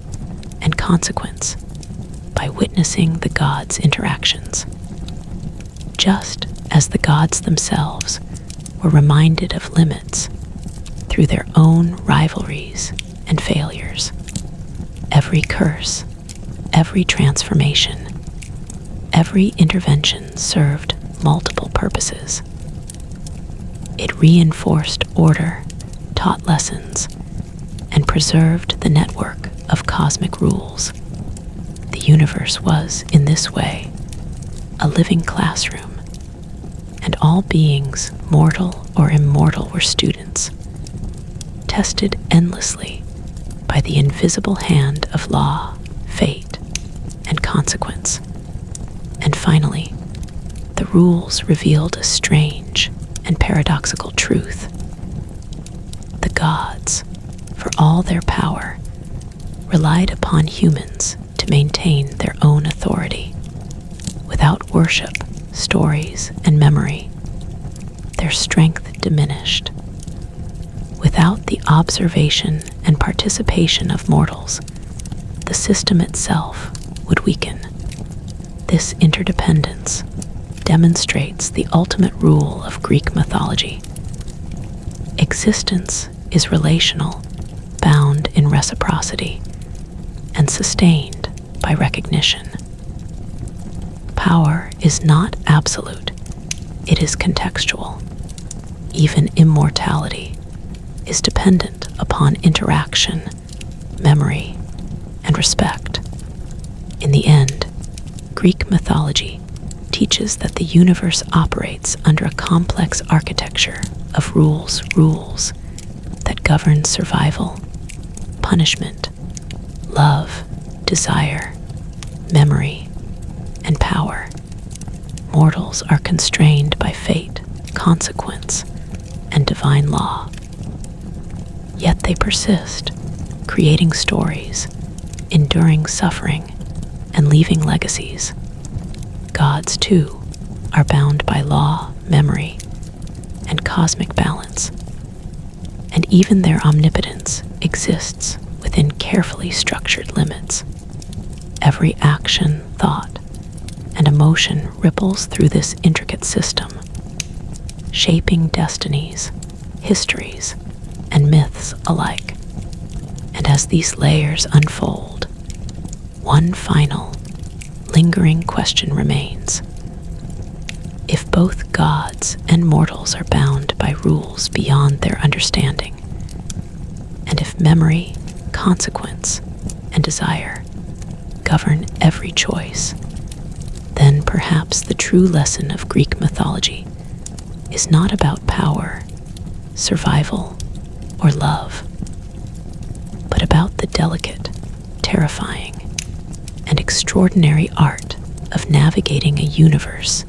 and consequence by witnessing the gods' interactions, just as the gods themselves were reminded of limits through their own rivalries and failures. Every curse, every transformation, every intervention served multiple purposes. It reinforced order, taught lessons, and preserved the network of cosmic rules. The universe was, in this way, a living classroom, and all beings, mortal or immortal, were students, tested endlessly by the invisible hand of law, fate, and consequence. And finally, the rules revealed a strange and paradoxical truth. The gods, for all their power, relied upon humans to maintain their own authority. Without worship, stories, and memory, their strength diminished. Without the observation and participation of mortals, the system itself would weaken. This interdependence demonstrates the ultimate rule of Greek mythology. Existence is relational, bound in reciprocity, and sustained by recognition. Power is not absolute, it is contextual. Even immortality is dependent upon interaction, memory, and respect. In the end, Greek mythology teaches that the universe operates under a complex architecture of rules that govern survival, punishment, love, desire, memory, and power. Mortals are constrained by fate, consequence, and divine law. Yet they persist, creating stories, enduring suffering, and leaving legacies. Gods, too, are bound by law, memory, and cosmic balance, and even their omnipotence exists within carefully structured limits. Every action, thought, and emotion ripples through this intricate system, shaping destinies, histories, and myths alike. And as these layers unfold, one final, lingering question remains. If both gods and mortals are bound by rules beyond their understanding, and if memory, consequence, and desire govern every choice, then perhaps the true lesson of Greek mythology is not about power, survival, or love, but about the delicate, terrifying, and extraordinary art of navigating a universe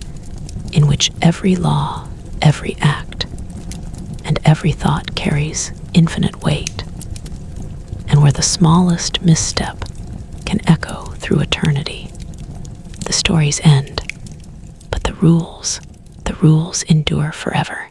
in which every law, every act, and every thought carries infinite weight, and where the smallest misstep can echo through eternity. The stories end, but the rules endure forever.